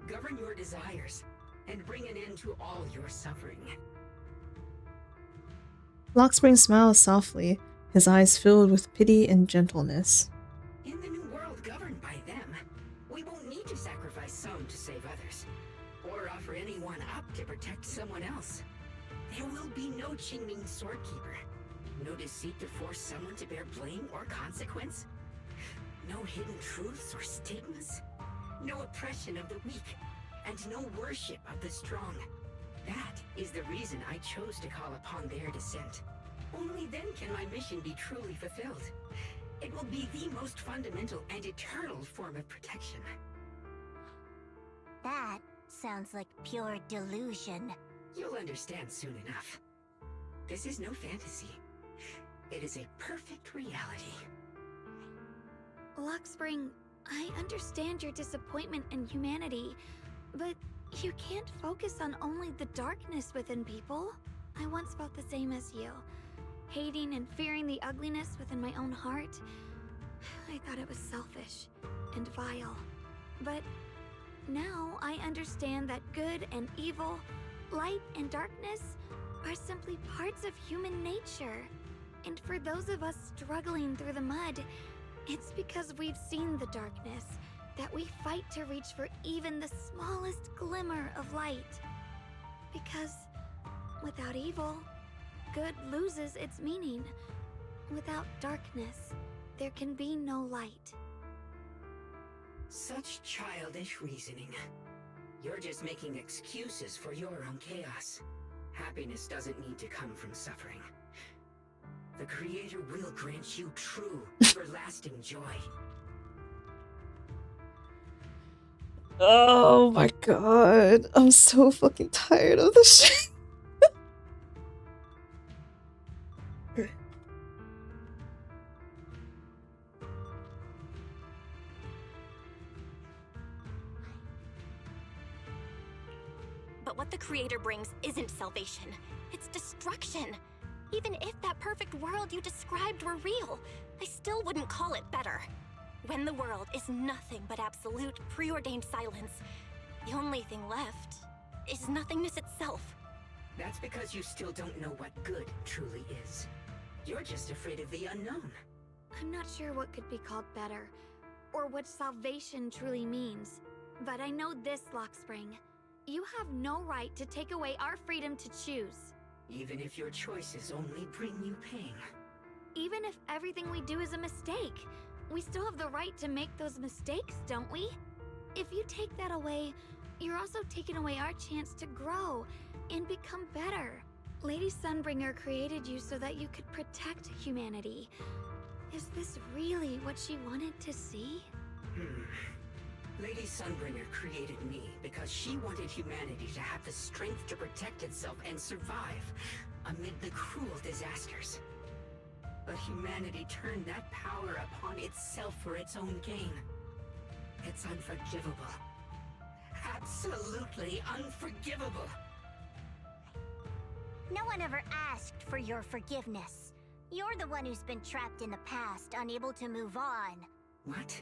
govern your desires, and bring an end to all your suffering. Lockspring smiles softly, his eyes filled with pity and gentleness. In the new world governed by them, we won't need to sacrifice some to save others, or offer anyone up to protect someone else. There will be no Qingming Swordkeeper, no deceit to force someone to bear blame or consequence, no hidden truths or stigmas, no oppression of the weak, and no worship of the strong. That is the reason I chose to call upon their descent. Only then can my mission be truly fulfilled. It will be the most fundamental and eternal form of protection. That sounds like pure delusion. You'll understand soon enough. This is no fantasy. It is a perfect reality. Luxspring, I understand your disappointment in humanity, but you can't focus on only the darkness within people. I once felt the same as you, hating and fearing the ugliness within my own heart. I thought it was selfish and vile. But now I understand that good and evil, light and darkness are simply parts of human nature. And for those of us struggling through the mud, it's because we've seen the darkness that we fight to reach for even the smallest glimmer of light. Because without evil, good loses its meaning. Without darkness, there can be no light. Such childish reasoning. You're just making excuses for your own chaos. Happiness doesn't need to come from suffering. The Creator will grant you true, everlasting joy. Oh my god. I'm so fucking tired of this shit. But what the Creator brings isn't salvation, it's destruction. Even if that perfect world you described were real, I still wouldn't call it better. When the world is nothing but absolute, preordained silence, the only thing left is nothingness itself. That's because you still don't know what good truly is. You're just afraid of the unknown. I'm not sure what could be called better, or what salvation truly means. But I know this, Luxspring. You have no right to take away our freedom to choose. Even if your choices only bring you pain. Even if everything we do is a mistake, we still have the right to make those mistakes, don't we? If you take that away, you're also taking away our chance to grow and become better. Lady Sunbringer created you so that you could protect humanity. Is this really what she wanted to see? Lady Sunbringer created me because she wanted humanity to have the strength to protect itself and survive amid the cruel disasters. But humanity turned that power upon itself for its own gain. It's unforgivable. Absolutely unforgivable. No one ever asked for your forgiveness. You're the one who's been trapped in the past, unable to move on. What?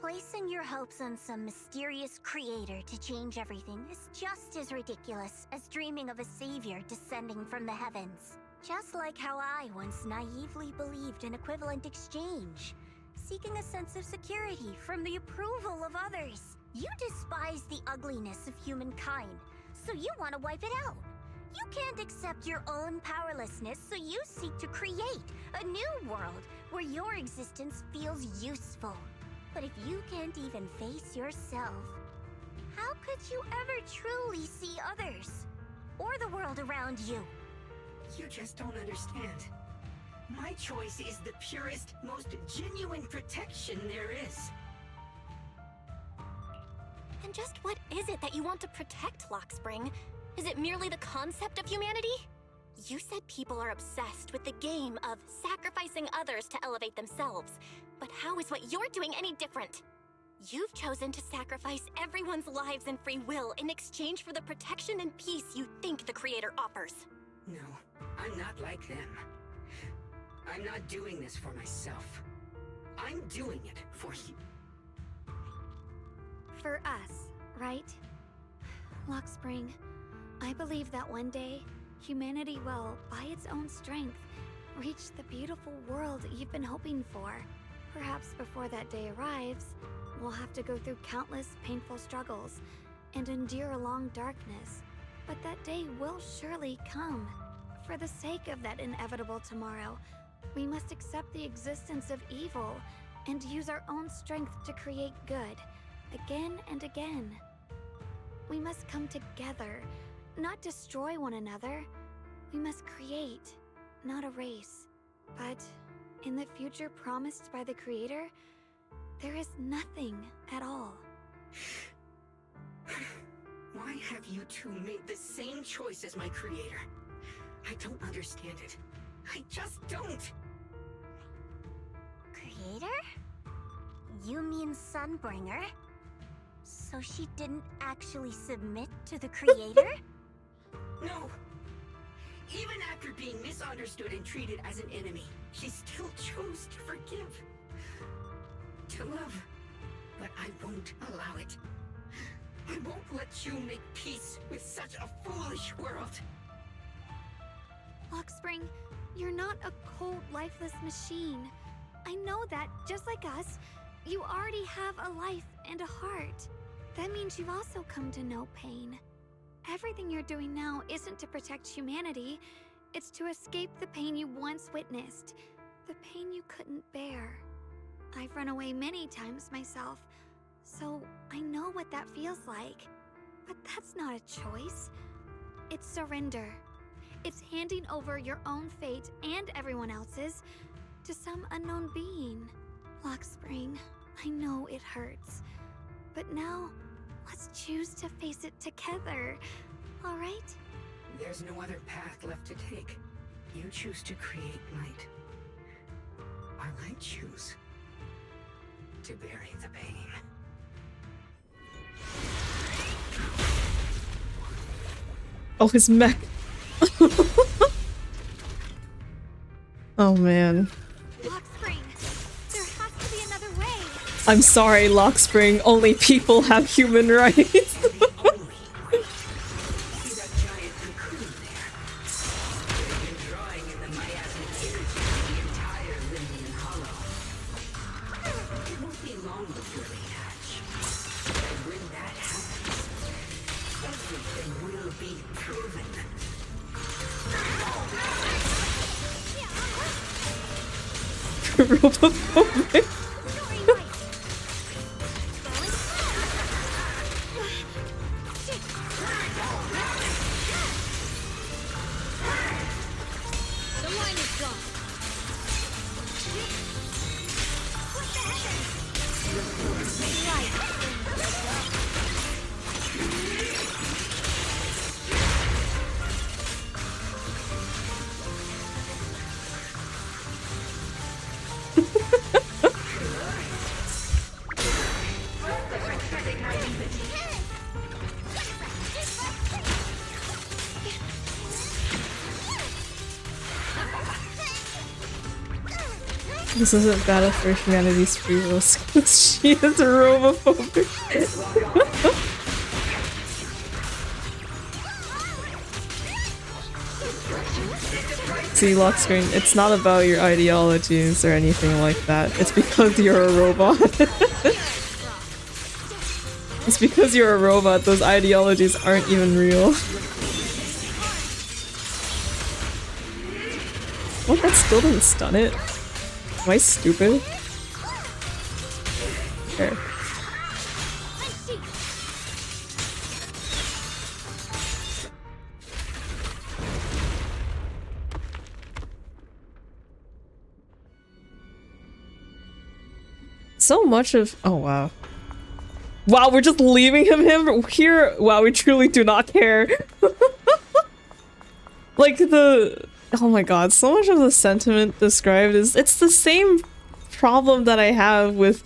Placing your hopes on some mysterious creator to change everything is just as ridiculous as dreaming of a savior descending from the heavens. Just like how I once naively believed in equivalent exchange, seeking a sense of security from the approval of others. You despise the ugliness of humankind, so you want to wipe it out. You can't accept your own powerlessness, so you seek to create a new world where your existence feels useful. But if you can't even face yourself, how could you ever truly see others? Or the world around you? You just don't understand. My choice is the purest, most genuine protection there is. And just what is it that you want to protect, Luxspring? Is it merely the concept of humanity? You said people are obsessed with the game of sacrificing others to elevate themselves. But how is what you're doing any different? You've chosen to sacrifice everyone's lives and free will in exchange for the protection and peace you think the Creator offers. No, I'm not like them. I'm not doing this for myself. I'm doing it for you. For us, right? Luxspring, I believe that one day, humanity will, by its own strength, reach the beautiful world you've been hoping for. Perhaps before that day arrives, we'll have to go through countless painful struggles and endure a long darkness. But that day will surely come. For the sake of that inevitable tomorrow, we must accept the existence of evil and use our own strength to create good, again and again. We must come together, not destroy one another. We must create, not erase. But in the future promised by the Creator, there is nothing at all. Why have you two made the same choice as my Creator? I don't understand it. I just don't! Creator? You mean Sunbringer? So she didn't actually submit to the Creator? No! Even after being misunderstood and treated as an enemy, she still chose to forgive. To love. But I won't allow it. I won't let you make peace with such a foolish world. Lockspring, you're not a cold, lifeless machine. I know that, just like us, you already have a life and a heart. That means you've also come to know pain. Everything you're doing now isn't to protect humanity. It's to escape the pain you once witnessed. The pain you couldn't bear. I've run away many times myself, so I know what that feels like. But that's not a choice. It's surrender. It's handing over your own fate and everyone else's to some unknown being. Lockspring, I know it hurts. But now, let's choose to face it together, all right? There's no other path left to take. You choose to create light. While I choose to bury the pain. Oh, his mech. Oh man. Lockspring, there has to be another way. I'm sorry, Lockspring. Only people have human rights. Robophobic. The line is gone. What the heck? This isn't Battle for Humanity's free will skills. She is robophobic. See, Lockscreen, it's not about your ideologies or anything like that. It's because you're a robot. It's because you're a robot, those ideologies aren't even real. What, that still didn't stun it? Am I stupid? There. So much of— oh wow. Wow, we're just leaving him here? Wow, we truly do not care. Like the— oh my god, so much of the sentiment described is— it's the same problem that I have with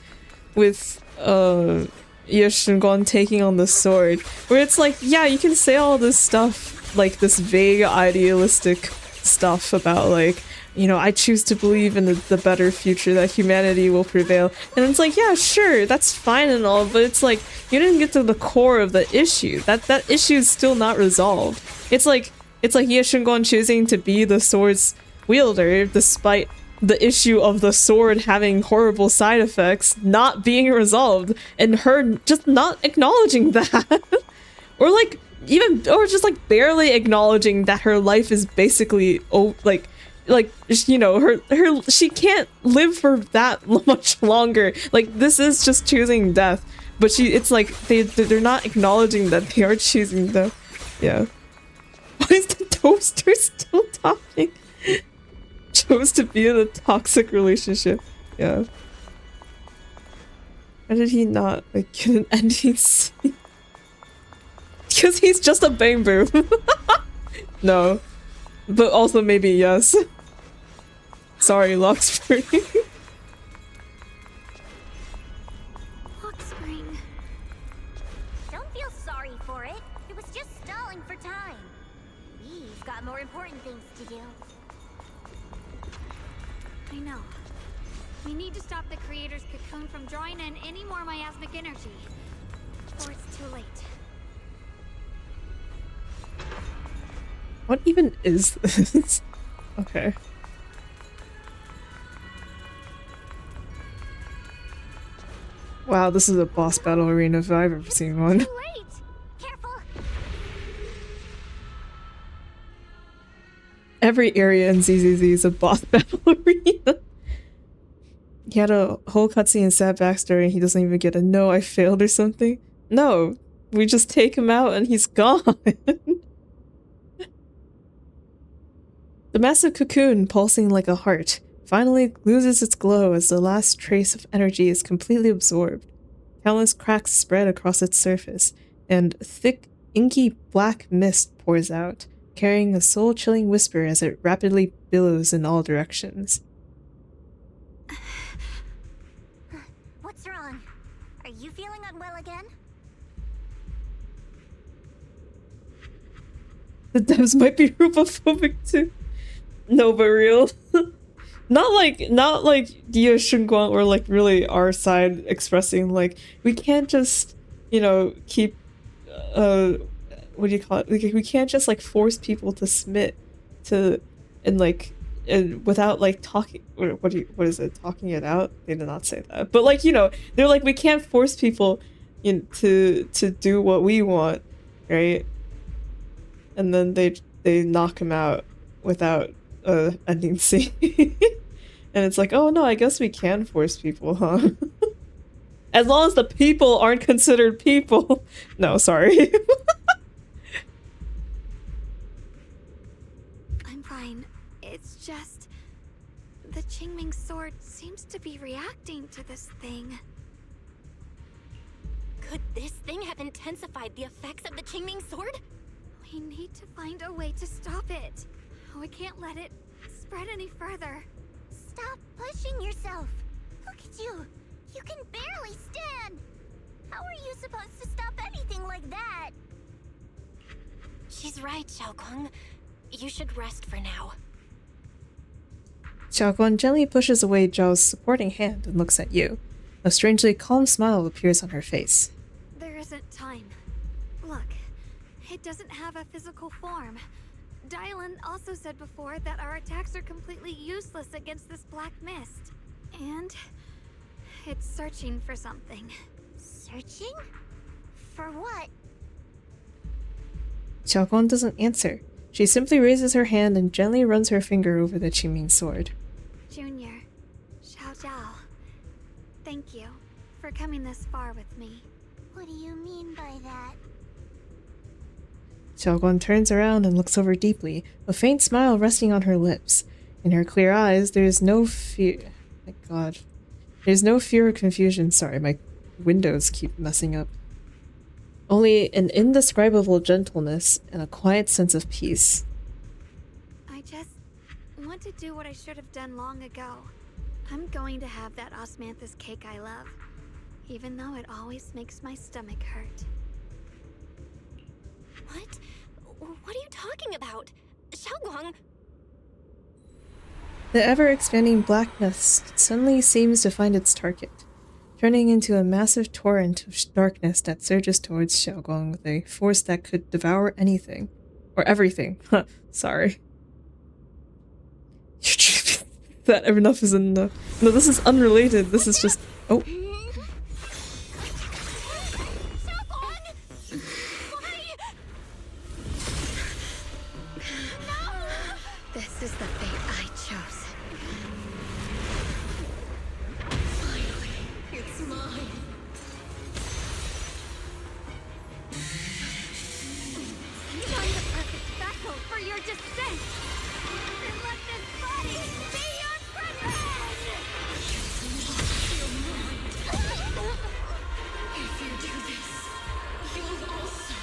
Shunguang taking on the sword, where it's like, yeah, you can say all this stuff, like this vague idealistic stuff about like, you know, I choose to believe in the better future, that humanity will prevail, and it's like, yeah, sure, that's fine and all, but it's like, you didn't get to the core of the issue. That issue is still not resolved. It's like Ye Shunguang choosing to be the sword's wielder, despite the issue of the sword having horrible side effects not being resolved, and her just not acknowledging that. Or like, even, or just like barely acknowledging that her life is basically, like, you know, she can't live for that much longer. Like, this is just choosing death. But it's like, they're not acknowledging that they are choosing death. Yeah. Why is the toaster still talking? Chose to be in a toxic relationship. Yeah. Why did he not, like, get an ending scene? Because he's just a bang boom. No. But also maybe yes. Sorry, Lockspring. Lockspring. Don't feel sorry for it. It was just stalling for time. We've got more important things to do. I know. We need to stop the creator's cocoon from drawing in any more miasmic energy. Before it's too late. What even is this? Okay. Wow, this is a boss battle arena if I've ever seen one. Every area in ZZZ is a boss battle arena. He had a whole cutscene in sad backstory and he doesn't even get a no, I failed or something. No, we just take him out and he's gone. The massive cocoon, pulsing like a heart, finally loses its glow as the last trace of energy is completely absorbed. Countless cracks spread across its surface, and thick, inky black mist pours out, carrying a soul-chilling whisper as it rapidly billows in all directions. What's wrong? Are you feeling unwell again? The devs might be rupophobic too. No, but real. Not like Dia Shunguang or like really our side expressing like we can't just, you know, keep what do you call it? Like, we can't just like force people to submit to and without like talking what is it, talking it out? They did not say that. But like, you know, they're like we can't force people to do what we want, right? And then they knock him out without ending scene. And it's like, oh no, I guess we can force people, huh? As long as the people aren't considered people. No, sorry. I'm fine. It's just... the Qingming sword seems to be reacting to this thing. Could this thing have intensified the effects of the Qingming sword? We need to find a way to stop it. We can't let it spread any further. Stop pushing yourself. Look at you. You can barely stand. How are you supposed to stop anything like that? She's right, Xiaoguang. You should rest for now. Xiaoguang gently pushes away Zhao's supporting hand and looks at you. A strangely calm smile appears on her face. There isn't time. Look, it doesn't have a physical form. Dylan also said before that our attacks are completely useless against this black mist. And it's searching for something. Searching? For what? Xiaoguang doesn't answer. She simply raises her hand and gently runs her finger over the Qingming sword. Junior, Xiao Zhao, thank you for coming this far with me. What do you mean by that? Xiaoguang turns around and looks over deeply, a faint smile resting on her lips. In her clear eyes, there is no fear. My god. There's no fear or confusion. Sorry, my windows keep messing up. Only an indescribable gentleness and a quiet sense of peace. I just want to do what I should have done long ago. I'm going to have that osmanthus cake I love, even though it always makes my stomach hurt. What? What are you talking about? Xiaoguang! The ever-expanding blackness suddenly seems to find its target, turning into a massive torrent of darkness that surges towards Xiaoguang with a force that could devour anything. Or everything. Sorry. that enough is enough. No, this is unrelated. This is just... Oh. This is the fate I chose. Finally, it's mine. Find the perfect vessel for your descent! And let this body be your prison! If you do this, you'll also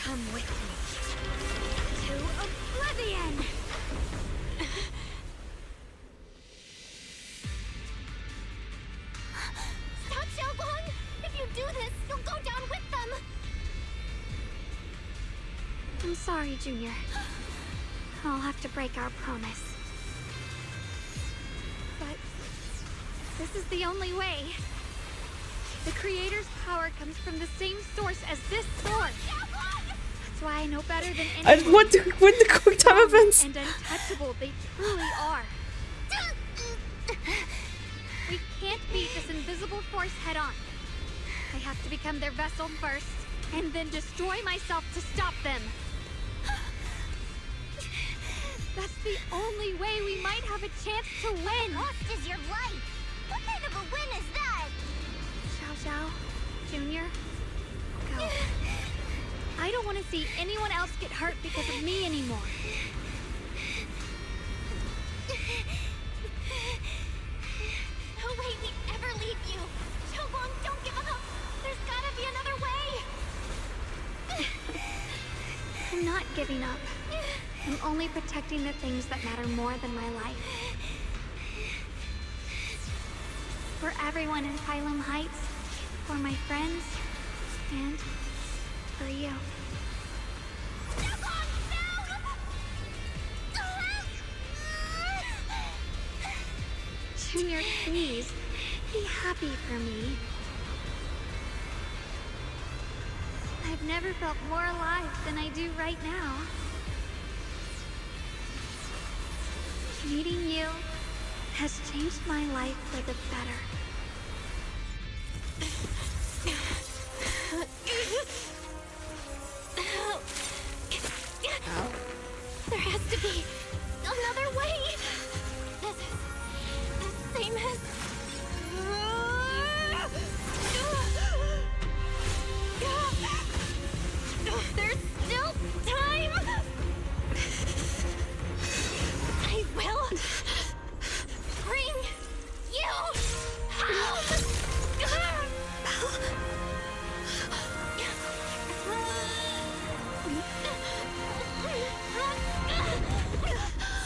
Come with me. To oblivion! Stop, Xiaoguang! If you do this, you'll go down with them! I'm sorry, Junior. I'll have to break our promise. But this is the only way. The Creator's power comes from the same source as this sword. That's why I know better than anyone. What the quick time events? And untouchable they truly are. We can't beat this invisible force head on. I have to become their vessel first, and then destroy myself to stop them. That's the only way we might have a chance to win. Lost is your life. What kind of a win is that? Xiao Xiao, Junior, go. I don't want to see anyone else get hurt because of me anymore. No way we'd ever leave you. Xiaoguang, don't give up. There's gotta be another way. I'm not giving up. I'm only protecting the things that matter more than my life. For everyone in Phylum Heights, for my friends, and for you. Junior, please, be happy for me. I've never felt more alive than I do right now. Meeting you has changed my life for the better. There has to be another way. This is the same as... There's still time. I will bring you home.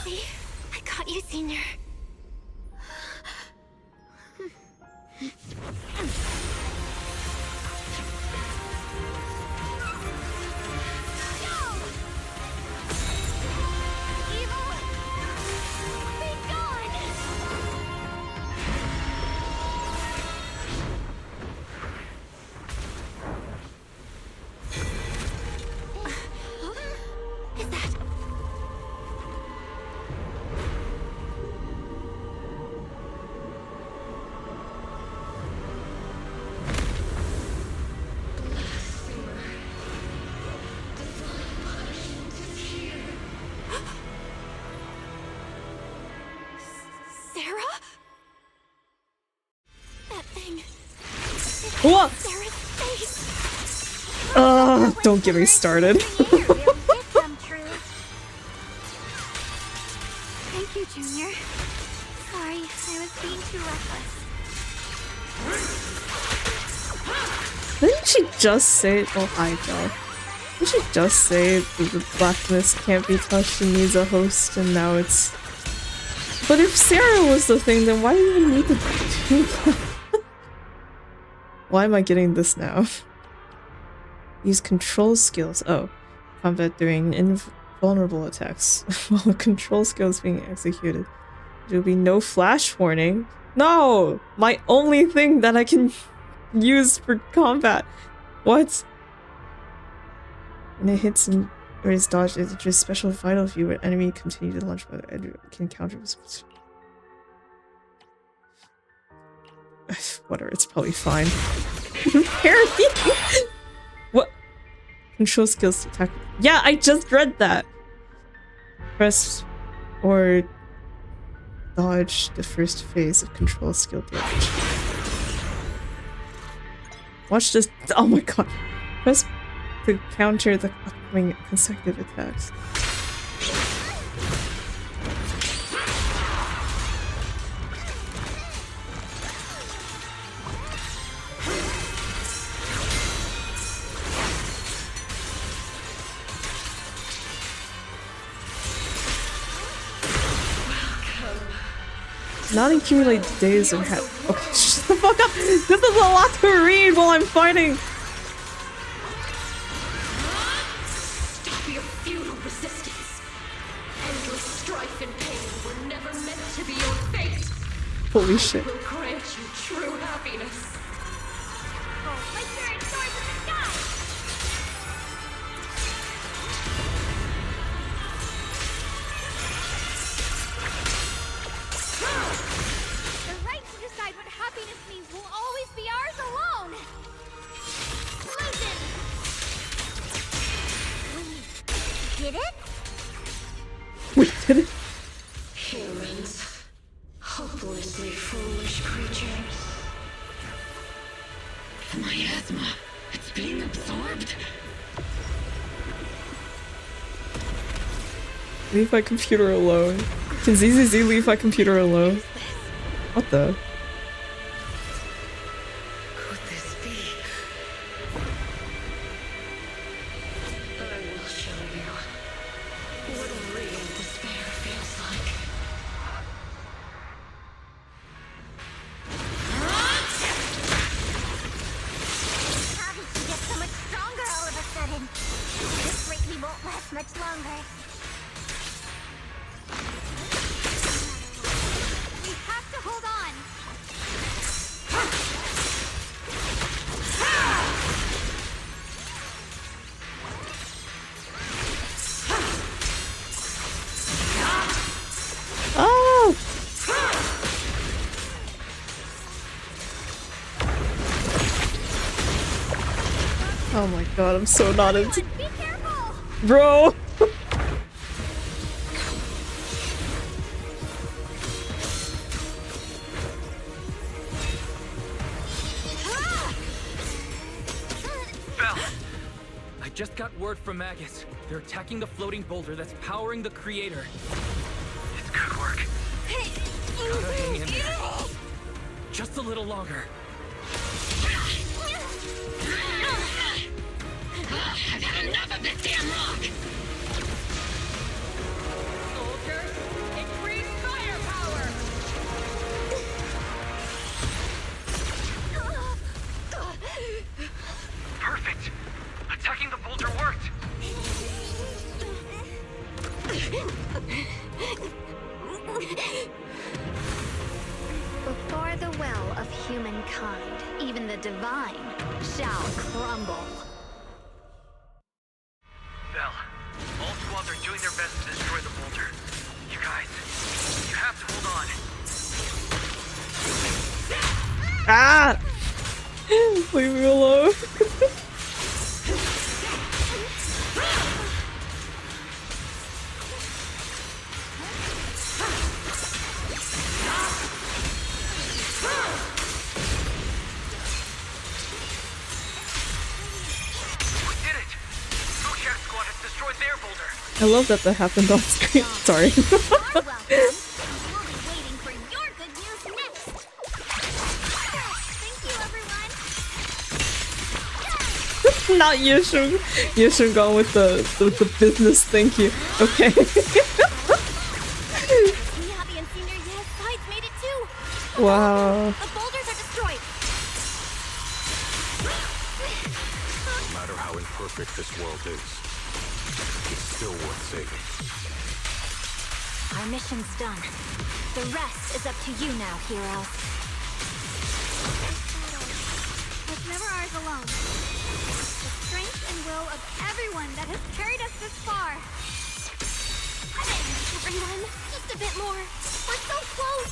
See? I got you, Senior. What? Don't get me started. Thank you, Junior. Sorry, I was being too reckless. Didn't she just say— oh, hi, Joe. Didn't she just say that the blackness can't be touched and needs a host, and now it's... But if Sarah was the thing, then why do you even need to do that? Why am I getting this now? Use control skills. Oh. Combat during invulnerable attacks. While control skills being executed. There will be no flash warning. No! My only thing that I can use for combat. What? When it hits Or is dodge is just special vital view where enemy continue to launch whether enemy can counter. Whatever, it's probably fine. Parry! What? Control skills to attack. Yeah, I just read that! Press or dodge the first phase of control skill damage. Watch this. Oh my god. Press to counter the upcoming consecutive attacks. Not accumulate days or have. Okay, shut the fuck up! This is a lot to read while I'm fighting! Stop your futile resistance. Endless strife and pain were never meant to be your fate. Holy shit. I will grant you true happiness. My spirit soars in the sky! The right to decide what happiness means will always be ours alone! Listen! We did it? We did it? Humans. Hopelessly foolish creatures. The miasma. It's being absorbed. Leave my computer alone. Can ZZZ leave my computer alone? What the? Could this be? I will show you what real despair feels like. How did she get so much stronger all of a sudden? This break won't last much longer. We have to hold on. Oh! Oh my god, I'm so not into. Be careful! Bro! Bell! I just got word from Magus. They're attacking the floating boulder that's powering the creator. It's good work. Gotta hang in there. Just a little longer. I've had enough of this damn rock! Soldiers, increase firepower! Perfect! Attacking the boulder worked! Before the well of humankind, even the divine shall crumble. Bell, all squads are doing their best to destroy the boulder. You guys, you have to hold on. Ah! Leave me alone. I love that happened on screen. Sorry. Not Yushun gone with the business. Thank you. Okay. Wow. The boulders are destroyed. No matter how imperfect this world is, it's still worth saving. Our mission's done. The rest is up to you now, heroes. It's never ours alone. The strength and will of everyone one that has carried us this far. Everyone, just a bit more. We're so close.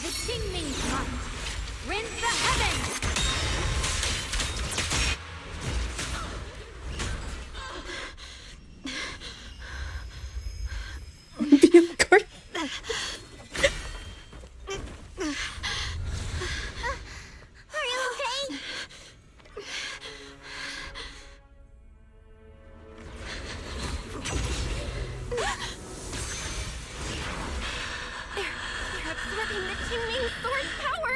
The Qingming Thrust. Rend the heavens! Are you okay? They're absorbing the Qingming sword's power.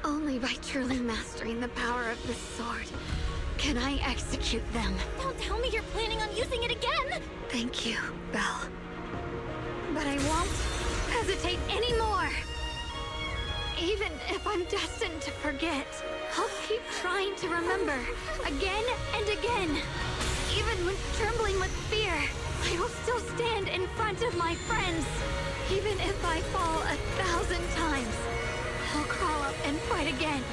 Only by truly mastering the power of the sword can I execute them. Don't tell me you're planning on using it again. Thank you, Belle. But I won't hesitate anymore. Even if I'm destined to forget, I'll keep trying to remember again and again. Even when trembling with fear, I will still stand in front of my friends. Even if I fall 1,000 times, I'll crawl up and fight again.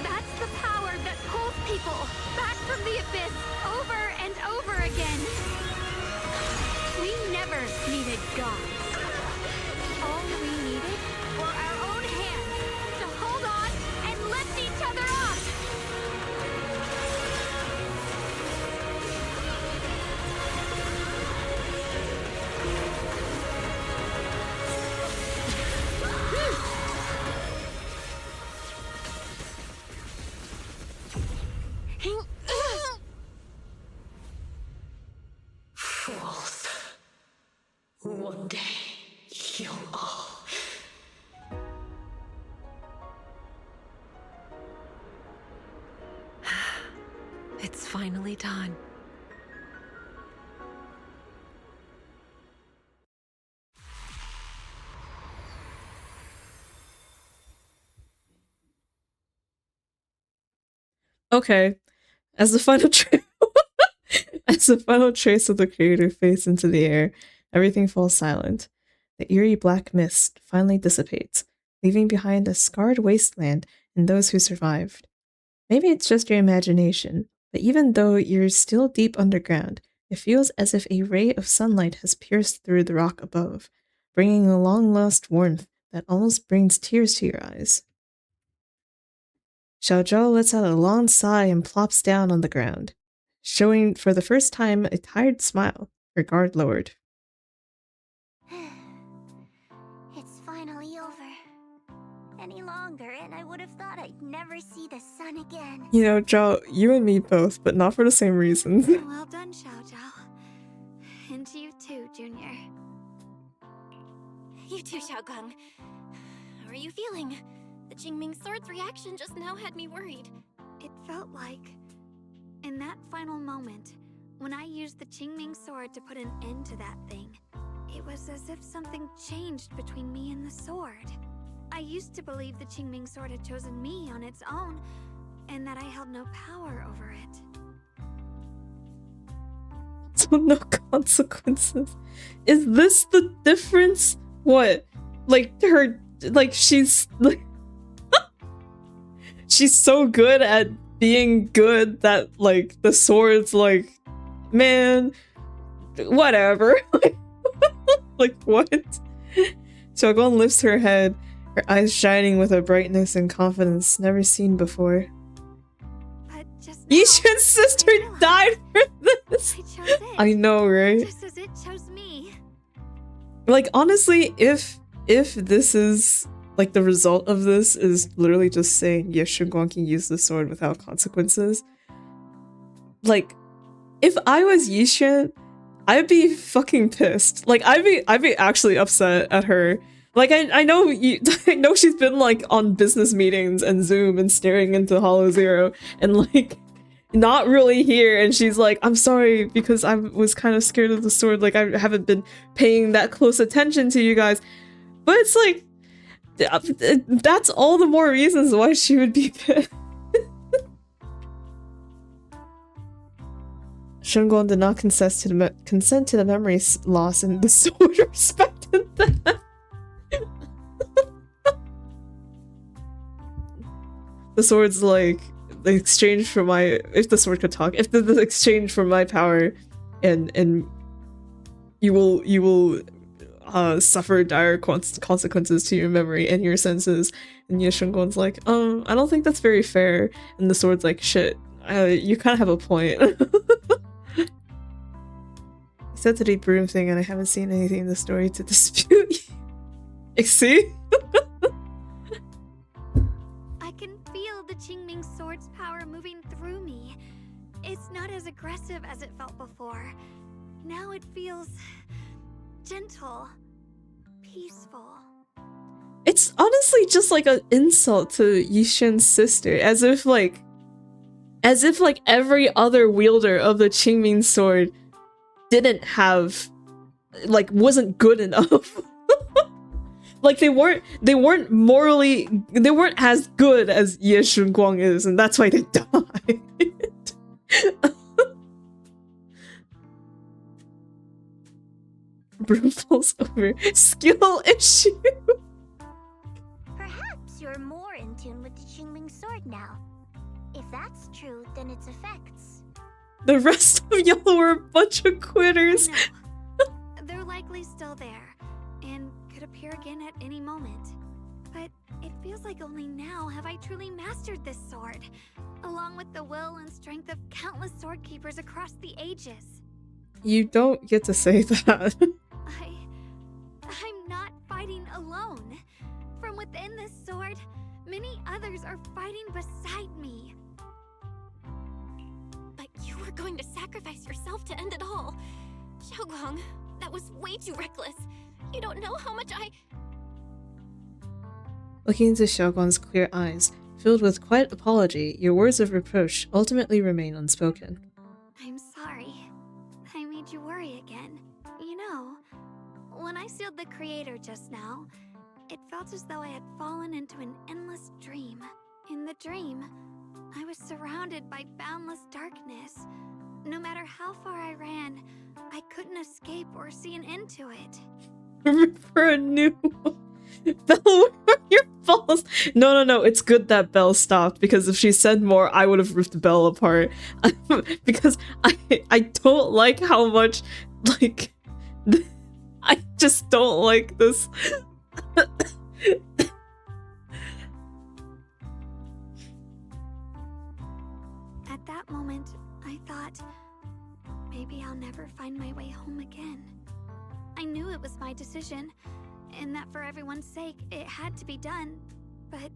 That's the power that pulls people back from the abyss over and over again. We never needed gods. All we needed were our own hands to hold on and lift each other up. Fools. One day, you'll all... It's finally done. Okay, as the final as the final trace of the creator fades into the air, everything falls silent. The eerie black mist finally dissipates, leaving behind a scarred wasteland and those who survived. Maybe it's just your imagination, but even though you're still deep underground, it feels as if a ray of sunlight has pierced through the rock above, bringing a long-lost warmth that almost brings tears to your eyes. Xiao Zhao lets out a long sigh and plops down on the ground, showing for the first time a tired smile, her guard lowered. It's finally over. Any longer, and I would have thought I'd never see the sun again. You know, Zhao, you and me both, but not for the same reasons. Well done, Xiao Zhao. And to you too, Junior. You too, shunguang. How are you feeling? The Qingming sword's reaction just now had me worried. It felt like, in that final moment, when I used the Qingming sword to put an end to that thing, it was as if something changed between me and the sword. I used to believe the Qingming sword had chosen me on its own, and that I held no power over it. So no consequences. Is this the difference? What? Like her, like she's like she's so good at being good that like the sword's like, man, whatever. Like what? Shunguang lifts her head, her eyes shining with a brightness and confidence never seen before. Yishuan's sister died for this! I chose it. I know, right? Just as it chose me. Like, honestly, if this is, like, the result of this is literally just saying, yes, Shunguang can use the sword without consequences. Like, if I was Yishuan, I'd be fucking pissed. Like, I'd be actually upset at her. Like, I know I know she's been, like, on business meetings and Zoom and staring into Hollow Zero and, like, not really here, and she's like, I'm sorry because I was kind of scared of the sword, like I haven't been paying that close attention to you guys. But it's like, that's all the more reasons why she would be pissed. Shunguang did not consent to the memory loss, and the sword respected that. The sword's like, the exchange for my, if the sword could talk, if the exchange for my power, and you will suffer dire consequences to your memory and your senses. And Shunguang's like, I don't think that's very fair. And the sword's like, shit, you kind of have a point. He said to the broom thing, and I haven't seen anything in the story to dispute. See? I can feel the Qingming sword's power moving through me. It's not as aggressive as it felt before. Now it feels gentle, peaceful. It's honestly just like an insult to Yixuan's sister, as if like every other wielder of the Qingming sword didn't have, like, wasn't good enough. Like they weren't morally, they weren't as good as Ye Shunguang is, and that's why they died. Broom falls over. Skill issue. Perhaps you're more in tune with the Qingming sword now. If that's true, then its effects. The rest of y'all were a bunch of quitters. They're likely still there, and could appear again at any moment. But it feels like only now have I truly mastered this sword, along with the will and strength of countless sword keepers across the ages. You don't get to say that. I'm not fighting alone. From within this sword, many others are fighting beside me. But you were going to sacrifice yourself to end it all. Xiaoguang, that was way too reckless. You don't know how much I... Looking into Xiaoguang's clear eyes, filled with quiet apology, your words of reproach ultimately remain unspoken. I'm sorry. I made you worry again. You know, when I sealed the creator just now, it felt as though I had fallen into an endless dream. In the dream, I was surrounded by boundless darkness. No matter how far I ran, I couldn't escape or see an end to it. For a new one. Belle, where are your balls? No, it's good that Belle stopped, because if she said more, I would have ripped Belle apart. Because I don't like how much, like, I just don't like this. At that moment, I thought, maybe I'll never find my way home again. I knew it was my decision, and that for everyone's sake, it had to be done, but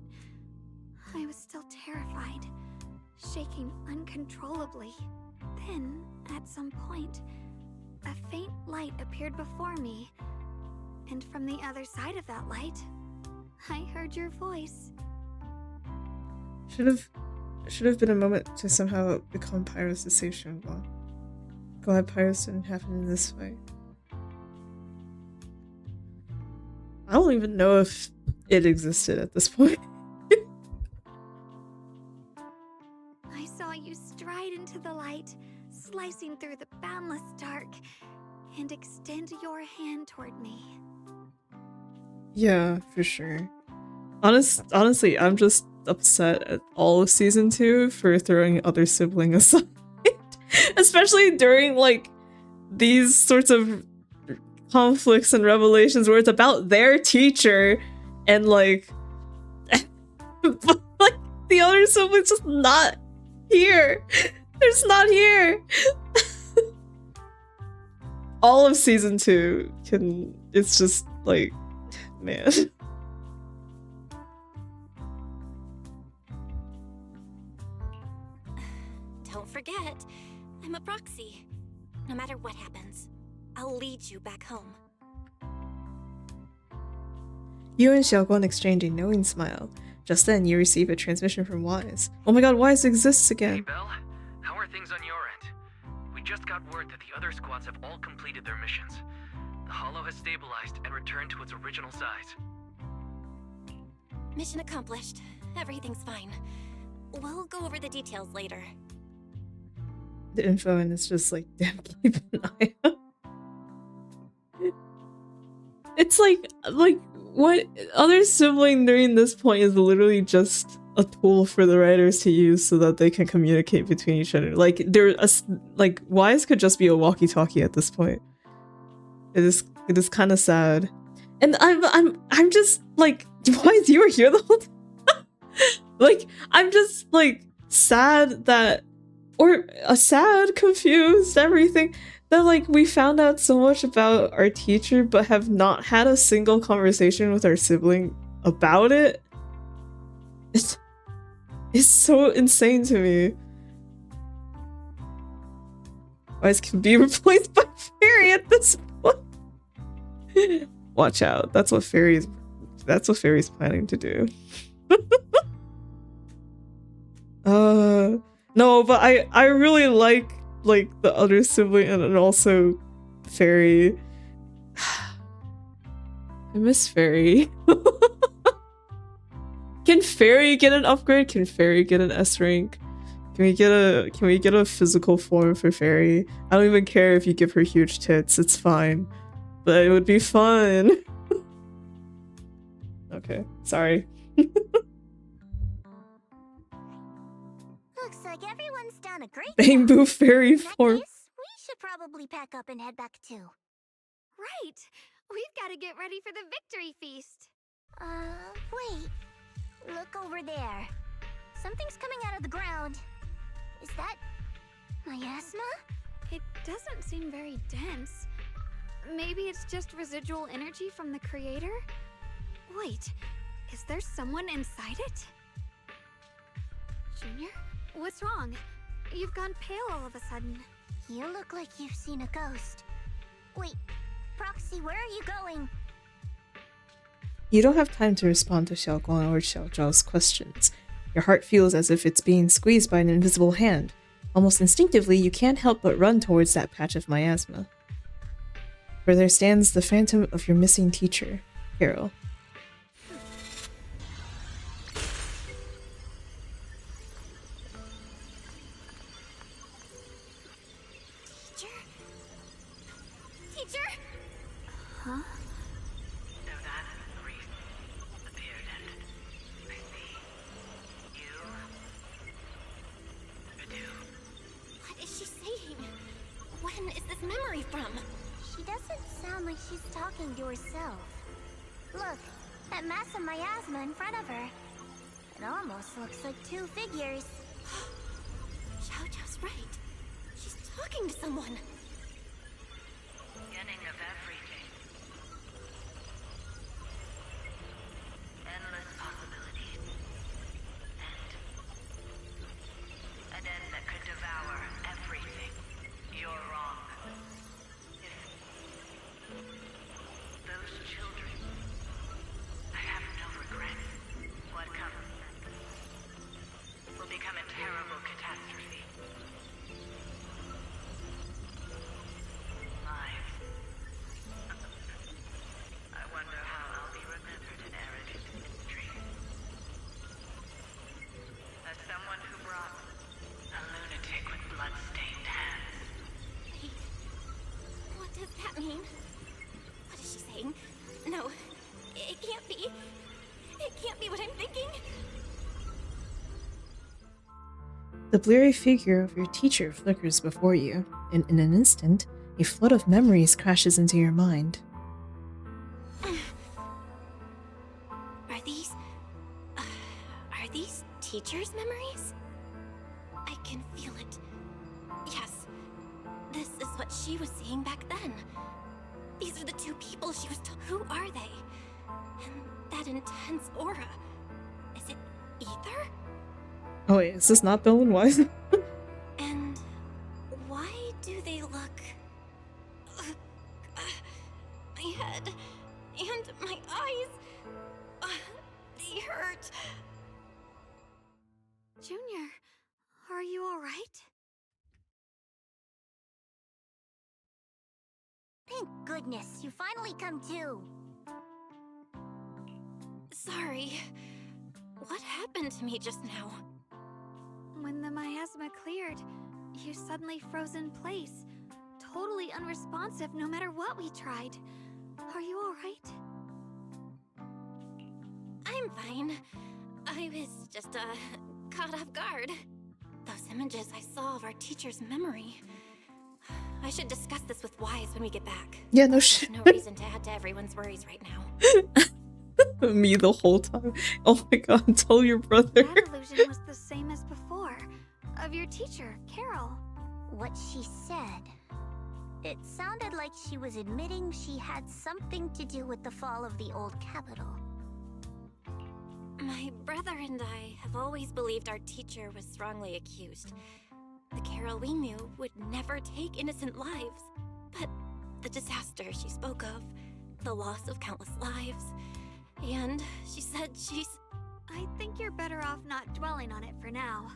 I was still terrified, shaking uncontrollably. Then, at some point, a faint light appeared before me, and from the other side of that light, I heard your voice. Should have been a moment to somehow become Pyros to save Shunguang. Glad Pyros didn't happen in this way. I don't even know if it existed at this point. I saw you stride into the light, slicing through the boundless dark, and extend your hand toward me. Yeah, for sure. Honestly, I'm just upset at all of season 2 for throwing other sibling aside. Especially during, like, these sorts of conflicts and revelations where it's about their teacher and, like, but, like, the other sibling's just not here. They're just not here. All of season 2 it's just, like, man. Don't forget, I'm a proxy. No matter what happens, I'll lead you back home. You and Xiaoguang exchange a knowing smile. Just then, you receive a transmission from Wise. Oh my god, Wise exists again! Hey, Belle. How are things on your end? We just got word that the other squads have all completed their missions. The Hollow has stabilized and returned to its original size. Mission accomplished. Everything's fine. We'll go over the details later. The info, and it's just like, damn, keep an eye out. It's like, what other sibling during this point is literally just a tool for the writers to use so that they can communicate between each other. Like like Wise could just be a walkie-talkie at this point. It is kind of sad. And I'm just like, Wise, you were here the whole time? Like, I'm just like sad that, or sad, confused, everything, that like we found out so much about our teacher but have not had a single conversation with our sibling about it. It's so insane to me. Wise can be replaced by Fairy at this point. Watch out. That's what Fairy's planning to do. No, but I really like the other sibling and also Fairy. I miss Fairy. Can Fairy get an upgrade? Can Fairy get an S rank? Can we get a physical form for Fairy? I don't even care if you give her huge tits, it's fine. But it would be fun. Okay, sorry. Looks like everyone's done a great Bamboo Fairy In that form. case, we should probably pack up and head back too. Right! We've got to get ready for the victory feast! Wait. Look over there. Something's coming out of the ground. Is that miasma? It doesn't seem very dense. Maybe it's just residual energy from the creator? Wait, is there someone inside it? Junior? What's wrong? You've gone pale all of a sudden. You look like you've seen a ghost. Wait, Proxy, where are you going? You don't have time to respond to Xiaoguang or Xiaozhao's questions. Your heart feels as if it's being squeezed by an invisible hand. Almost instinctively, you can't help but run towards that patch of miasma. For there stands the phantom of your missing teacher, Carol. Teacher? Huh? What is she saying? When is this memory from? She doesn't sound like she's talking to herself. Look, that mass of miasma in front of her. It almost looks like two figures. Xiaojiao's right. She's talking to someone. Beginning of everything. Endless possibilities. An end that could devour everything. You're wrong. If those children, I have no regrets. What comes will become a terrible catastrophe. Lives. I wonder how I'll be remembered in Eridan's history. As someone who brought a lunatic with blood-stained hands. Wait. What does that mean? What is she saying? No. It can't be. It can't be what I'm thinking. The blurry figure of your teacher flickers before you, and in an instant, a flood of memories crashes into your mind. Are these teachers' memories? I can feel it. Yes. This is what she was seeing back then. These are the two people she was who are they? And that intense aura. Is it ether? Oh wait, is this not Bill and Wise? And why do they look... my head and my eyes... they hurt. Junior, are you alright? Thank goodness, you finally come to. Sorry. What happened to me just now? When the miasma cleared, you suddenly froze in place. Totally unresponsive no matter what we tried. Are you alright? I'm fine. I was just, caught off guard. Those images I saw of our teacher's memory. I should discuss this with Wise when we get back. Yeah, no shit. No reason to add to everyone's worries right now. Me the whole time. Oh my god, tell your brother. That illusion was the same as before. Of your teacher, Carol. What she said. It sounded like she was admitting she had something to do with the fall of the old capital. My brother and I have always believed our teacher was wrongly accused. The Carol we knew would never take innocent lives. But the disaster she spoke of, the loss of countless lives, and she said she's... I think you're better off not dwelling on it for now.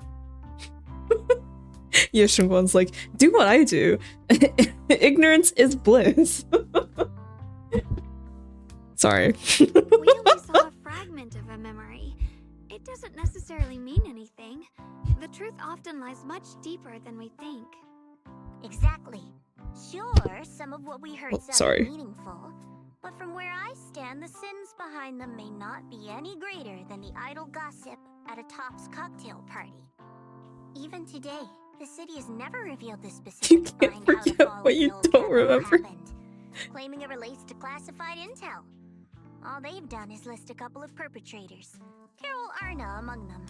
Yeah, Shunguang's like, do what I do. Ignorance is bliss. Sorry. We only saw a fragment of a memory. It doesn't necessarily mean anything. The truth often lies much deeper than we think. Exactly. Sure, some of what we heard sounded meaningful, but from where I stand, the sins behind them may not be any greater than the idle gossip at a Top's cocktail party. Even today, the city has never revealed the specifics behind how the fall what of you the old don't capital remember. happened, claiming it relates to classified intel. All they've done is list a couple of perpetrators, Carol Arna among them.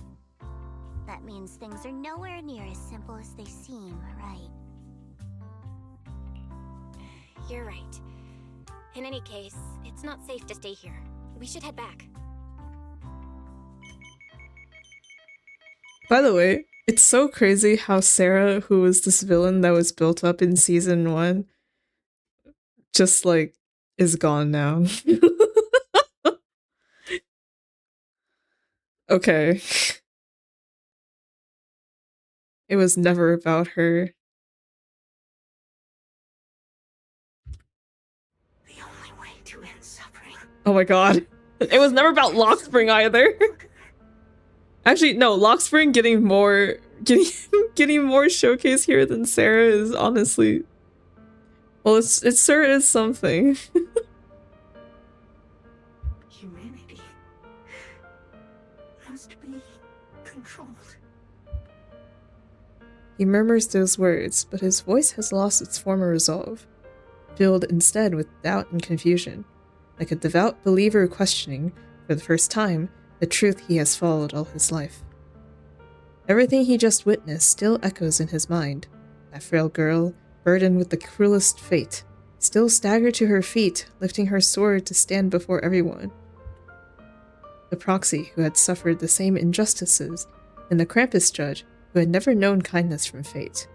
That means things are nowhere near as simple as they seem, right? You're right. In any case, it's not safe to stay here. We should head back. By the way, it's so crazy how Sarah, who was this villain that was built up in season 1, just like is gone now. Okay. It was never about her. The only way to end suffering. Oh my god. It was never about Lockspring either. Actually, no, Lockspring getting more showcase here than Sarah is honestly, well, it sure is something. Humanity must be controlled. He murmurs those words, but his voice has lost its former resolve, filled instead with doubt and confusion, like a devout believer questioning, for the first time, the truth he has followed all his life. Everything he just witnessed still echoes in his mind. That frail girl, burdened with the cruelest fate, still staggered to her feet, lifting her sword to stand before everyone. The proxy who had suffered the same injustices, and the Krampus judge who had never known kindness from fate.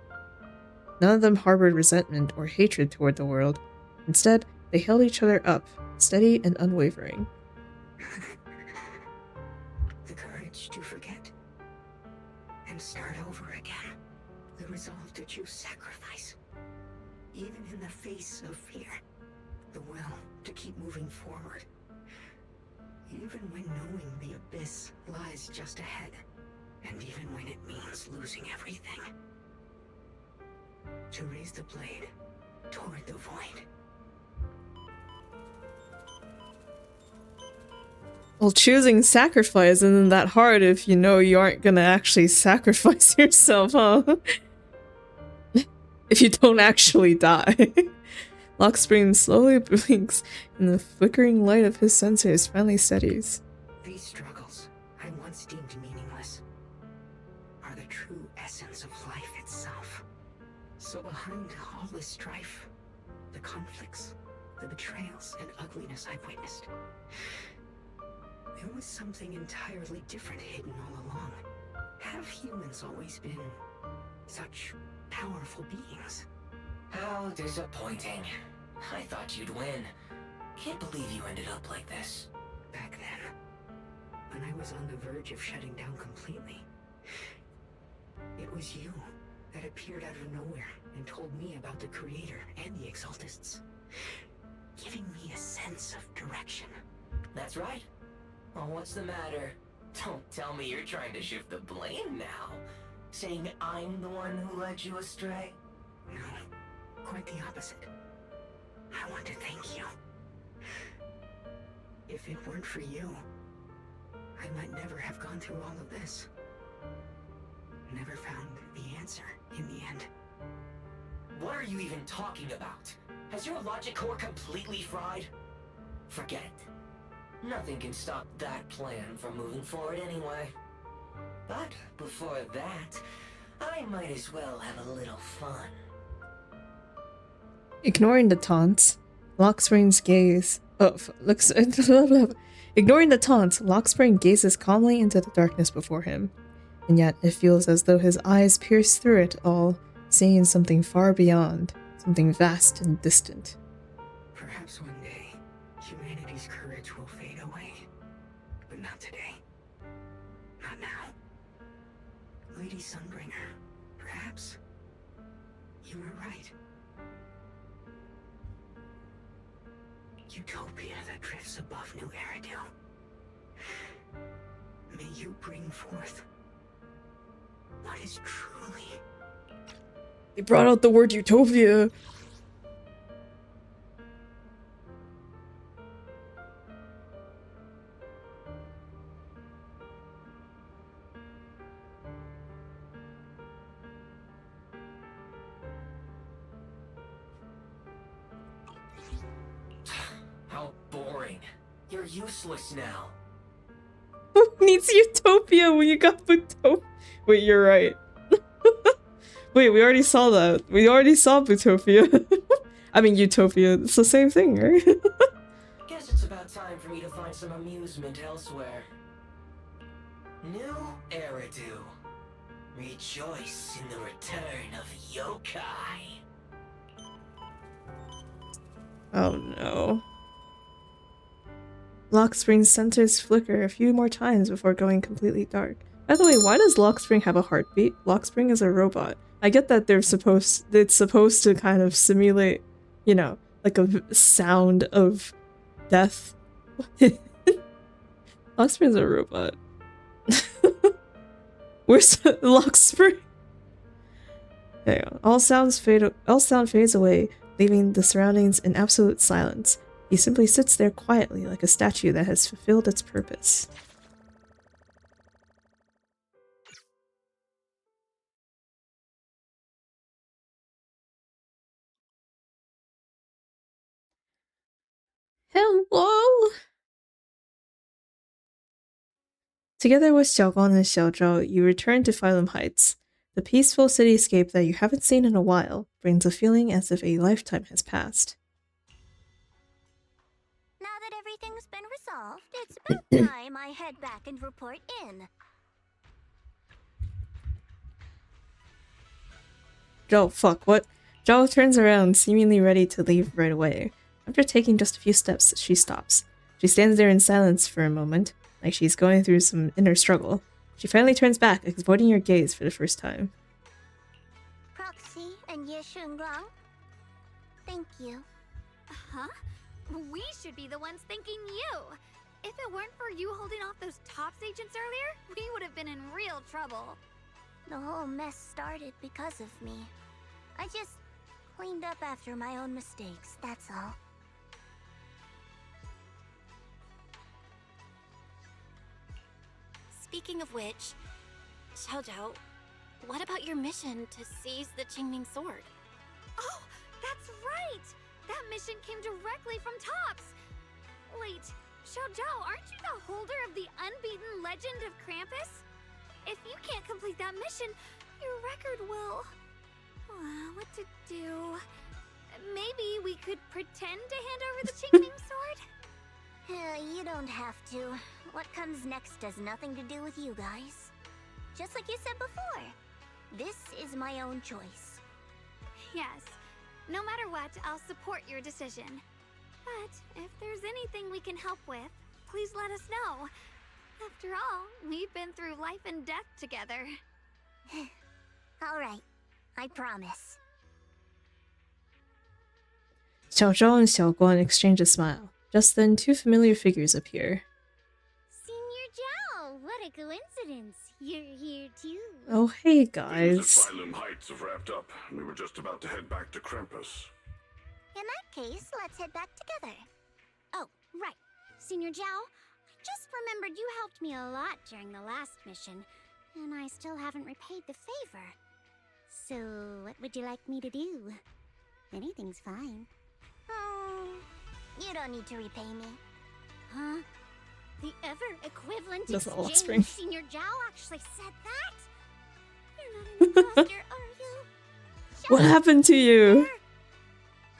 None of them harbored resentment or hatred toward the world. Instead, they held each other up, steady and unwavering. The courage to forget and start over again. The resolve to choose sacrifice, even in the face of fear. The will to keep moving forward, even when knowing the abyss lies just ahead, and even when it means losing everything. To raise the blade toward the void. Well, choosing sacrifice isn't that hard if you know you aren't gonna actually sacrifice yourself, huh? If you don't actually die. Lockspring slowly blinks, and the flickering light of his sensors finally steadies. These struggles I once deemed meaningless are the true essence of life itself. So behind all this strife, the conflicts, the betrayals, and ugliness I've witnessed, there was something entirely different hidden all along. Have humans always been such powerful beings? How disappointing. I thought you'd win. Can't believe you ended up like this. Back then, when I was on the verge of shutting down completely, it was you that appeared out of nowhere and told me about the Creator and the Exaltists, giving me a sense of direction. That's right. Well, what's the matter? Don't tell me you're trying to shift the blame now. Saying I'm the one who led you astray? No, quite the opposite. I want to thank you. If it weren't for you, I might never have gone through all of this. Never found the answer in the end. What are you even talking about? Has your logic core completely fried? Forget it. Nothing can stop that plan from moving forward anyway. But before that, I might as well have a little fun. Ignoring the taunts, Lockspring's gaze. Looks. Ignoring the taunts, Lockspring gazes calmly into the darkness before him, and yet it feels as though his eyes pierce through it all, seeing something far beyond, something vast and distant. Perhaps one day, humanity's courage will fade away. But not today. Not now. Lady Sunbringer, perhaps you were right. Utopia that drifts above New Eridu. May you bring forth what is truly... They brought out the word utopia. How boring. You're useless now. Who needs utopia when you got Butopia? Wait, you're right. Wait, we already saw that. We already saw Butopia. I mean, Utopia. It's the same thing, right? Guess it's about time for me to find some amusement elsewhere. New Eridu. Rejoice in the return of yokai. Oh no. Lockspring's sensors flicker a few more times before going completely dark. By the way, why does Lockspring have a heartbeat? Lockspring is a robot. I get that it's supposed to kind of simulate, you know, like a sound of death. Lockspring's a robot. Where's Lockspring? There you go. All sound fades away, leaving the surroundings in absolute silence. He simply sits there quietly like a statue that has fulfilled its purpose. Hello! Together with Xiaoguang and Xiaozhou, you return to Phylum Heights. The peaceful cityscape that you haven't seen in a while brings a feeling as if a lifetime has passed. Now that everything's been resolved, it's about time I head back and report in. Zhou, fuck, what? Zhou turns around, seemingly ready to leave right away. After taking just a few steps, she stops. She stands there in silence for a moment, like she's going through some inner struggle. She finally turns back, avoiding your gaze for the first time. Proxy and Ye Shunguang, thank you. Huh? We should be the ones thanking you. If it weren't for you holding off those TOPS agents earlier, we would have been in real trouble. The whole mess started because of me. I just cleaned up after my own mistakes, that's all. Speaking of which, Xiaozhou, what about your mission to seize the Qingming sword? Oh, that's right! That mission came directly from TOPS! Wait, Xiaozhou, aren't you the holder of the unbeaten legend of Krampus? If you can't complete that mission, your record will... what to do? Maybe we could pretend to hand over the Qingming sword? You don't have to. What comes next has nothing to do with you guys. Just like you said before, this is my own choice. Yes. No matter what, I'll support your decision. But if there's anything we can help with, please let us know. After all, we've been through life and death together. All right. I promise. Xiaozhou and Xiaoguang exchange a smile. Just then, two familiar figures appear. Senior Zhao, what a coincidence. You're here too. Oh, hey The guys. Phylum Heights have wrapped up. We were just about to head back to Krampus. In that case, let's head back together. Oh, right. Senior Zhao, I Just remembered you helped me a lot during the last mission, and I still haven't repaid the favor. So, what would you like me to do? Anything's fine. You don't need to repay me. Huh? The ever-equivalent That's not exchange offspring. Senior Zhao actually said that? You're not an imposter, are you? What happened to you?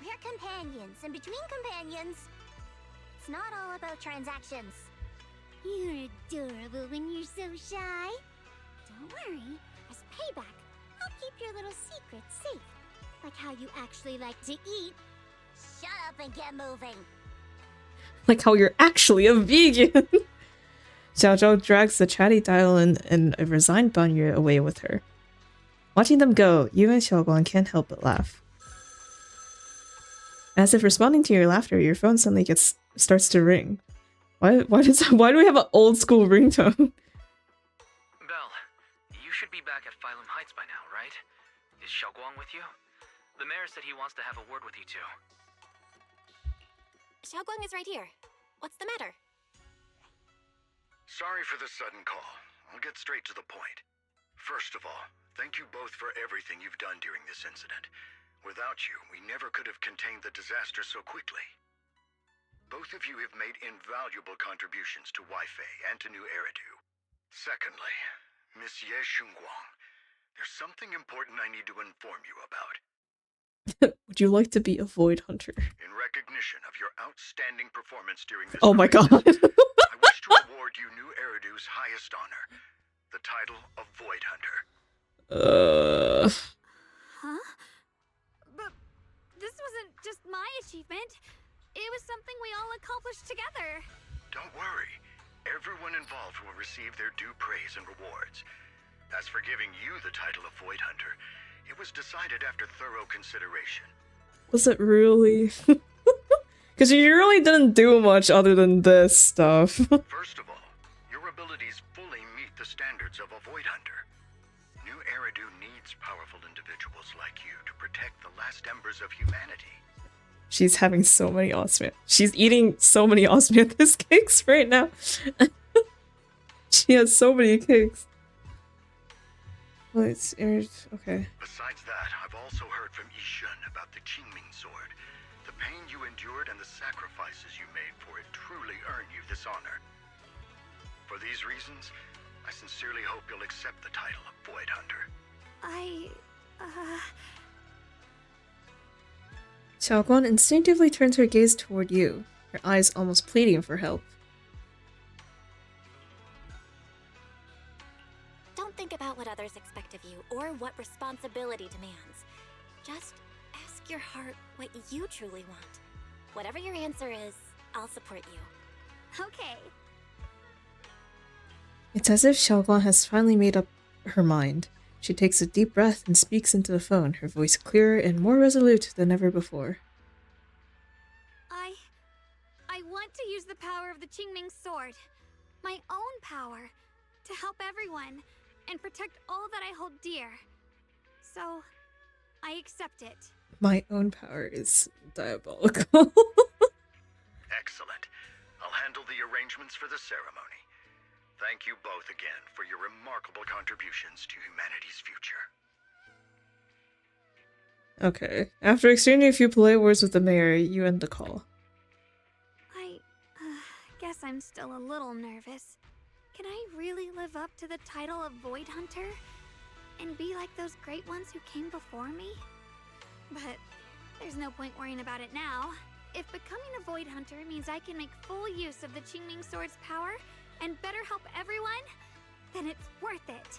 We're companions, and between companions, it's not all about transactions. You're adorable when you're so shy. Don't worry, as payback, I'll keep your little secrets safe. Like how you actually like to eat. Shut up and get moving. Like how you're actually a vegan. Xiao Zhou drags the chatty dial and a resigned Banyu away with her. Watching them go, you and Xiaoguang can't help but laugh. As if responding to your laughter, your phone suddenly starts to ring. Why do we have an old school ringtone? Belle, you should be back at Phylum Heights by now, right? Is Xiaoguang with you? The mayor said he wants to have a word with you too. Xiaoguang is right here. What's the matter? Sorry for the sudden call. I'll get straight to the point. First of all, thank you both for everything you've done during this incident. Without you, we never could have contained the disaster so quickly. Both of you have made invaluable contributions to Weifei and to New Eridu. Secondly, Monsieur Shunguang, there's something important I need to inform you about. Would you like to be a Void Hunter? In recognition of your outstanding performance during this Oh my god. I wish to award you New Eridu's highest honor, the title of Void Hunter. Huh? But this wasn't just my achievement. It was something we all accomplished together. Don't worry. Everyone involved will receive their due praise and rewards. As for giving you the title of Void Hunter, it was decided after thorough consideration. Was it really? Because you really didn't do much other than this stuff. First of all, your abilities fully meet the standards of a Void Hunter. New Eridu needs powerful individuals like you to protect the last embers of humanity. She's having so many osmium. She's eating so many osmanthus cakes right now. She has so many cakes. Well, it's okay. Besides that, I've also heard from Yishun about the Qingming sword. The pain you endured and the sacrifices you made for it truly earn you this honor. For these reasons, I sincerely hope you'll accept the title of Void Hunter. Xiaoguan instinctively turns her gaze toward you, her eyes almost pleading for help. Don't think about what others expect of you or what responsibility demands. Just ask your heart what you truly want. Whatever your answer is, I'll support you. Okay. It's as if Xiaoguan has finally made up her mind. She takes a deep breath and speaks into the phone, her voice clearer and more resolute than ever before. I want to use the power of the Qingming sword, my own power, to help everyone and protect all that I hold dear. So, I accept it. My own power is diabolical. Excellent. I'll handle the arrangements for the ceremony. Thank you both again for your remarkable contributions to humanity's future. Okay. After exchanging a few polite words with the mayor, you end the call. I guess I'm still a little nervous. Can I really live up to the title of Void Hunter? And be like those great ones who came before me? But there's no point worrying about it now. If becoming a Void Hunter means I can make full use of the Qingming sword's power and better help everyone, then it's worth it.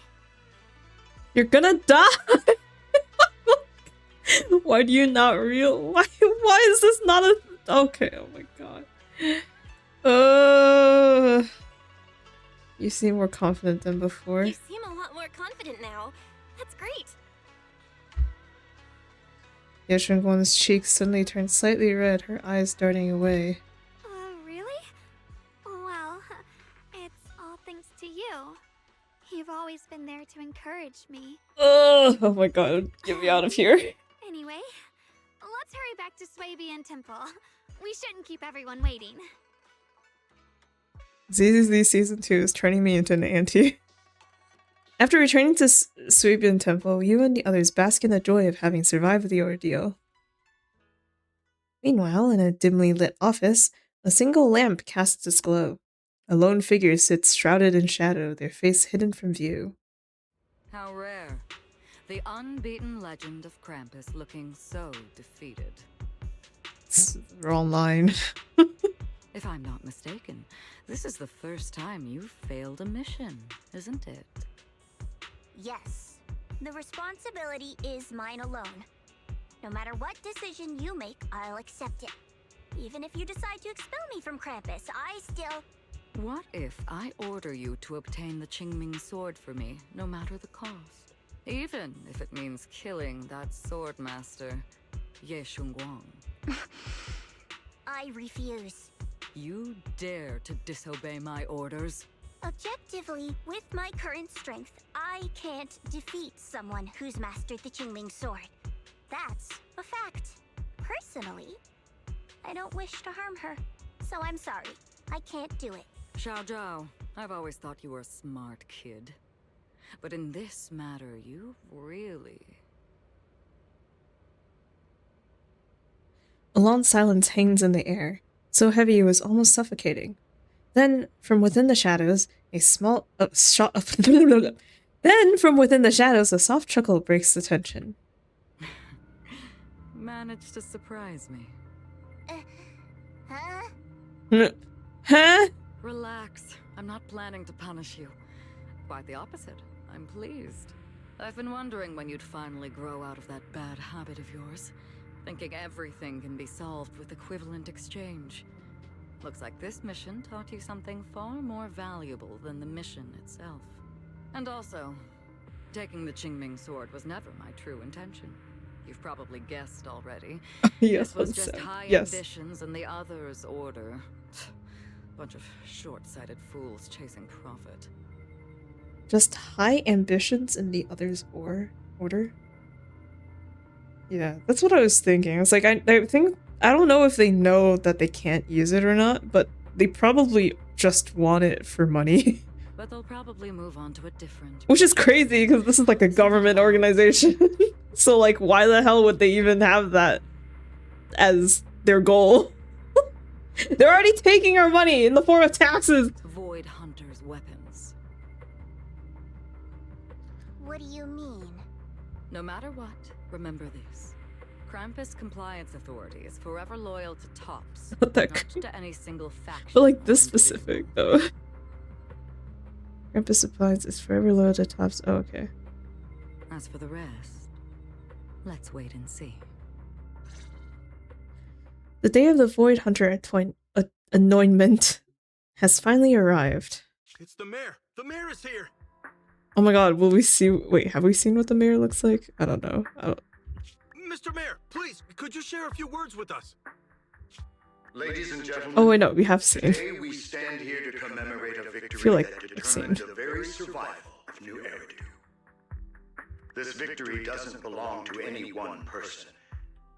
You're gonna die! Why do you not why is this not a... Okay, oh my god. You seem more confident than before. You seem a lot more confident now. That's great. Yeshunguan's cheeks suddenly turned slightly red, her eyes darting away. Really? Well, it's all thanks to you. You've always been there to encourage me. Oh my god, get me out of here. Anyway, let's hurry back to Swabian Temple. We shouldn't keep everyone waiting. ZZZ Season 2 is turning me into an auntie. After returning to Suibin Temple, you and the others bask in the joy of having survived the ordeal. Meanwhile, in a dimly lit office, a single lamp casts its glow. A lone figure sits shrouded in shadow, their face hidden from view. How rare. The unbeaten legend of Krampus looking so defeated. It's wrong line. If I'm not mistaken, this is the first time you've failed a mission, isn't it? Yes. The responsibility is mine alone. No matter what decision you make, I'll accept it. Even if you decide to expel me from Krampus, I still... What if I order you to obtain the Qingming sword for me, no matter the cost? Even if it means killing that sword master, Ye Shunguang. I refuse. You dare to disobey my orders? Objectively, with my current strength, I can't defeat someone who's mastered the Qingming sword. That's a fact. Personally, I don't wish to harm her, so I'm sorry. I can't do it. Xiao Zhao, I've always thought you were a smart kid. But in this matter, you've really... A long silence hangs in the air, so heavy it was almost suffocating. Then, from within the shadows, a small... Then, from within the shadows, a soft chuckle breaks the tension. Managed to surprise me. Huh? Huh? Relax. I'm not planning to punish you. Quite the opposite. I'm pleased. I've been wondering when you'd finally grow out of that bad habit of yours. Thinking everything can be solved with equivalent exchange. Looks like this mission taught you something far more valuable than the mission itself. And also, taking the Qingming sword was never my true intention. You've probably guessed already. Yes, this was just high yes. ambitions and the others' order. Bunch of short-sighted fools chasing profit. Just high ambitions in the others' order? Yeah, that's what I was thinking. It's like, I think, I don't know if they know that they can't use it or not, but they probably just want it for money. But they'll probably move on to a different... Which is crazy, because this is like a government organization. So like, why the hell would they even have that as their goal? They're already taking our money in the form of taxes! Void Hunter's weapons. What do you mean? No matter what, remember this. Krampus Compliance Authority is forever loyal to Tops, Not that not to any single faction. But like this specific, though. Krampus Supplies is forever loyal to Tops. Oh, okay. As for the rest, let's wait and see. The day of the Void Hunter anointment has finally arrived. It's the mayor! The mayor is here! Oh my god, will we see- wait, have we seen what the mayor looks like? I don't know. Mr. Mayor, please, could you share a few words with us? Ladies and gentlemen, Oh wait, no, we have seen. today we stand here to commemorate a victory feel like that I've seen. determined the very survival of New Eridu. This victory doesn't belong to any one person.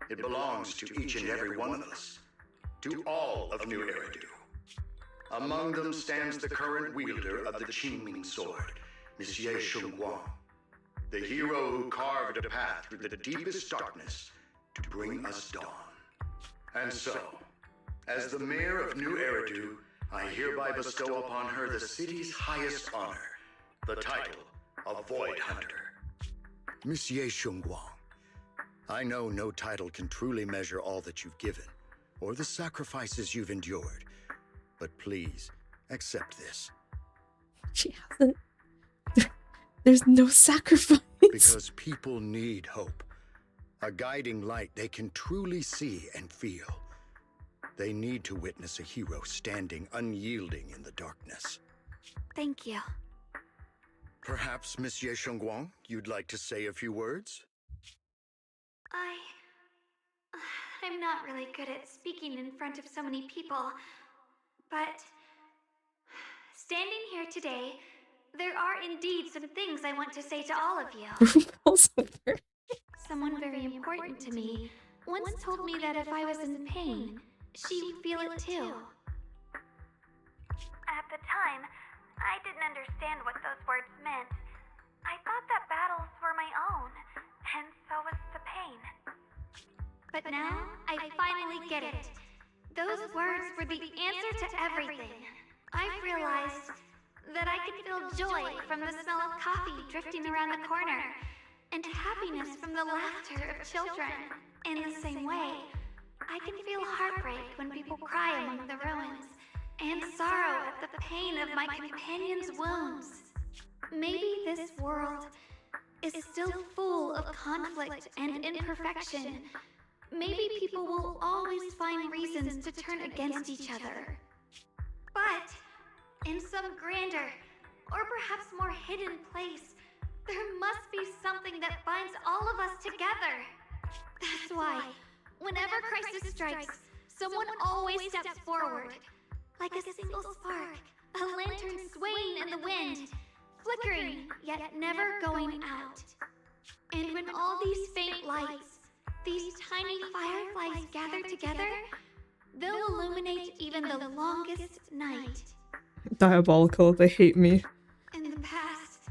It belongs to each and every one of us. To all of New Eridu. Among them stands the current wielder of the Qingming sword, Monsieur Shunguang, the hero who carved a path through the deepest darkness to bring us dawn. And so, as the mayor of New Eridu, I hereby bestow upon her the city's highest honor, the title of Void Hunter. Monsieur Shunguang, I know no title can truly measure all that you've given, or the sacrifices you've endured, but please, accept this. She hasn't. There's no sacrifice. Because people need hope. A guiding light they can truly see and feel. They need to witness a hero standing unyielding in the darkness. Thank you. Perhaps, Monsieur Shunguang, you'd like to say a few words? I'm not really good at speaking in front of so many people, but standing here today, there are indeed some things I want to say to all of you. Someone very important to me once told me that if I was in pain, she would feel it too. At the time, I didn't understand what those words meant. I thought that battles were my own, and so was the pain. But now, I finally get it. Those words were the answer to everything. I've realized that I can feel joy from the smell of coffee drifting around the corner, and happiness from the laughter of children. In the same way, I can feel heartbreak when people cry among the ruins, and sorrow at the pain of my companion's wounds. Maybe this world is still full of conflict and imperfection. Maybe people will always find reasons to turn against each other. But in some grander, or perhaps more hidden place, there must be something that binds all of us together. That's why, whenever crisis strikes, someone always steps forward. Like a single spark, a lantern swaying in the wind, flickering, yet never going out. And when all these faint lights, these tiny fireflies gather together, they'll illuminate even the longest night. Diabolical, they hate me. In the past,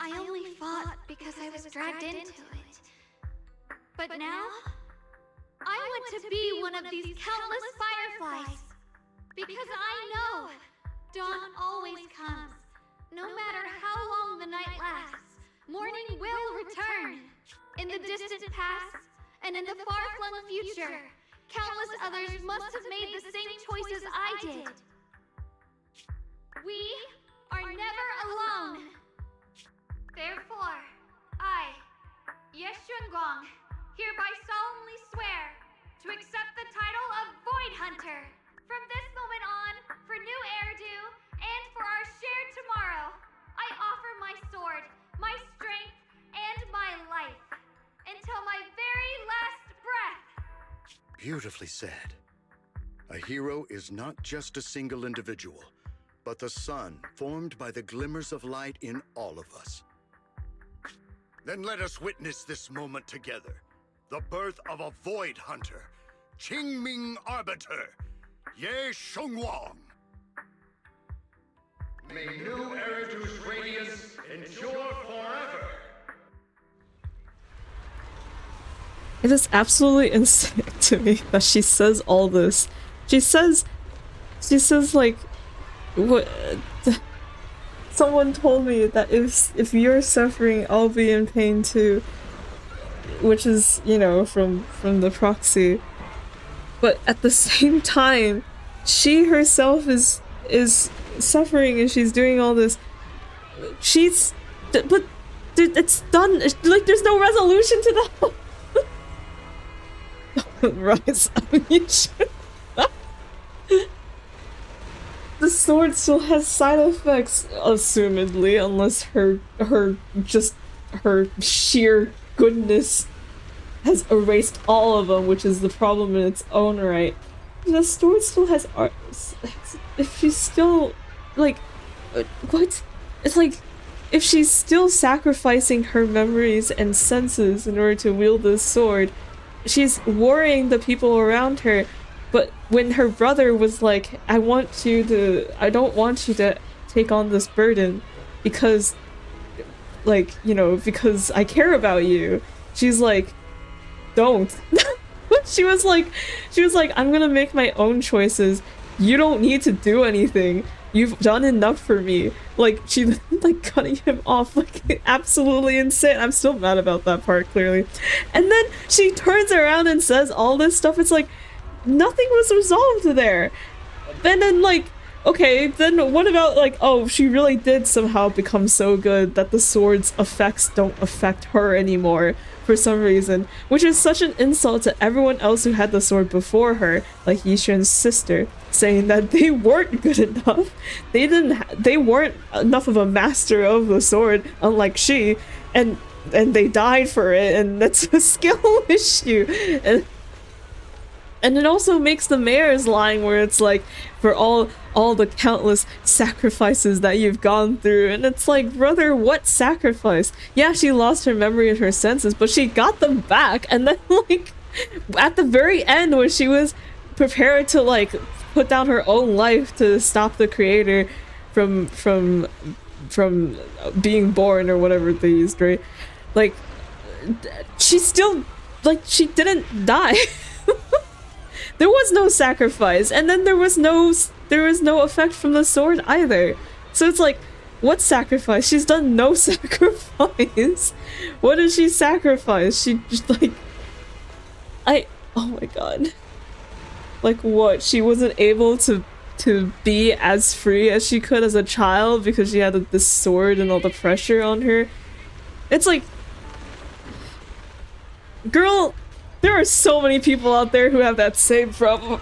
I only fought because I was dragged into it. But now, I want to be one of these countless fireflies. Because I know dawn always comes. No matter how long the night lasts, morning will return. In the distant past, and in the far-flung future, countless others must have made the same choices I did. We are never alone. Therefore, I, shunguang, hereby solemnly swear to accept the title of Void Hunter. From this moment on, for new Eridu, and for our shared tomorrow, I offer my sword, my strength, and my life, until my very last breath. Beautifully said. A hero is not just a single individual, but the sun formed by the glimmers of light in all of us. Then let us witness this moment together. The birth of a Void Hunter, Qingming Arbiter, Ye shunguang. May new Eridu's radiance endure forever. It is absolutely insane to me that she says all this. She says like, what? Someone told me that if you're suffering, I'll be in pain too. Which is, you know, from the proxy. But at the same time, she herself is suffering and she's doing all this. But it's done. Like, there's no resolution to that. Rise. The sword still has side effects, assumedly, unless her sheer goodness has erased all of them, which is the problem in its own right. The sword still has art. If she's still, like, what? It's like, if she's still sacrificing her memories and senses in order to wield this sword, she's worrying the people around her. But when her brother was like, I don't want you to take on this burden because, like, you know, because I care about you, she's like, don't. she was like, I'm gonna make my own choices. You don't need to do anything. You've done enough for me. Like, she, like, cutting him off, like, absolutely insane. I'm still mad about that part, clearly. And then she turns around and says all this stuff. It's like, nothing was resolved there. And then, like, okay, then what about, like, oh, she really did somehow become so good that the sword's effects don't affect her anymore for some reason, which is such an insult to everyone else who had the sword before her, like Yishuan's sister, saying that they weren't good enough. They weren't enough of a master of the sword, unlike she, and they died for it, and that's a skill issue. And it also makes the mayor's line where it's like, for all the countless sacrifices that you've gone through, and it's like, brother, what sacrifice? Yeah, she lost her memory and her senses, but she got them back. And then, like, at the very end, when she was prepared to, like, put down her own life to stop the creator, from being born or whatever they used, right? Like, she still, like, she didn't die. There was no sacrifice, and then there was no effect from the sword either. So it's like, what sacrifice? She's done no sacrifice. What did she sacrifice? She just like, oh my god. Like what? She wasn't able to be as free as she could as a child because she had this sword and all the pressure on her. It's like, girl, there are so many people out there who have that same problem.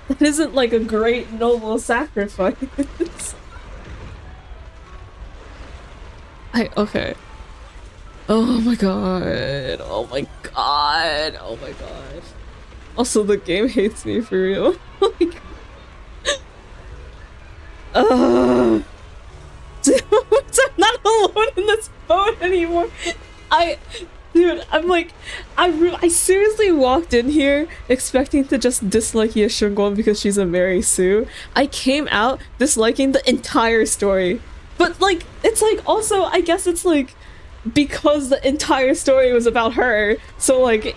That isn't like a great noble sacrifice. Okay. Oh my god. Oh my god. Oh my god. Also, the game hates me for real. Like, I'm not alone in this boat anymore. Dude, I'm like, I seriously walked in here expecting to just dislike Ye Shunguang because she's a Mary Sue. I came out disliking the entire story. But like, it's like also, I guess it's like, because the entire story was about her, so like,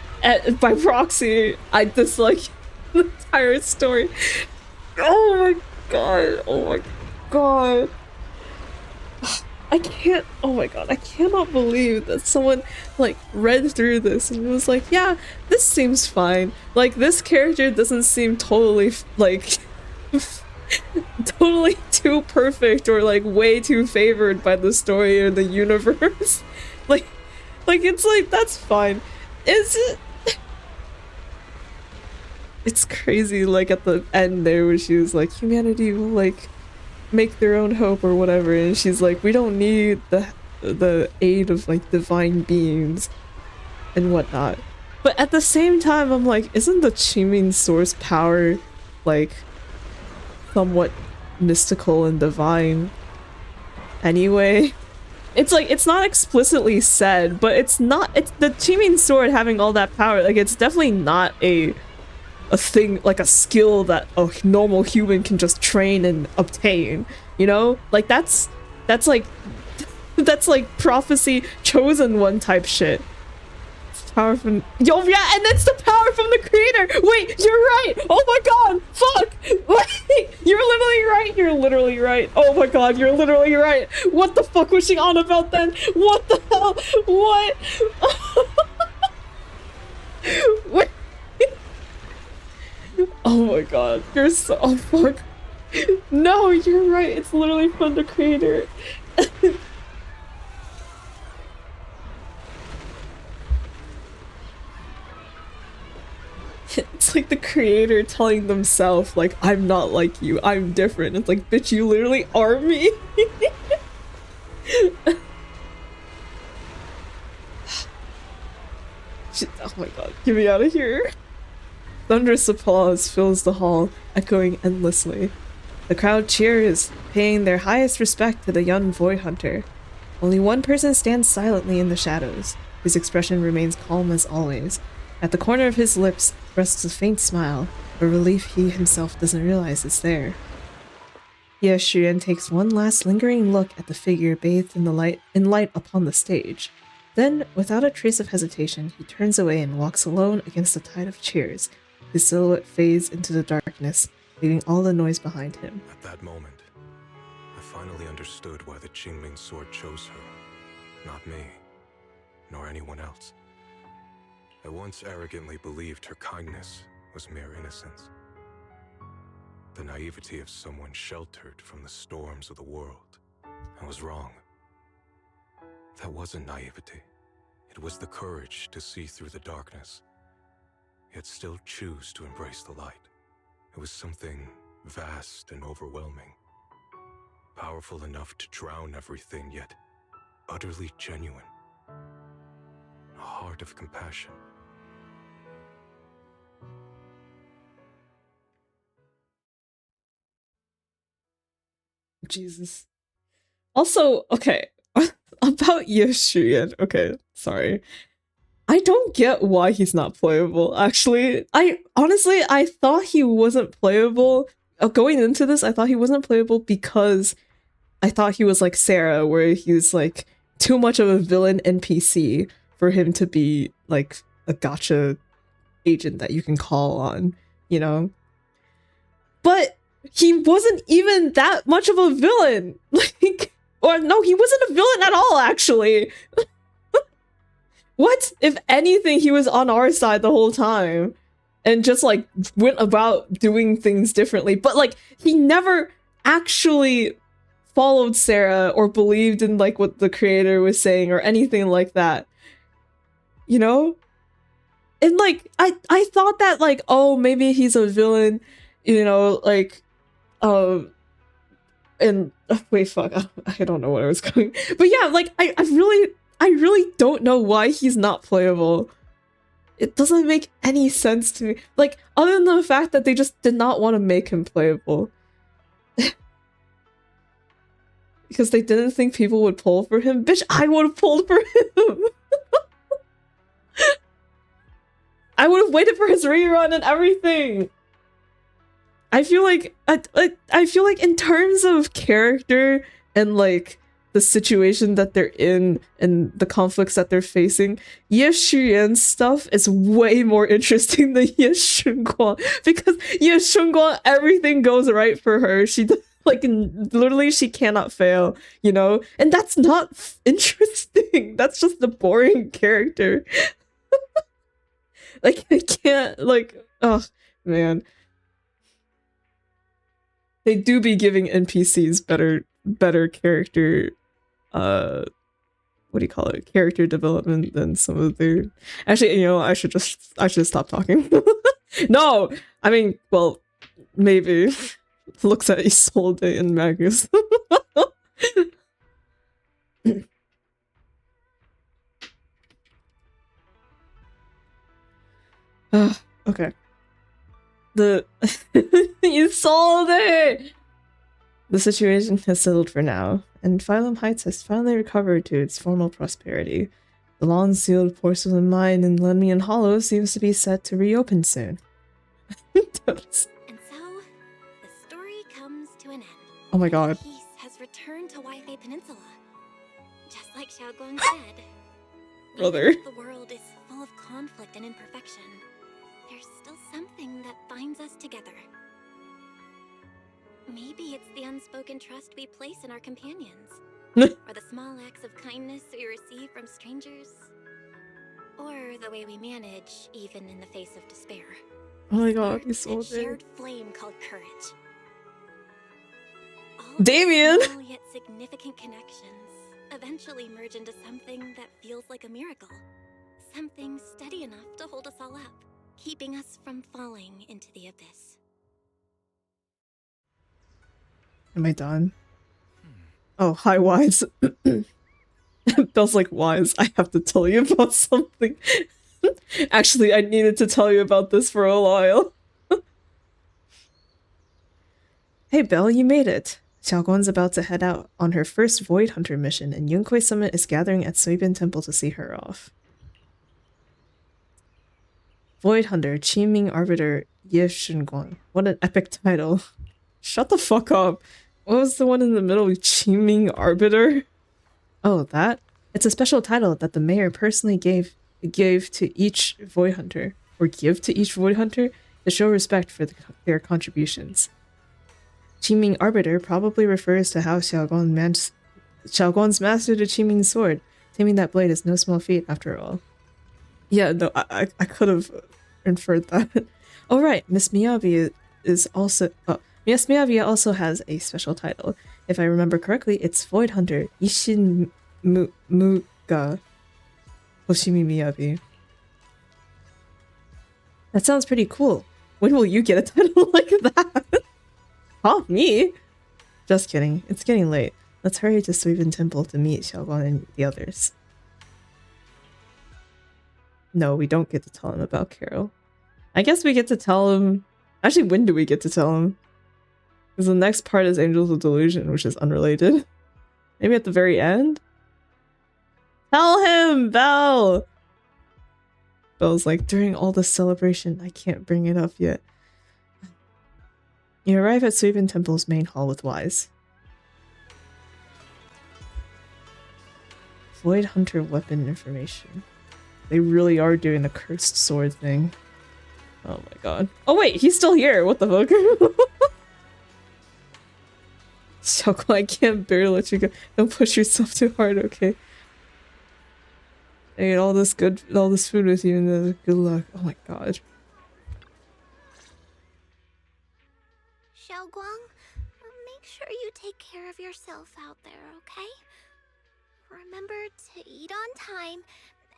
by proxy, I dislike the entire story. Oh my god, oh my god. I can't, oh my god, I cannot believe that someone, like, read through this and was like, yeah, this seems fine. Like, this character doesn't seem totally, like, totally too perfect or, like, way too favored by the story or the universe. like, it's like, that's fine. Is it? It's crazy, like, at the end there where she was like, humanity will, like, make their own hope or whatever, and she's like, we don't need the aid of like divine beings and whatnot. But at the same time, I'm like, isn't the Qingming source power like somewhat mystical and divine anyway? It's like, it's not explicitly said, but it's the Qingming sword having all that power, like, it's definitely not a thing, like a skill that a normal human can just train and obtain, you know? Like, that's like prophecy chosen one type shit. It's power from, yo, yeah, and that's the power from the creator! Wait, you're right! Oh my god! Fuck! Wait, you're literally right! You're literally right! Oh my god, you're literally right! What the fuck was she on about then? What the hell? What? Wait. Oh my god, you're so, oh fuck. No, you're right, it's literally from the creator. It's like the creator telling themselves, like, I'm not like you, I'm different. It's like, bitch, you literally are me. Shit, oh my god, get me out of here. Thunderous applause fills the hall, echoing endlessly. The crowd cheers, paying their highest respect to the young void hunter. Only one person stands silently in the shadows. His expression remains calm as always. At the corner of his lips rests a faint smile, a relief he himself doesn't realize is there. Ye Xuan takes one last lingering look at the figure bathed in light upon the stage. Then, without a trace of hesitation, he turns away and walks alone against the tide of cheers. His silhouette fades into the darkness, leaving all the noise behind him. At that moment, I finally understood why the Qingming sword chose her. Not me, nor anyone else. I once arrogantly believed her kindness was mere innocence. The naivety of someone sheltered from the storms of the world. I was wrong. That wasn't naivety. It was the courage to see through the darkness, yet still choose to embrace the light. It was something vast and overwhelming, powerful enough to drown everything, yet utterly genuine. A heart of compassion. Jesus. Also, okay, about Ye Xuan, okay, sorry. I don't get why he's not playable, actually. I thought he wasn't playable going into this, I thought he wasn't playable because I thought he was like Sarah, where he's like too much of a villain NPC for him to be like a gotcha agent that you can call on, you know? But he wasn't even that much of a villain. Like, or no, he wasn't a villain at all, actually. What? If anything, he was on our side the whole time and just like went about doing things differently. But like, he never actually followed Sarah or believed in like what the creator was saying or anything like that. You know? And like, I thought that like, oh, maybe he's a villain, you know, like, and wait, fuck, I don't know where I was going. But yeah, like, I really don't know why he's not playable. It doesn't make any sense to me. Like, other than the fact that they just did not want to make him playable. Because they didn't think people would pull for him. Bitch, I would have pulled for him! I would have waited for his rerun and everything! I feel like I feel like in terms of character and like the situation that they're in and the conflicts that they're facing, Ye Xuyan's stuff is way more interesting than Ye Shunguang, because Ye Shunguang, everything goes right for her. She like literally she cannot fail, you know, and that's not interesting. That's just a boring character. Like I can't like oh man. They do be giving NPCs better character what do you call it? Character development than some of their actually, you know, I should stop talking. No! I mean, well, maybe. Looks at Isolde and Magus. Okay. Isolde! The situation has settled for now, and Phylum Heights has finally recovered to its former prosperity. The long-sealed porcelain mine in Lemnian Hollow seems to be set to reopen soon. And so, the story comes to an end. Oh my god. Peace has returned to Waifei Peninsula. Just like Xiaoguang said. Brother. Even if the world is full of conflict and imperfection, there's still something that binds us together. Maybe it's the unspoken trust we place in our companions. Or the small acts of kindness we receive from strangers. Or the way we manage, even in the face of despair. Oh my god, he's so A shared flame called courage. Damien! Small yet significant connections eventually merge into something that feels like a miracle. Something steady enough to hold us all up, keeping us from falling into the abyss. Am I done? Oh, hi, Wise. Bell's like, Wise, I have to tell you about something. Actually, I needed to tell you about this for a while. Hey, Belle, you made it. Xiaoguan's about to head out on her first Void Hunter mission, and Yunhui Summit is gathering at Suibin Temple to see her off. Void Hunter, Qiming Arbiter, Ye Shunguang. What an epic title. Shut the fuck up. What was the one in the middle? Qiming Arbiter? Oh, that? It's a special title that the mayor personally gave to each Void Hunter, or give to each Void Hunter, to show respect for their contributions. Qiming Arbiter probably refers to how Xiaoguan's mastered the Qiming sword. Taming that blade is no small feat after all. Yeah, no, I could have inferred that. Oh right, Miss Miyabi is also... Oh, Miss Miyabi also has a special title. If I remember correctly, it's Void Hunter Ishin Muga Hoshimi Miyabi. That sounds pretty cool. When will you get a title like that? Huh? Me? Just kidding. It's getting late. Let's hurry to Suibin Temple to meet Xiaoguan and the others. No, we don't get to tell him about Carol. I guess we get to tell him... Actually, when do we get to tell him? Because the next part is Angels of Delusion, which is unrelated. Maybe at the very end? Tell him, Belle! Belle's like, during all the celebration, I can't bring it up yet. You arrive at Suiven Temple's main hall with Wise. Void Hunter weapon information. They really are doing the cursed sword thing. Oh my god. Oh wait, he's still here! What the fuck? Shoko, I can't bear to let you go. Don't push yourself too hard, okay? I ate all this food with you and good luck. Oh my god. Xiaoguang, make sure you take care of yourself out there, okay? Remember to eat on time,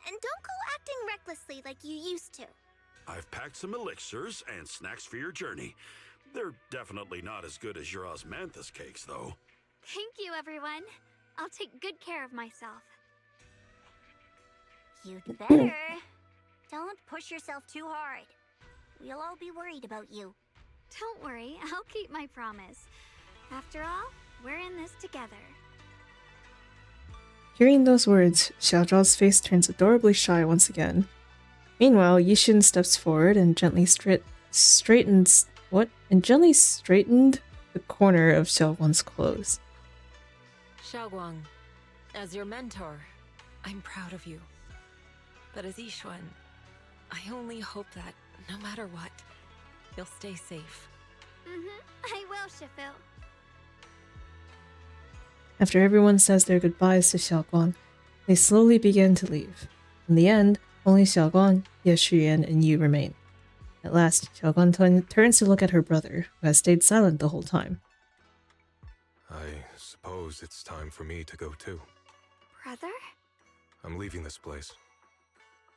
and don't go acting recklessly like you used to. I've packed some elixirs and snacks for your journey. They're definitely not as good as your osmanthus cakes, though. Thank you, everyone. I'll take good care of myself. You'd better. Don't push yourself too hard. We'll all be worried about you. Don't worry, I'll keep my promise. After all, we're in this together. Hearing those words, Xiaozhao's face turns adorably shy once again. Meanwhile, Yixun steps forward and gently straightened the corner of Xiaoguang's clothes. Xiaoguang, as your mentor, I'm proud of you. But as Yixuan, I only hope that, no matter what, you'll stay safe. I will, Shifu. After everyone says their goodbyes to Xiaoguang, they slowly begin to leave. In the end, only Xiaoguang, Xuyan, and Yu remain. At last, Xiaoguang turns to look at her brother, who has stayed silent the whole time. I suppose it's time for me to go too. Brother? I'm leaving this place.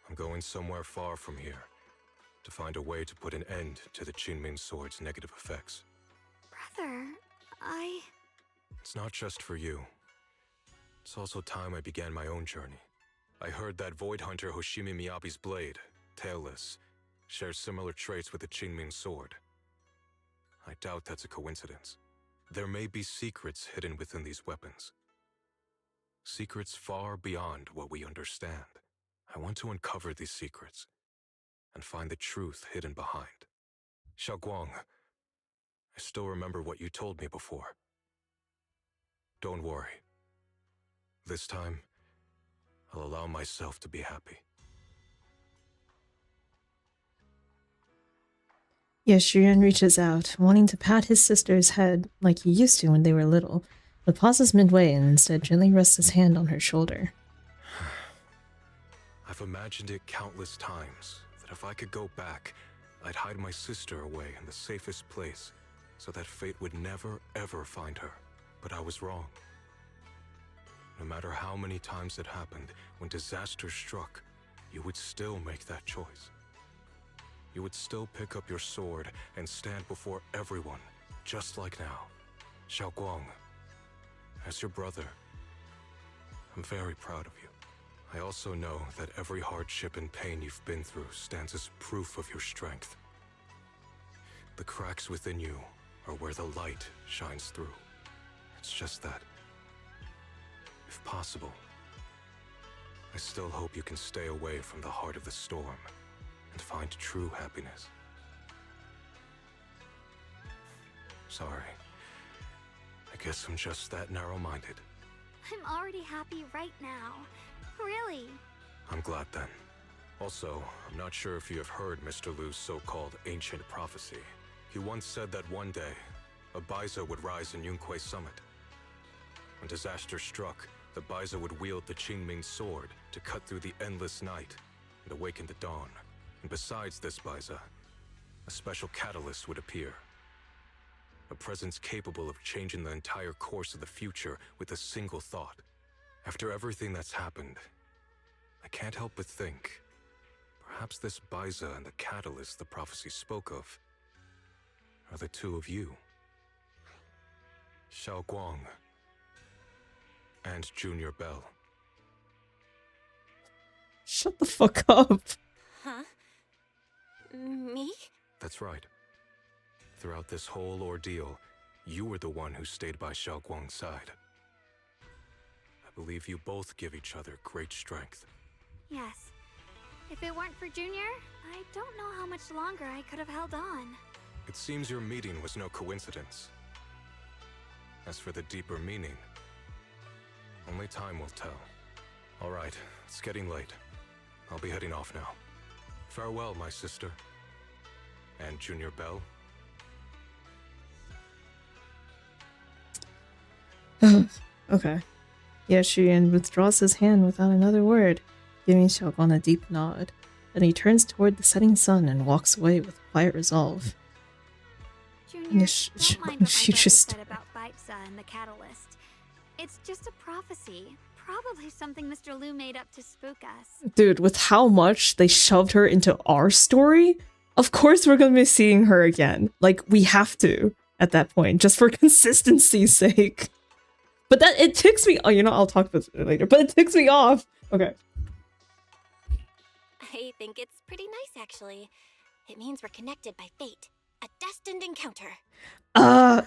I'm going somewhere far from here, to find a way to put an end to the Qingming Sword's negative effects. Brother, It's not just for you. It's also time I began my own journey. I heard that Void Hunter Hoshimi Miyabi's blade, Tailless, shares similar traits with the Qingming Sword. I doubt that's a coincidence. There may be secrets hidden within these weapons. Secrets far beyond what we understand. I want to uncover these secrets and find the truth hidden behind. Xiaoguang, I still remember what you told me before. Don't worry. This time, I'll allow myself to be happy. Xuyan reaches out, wanting to pat his sister's head like he used to when they were little, but pauses midway and instead gently rests his hand on her shoulder. I've imagined it countless times, that if I could go back, I'd hide my sister away in the safest place, so that fate would never, ever find her. But I was wrong. No matter how many times it happened, when disaster struck, you would still make that choice. You would still pick up your sword and stand before everyone, just like now. Xiaoguang, as your brother, I'm very proud of you. I also know that every hardship and pain you've been through stands as proof of your strength. The cracks within you are where the light shines through. It's just that, if possible, I still hope you can stay away from the heart of the storm and find true happiness. Sorry. I guess I'm just that narrow-minded. I'm already happy right now. Really. I'm glad then. Also, I'm not sure if you have heard Mr. Liu's so-called ancient prophecy. He once said that one day, a Baiza would rise in Yunque Summit. When disaster struck, the Baiza would wield the Qingming Sword to cut through the endless night and awaken the dawn. And besides this Baiza, a special catalyst would appear. A presence capable of changing the entire course of the future with a single thought. After everything that's happened, I can't help but think, perhaps this Baiza and the catalyst the prophecy spoke of are the two of you. Xiaoguang and Junior Bell. Shut the fuck up. Huh? Me? That's right. Throughout this whole ordeal, you were the one who stayed by Xiaoguang's side. I believe you both give each other great strength. Yes. If it weren't for Junior, I don't know how much longer I could have held on. It seems your meeting was no coincidence. As for the deeper meaning, only time will tell. All right, it's getting late. I'll be heading off now. Farewell, my sister. And Junior Bell. Okay. Yashian withdraws his hand without another word, giving Xiaoguang a deep nod. Then he turns toward the setting sun and walks away with quiet resolve. Junior, And don't mind what my future brother story. said about Baitza and the Catalyst. It's just a prophecy. Probably something Mr. Liu made up to spook us. Dude, with how much they shoved her into our story, of course we're gonna be seeing her again. Like, we have to at that point, just for consistency's sake. But that, it ticks me, oh, you know, I'll talk about it later, but it ticks me off. Okay. I think it's pretty nice, actually. It means we're connected by fate. A destined encounter. Huh?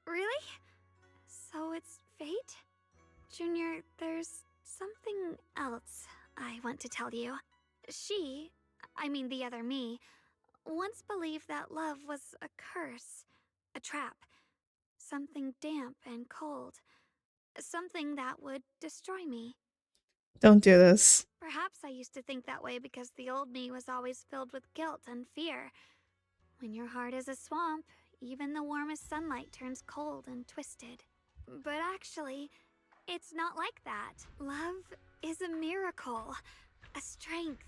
Really? So it's fate? Junior, there's something else I want to tell you. She, I mean the other me, once believed that love was a curse, a trap, something damp and cold, something that would destroy me. Don't do this. Perhaps I used to think that way because the old me was always filled with guilt and fear. When your heart is a swamp, even the warmest sunlight turns cold and twisted. But actually, it's not like that. Love is a miracle, a strength,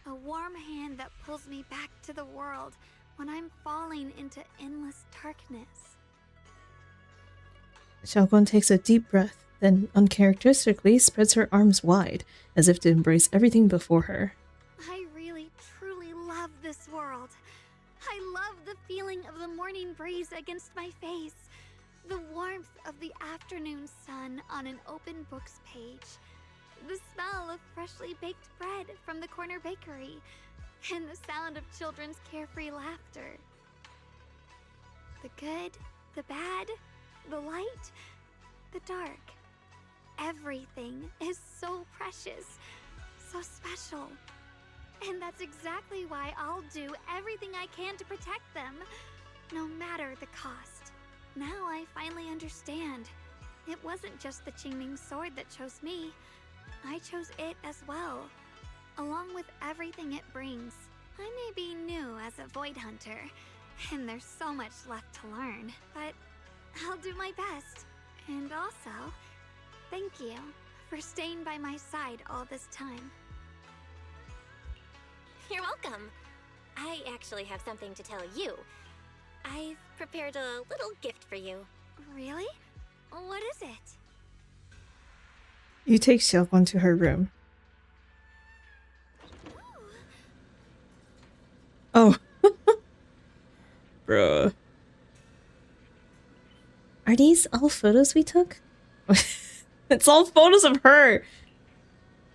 a warm hand that pulls me back to the world when I'm falling into endless darkness. Xiaoguang takes a deep breath, then uncharacteristically spreads her arms wide, as if to embrace everything before her. I really, truly love this world. I love the feeling of the morning breeze against my face, the warmth of the afternoon sun on an open book's page, the smell of freshly baked bread from the corner bakery, and the sound of children's carefree laughter. The good, the bad, the light, the dark. Everything is so precious, so special. And that's exactly why I'll do everything I can to protect them, no matter the cost. Now I finally understand. It wasn't just the Qingming sword that chose me. I chose it as well, along with everything it brings. I may be new as a Void Hunter, and there's so much left to learn, but I'll do my best. And also, thank you for staying by my side all this time. You're welcome. I actually have something to tell you. I've prepared a little gift for you. Really? What is it? You take Xiaoguang to her room. Oh. Bruh. Are these all photos we took? It's all photos of her!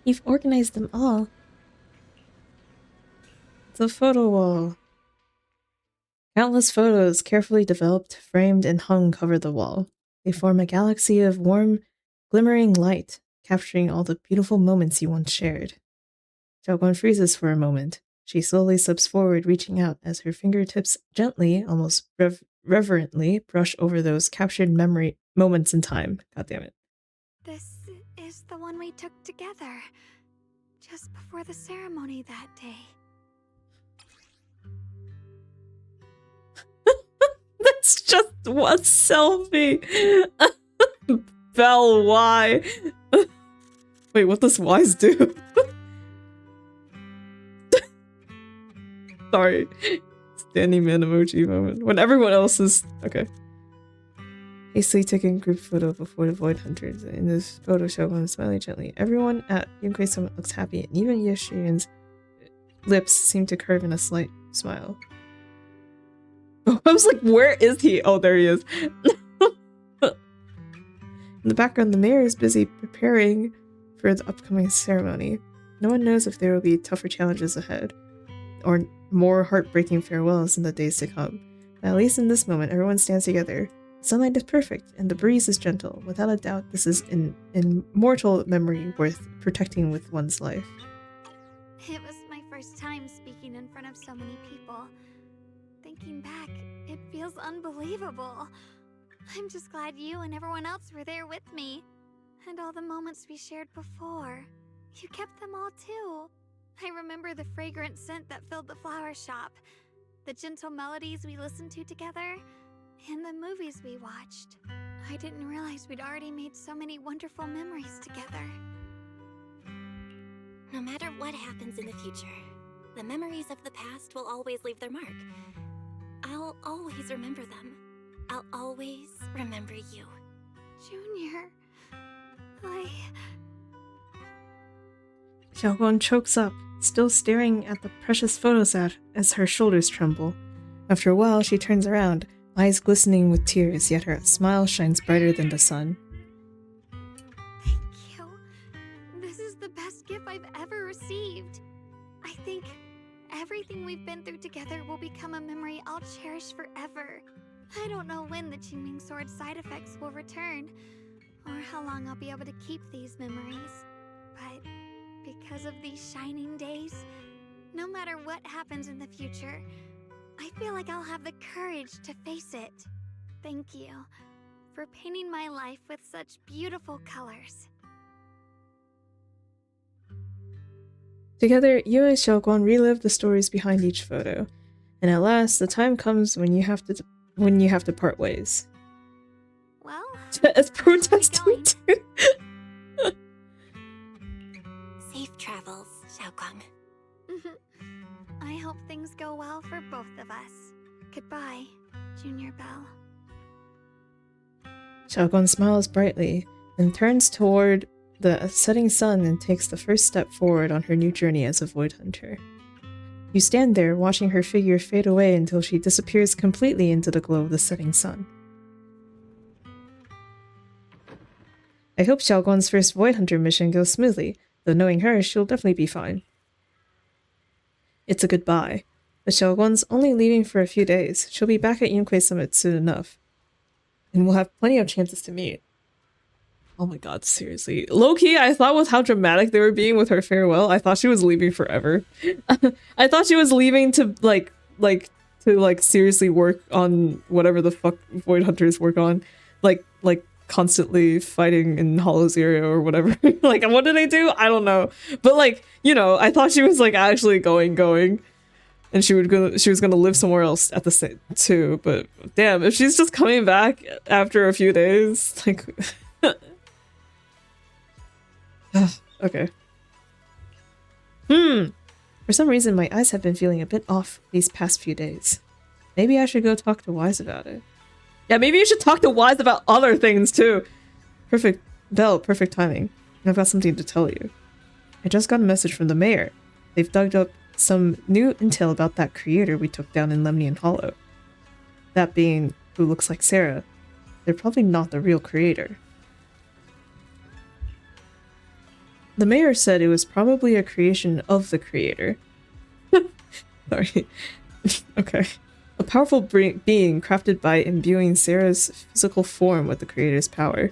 You've organized them all. It's a photo wall. Countless photos, carefully developed, framed, and hung, cover the wall. They form a galaxy of warm, glimmering light, capturing all the beautiful moments you once shared. Xiaoguang freezes for a moment. She slowly slips forward, reaching out as her fingertips gently, almost reverently, brush over those captured memory moments in time. God damn it. This is the one we took together, just before the ceremony that day. That's just one selfie. Bell, why? Wait, what does Wise do? Sorry. Standing man emoji moment. When everyone else is... Okay. Hastily taking group photo before the Void Hunters. In this photo, Shogun is smiling gently. Everyone at Yunkei Summit looks happy, and even Yashian's lips seem to curve in a slight smile. I was like, where is he? Oh, there he is. In the background, the mayor is busy preparing for the upcoming ceremony. No one knows if there will be tougher challenges ahead, or more heartbreaking farewells in the days to come. But at least in this moment, everyone stands together. The sunlight is perfect, and the breeze is gentle. Without a doubt, this is an immortal memory worth protecting with one's life. It was my first time speaking in front of so many people. Thank thinking back, it feels unbelievable. I'm just glad you and everyone else were there with me. And all the moments we shared before. You kept them all too. I remember the fragrant scent that filled the flower shop, the gentle melodies we listened to together, and the movies we watched. I didn't realize we'd already made so many wonderful memories together. No matter what happens in the future, the memories of the past will always leave their mark. I'll always remember them. I'll always remember you. Junior, Xiaoguan chokes up, still staring at the precious photoset as her shoulders tremble. After a while, she turns around, eyes glistening with tears, yet her smile shines brighter than the sun. Thank you. This is the best gift I've ever received. I think everything we've been through together will become a memory I'll cherish forever. I don't know when the Qingming Sword side effects will return, or how long I'll be able to keep these memories. But because of these shining days, no matter what happens in the future, I feel like I'll have the courage to face it. Thank you for painting my life with such beautiful colors. Together, you and Xiaoguan relive the stories behind each photo, and at last, the time comes when you have to part ways. Well, as protesting too. Safe travels, Xiaoguang. I hope things go well for both of us. Goodbye, Junior Belle. Xiaoguan smiles brightly and turns toward the setting sun and takes the first step forward on her new journey as a Void Hunter. You stand there, watching her figure fade away until she disappears completely into the glow of the setting sun. I hope Xiaoguan's first Void Hunter mission goes smoothly, though knowing her, she'll definitely be fine. It's a goodbye, but Xiaoguan's only leaving for a few days. She'll be back at Yunque Summit soon enough, and we'll have plenty of chances to meet. Oh my god, seriously. Low-key, I thought with how dramatic they were being with her farewell, I thought she was leaving forever. I thought she was leaving to, like, seriously work on whatever the fuck Void Hunters work on. Like, constantly fighting in Hollow Zero or whatever. Like, what did they do? I don't know. But, like, you know, I thought she was, like, actually going. And she was gonna live somewhere else at the same, too. But, damn, if she's just coming back after a few days, like... Okay. For some reason, my eyes have been feeling a bit off these past few days. Maybe I should go talk to Wise about it. Yeah, maybe you should talk to Wise about other things, too. Perfect. Belle, perfect timing. I've got something to tell you. I just got a message from the mayor. They've dug up some new intel about that creator we took down in Lemnian Hollow. That being who looks like Sarah. They're probably not the real creator. The mayor said it was probably a creation of the creator. Sorry. Okay. A powerful being crafted by imbuing Sarah's physical form with the creator's power.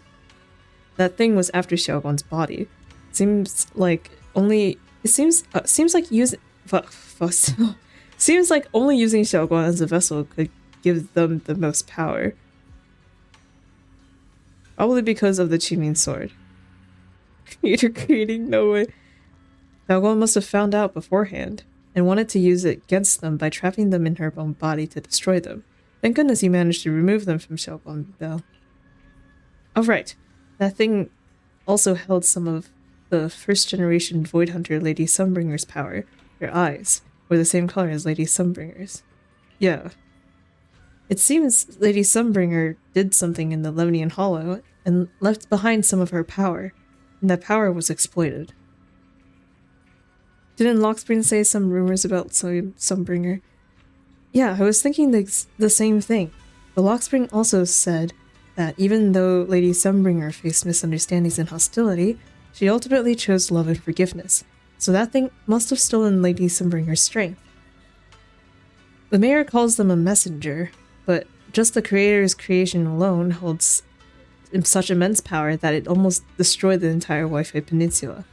That thing was after Xiaoguan's body. Seems like only using Xiaoguan as a vessel could give them the most power. Probably because of the Qingming sword. Creator creating, no way. Xiaoguan must have found out beforehand, and wanted to use it against them by trapping them in her own body to destroy them. Thank goodness he managed to remove them from Xiaoguan Belle. Oh right, that thing also held some of the first generation Void Hunter Lady Sunbringer's power. Her eyes were the same color as Lady Sunbringer's. Yeah. It seems Lady Sunbringer did something in the Lemnian Hollow and left behind some of her power. And that power was exploited. Didn't Lockspring say some rumors about Sunbringer? Yeah, I was thinking the same thing. But Lockspring also said that even though Lady Sunbringer faced misunderstandings and hostility, she ultimately chose love and forgiveness. So that thing must have stolen Lady Sunbringer's strength. The mayor calls them a messenger, but just the creator's creation alone holds such immense power that it almost destroyed the entire Wi-Fi Peninsula.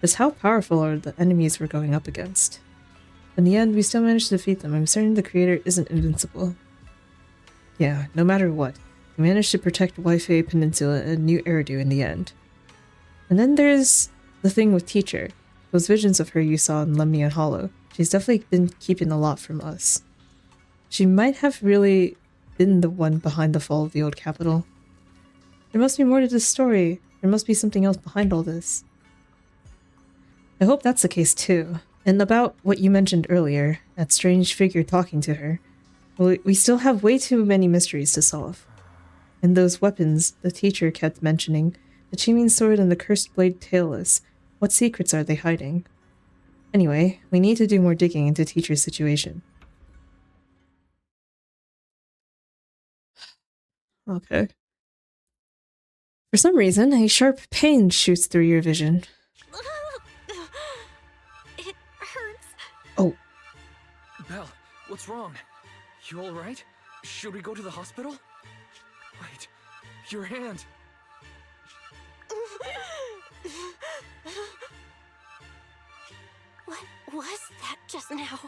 Just how powerful are the enemies we're going up against? In the end, we still managed to defeat them. I'm certain the creator isn't invincible. Yeah, no matter what, we managed to protect Wi-Fi Peninsula and New Eridu in the end. And then there's the thing with Teacher. Those visions of her you saw in Lemnian Hollow. She's definitely been keeping a lot from us. She might have really been the one behind the fall of the old capital. There must be more to this story. There must be something else behind all this. I hope that's the case too. And about what you mentioned earlier, that strange figure talking to her. Well, we still have way too many mysteries to solve. And those weapons the teacher kept mentioning, the Qingming sword and the cursed blade tailless, what secrets are they hiding? Anyway, we need to do more digging into teacher's situation. Okay. For some reason, a sharp pain shoots through your vision. It hurts. Oh. Belle, what's wrong? You alright? Should we go to the hospital? Wait, your hand. What was that just now?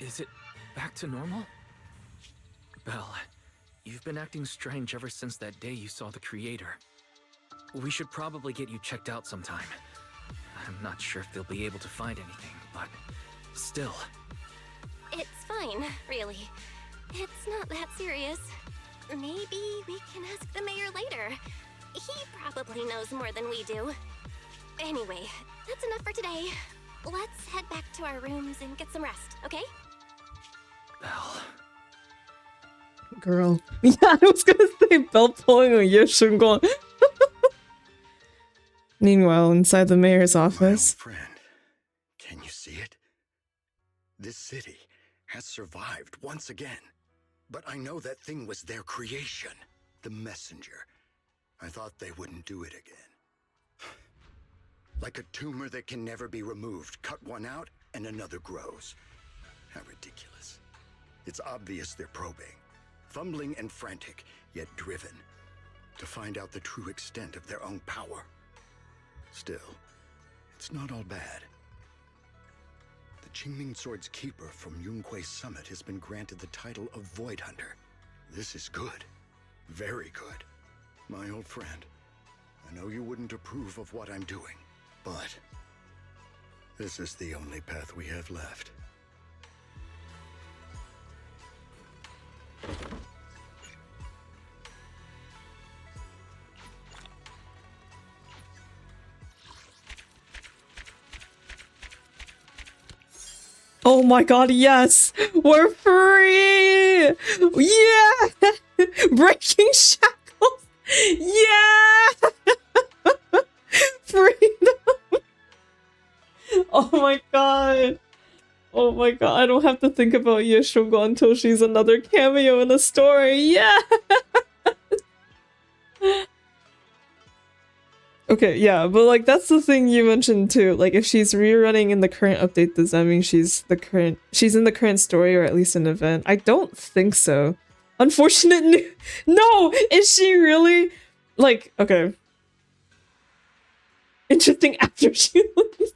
Is it back to normal? Belle, you've been acting strange ever since that day you saw the creator. We should probably get you checked out sometime. I'm not sure if they'll be able to find anything, but still. It's fine, really. It's not that serious. Maybe we can ask the mayor later. He probably knows more than we do. Anyway, that's enough for today. Let's head back to our rooms and get some rest, okay? Belle. Girl. Yeah, I was gonna say Belle pulling on your shunguang. Meanwhile, inside the mayor's office. My old friend, can you see it? This city has survived once again. But I know that thing was their creation, the messenger. I thought they wouldn't do it again. Like a tumor that can never be removed. Cut one out and another grows. How ridiculous. It's obvious they're probing. Fumbling and frantic, yet driven. To find out the true extent of their own power. Still, it's not all bad. The Qingming Sword's keeper from Yunquei Summit has been granted the title of Void Hunter. This is good. Very good. My old friend, I know you wouldn't approve of what I'm doing, but this is the only path we have left. Oh my god, yes! We're free! Yeah! Breaking shackles! Yeah! Freedom! Oh my god. Oh my god, I don't have to think about Yeshungo until she's another cameo in the story. Yeah! Okay, yeah, but like that's the thing you mentioned too. Like if she's rerunning in the current update, does that mean she's in the current story or at least an event? I don't think so. Unfortunate no! Is she really? Like, okay. Interesting after she leaves.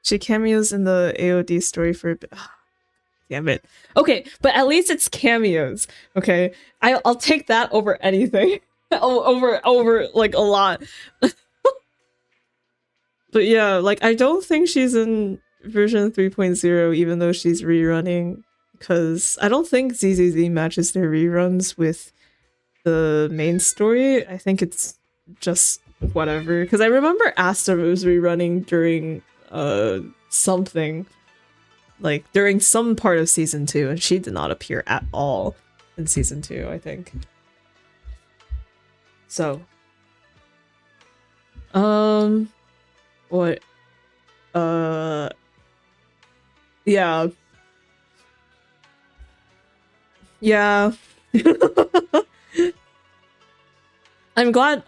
She cameos in the AOD story for a bit. Damn it. Okay, but at least it's cameos. Okay, I'll take that over anything. over like a lot. But yeah, like I don't think she's in version 3.0 even though she's rerunning because I don't think ZZZ matches their reruns with the main story. I think it's just whatever because I remember Asta was rerunning during something like during some part of season 2 and she did not appear at all in season 2, I think. So what yeah I'm glad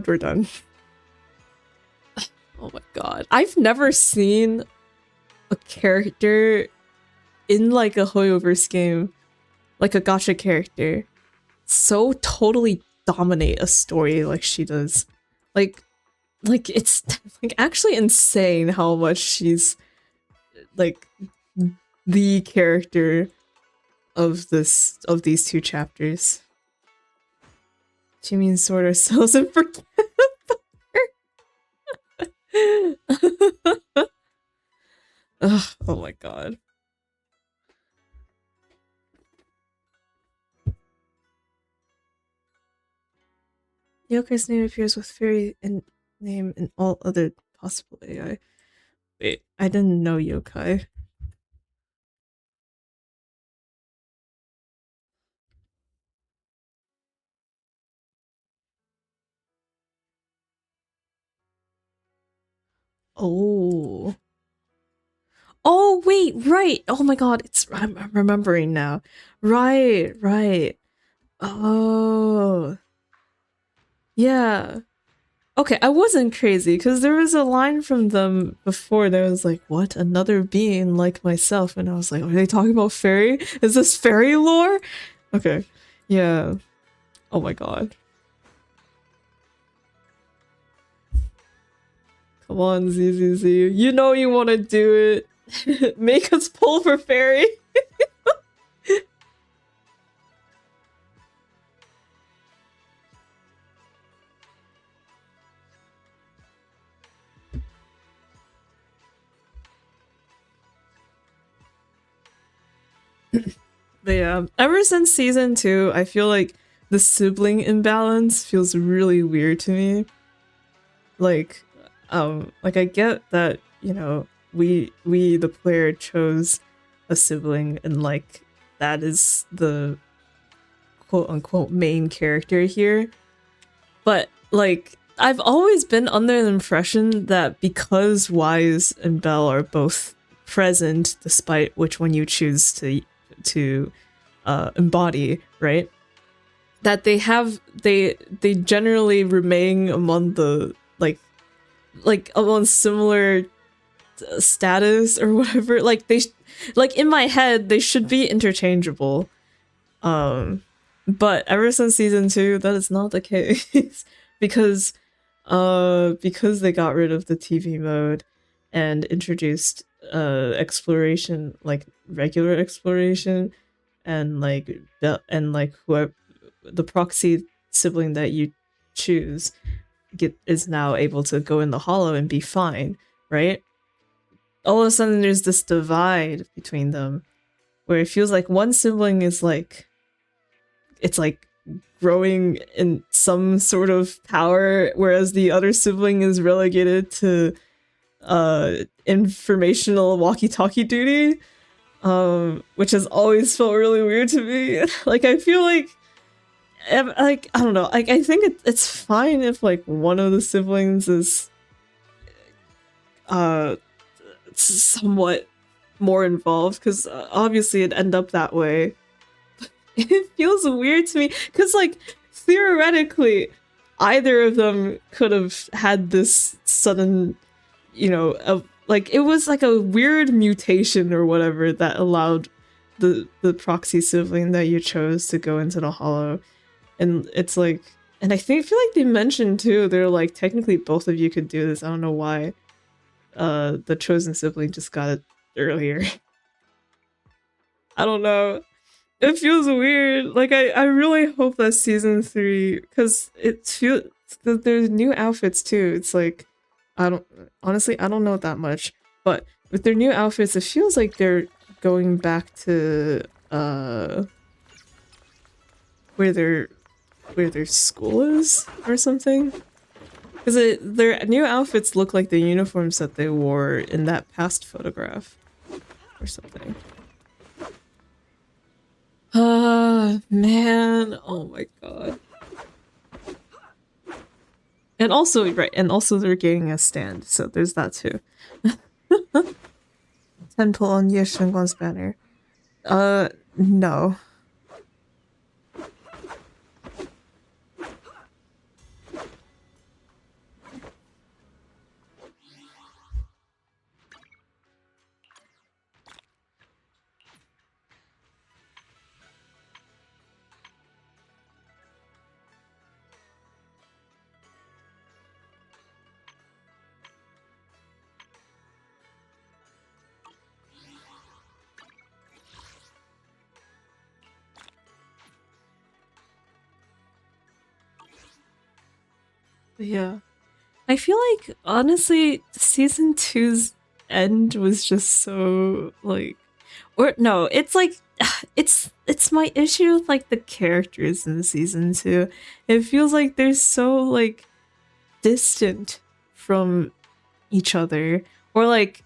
we're done. Oh my god. I've never seen a character in like a Hoyoverse game, like a gacha character, so totally dominate a story like she does. Like it's like actually insane how much she's like the character of these two chapters. She means sort ourselves and forget about her. Ugh, oh my god. Yokai's name appears with fairy and name in all other possible AI. Wait, I didn't know yokai. Oh. Oh wait, right. Oh my god, I'm remembering now. Right, right. Oh. Yeah. Okay, I wasn't crazy because there was a line from them before that was like, "What? Another being like myself?" And I was like, "Are they talking about fairy? Is this fairy lore?" Okay. Yeah. Oh my god. Come on, ZZZ. You know you want to do it. Make us pull for fairy. But yeah, ever since season 2, I feel like the sibling imbalance feels really weird to me. Like I get that, you know, we the player chose a sibling and like that is the quote unquote main character here. But like I've always been under the impression that because Wise and Belle are both present despite which one you choose to embody, right? That they generally remain among the like among similar status or whatever. Like like in my head they should be interchangeable. But ever since season 2, that is not the case because they got rid of the TV mode and introduced exploration, like regular exploration, and like whoever the proxy sibling that you choose is now able to go in the hollow and be fine, right? All of a sudden there's this divide between them where it feels like one sibling is like it's like growing in some sort of power, whereas the other sibling is relegated to informational walkie-talkie duty, which has always felt really weird to me. Like I feel like I don't know, like I think it's fine if like one of the siblings is somewhat more involved, because obviously it'd end up that way. It feels weird to me because like theoretically either of them could have had this sudden, you know, like it was like a weird mutation or whatever that allowed the proxy sibling that you chose to go into the hollow. And it's like, and I feel like they mentioned too, they're like technically both of you could do this. I don't know why the chosen sibling just got it earlier. I don't know. It feels weird. Like I really hope that season 3, because it feels there's new outfits too. It's like I don't know that much, but with their new outfits, it feels like they're going back to where their school is or something. Because their new outfits look like the uniforms that they wore in that past photograph or something. Ah, man. Oh my god. And also, right, and also they're getting a stand, so there's that too. 10 pull on Ye Shunguang's banner. No. Yeah. I feel like honestly season two's end was just so like, or no, it's like it's my issue with like the characters in season two. It feels like they're so like distant from each other, or like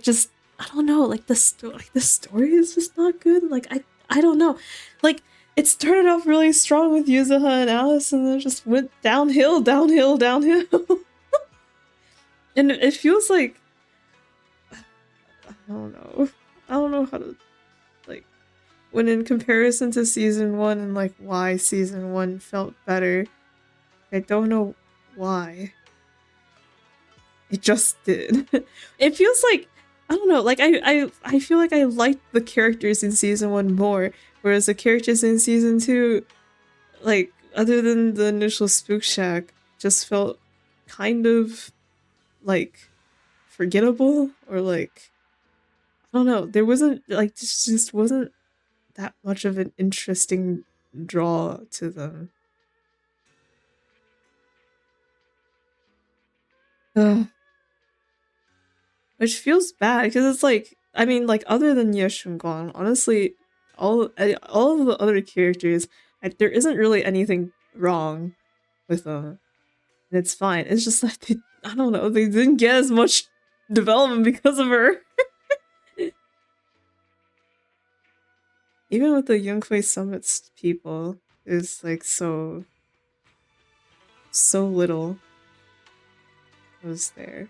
just I don't know, like the story is just not good. Like I don't know, like it started off really strong with Yuzuha and Alice, and then just went downhill, downhill, downhill. And it feels like I don't know. I don't know how to like when in comparison to season one and like why season one felt better. I don't know why. It just did. It feels like I don't know, like I feel like I liked the characters in season one more, whereas the characters in season two, like other than the initial Spook Shack, just felt kind of like forgettable or like I don't know. There wasn't like this just wasn't that much of an interesting draw to them. Ugh. Which feels bad because it's like I mean like other than Shunguang, honestly, all of the other characters, there isn't really anything wrong with them. And it's fine. It's just like I don't know, they didn't get as much development because of her. Even with the Yunkwei Summits people, there's like so little was there.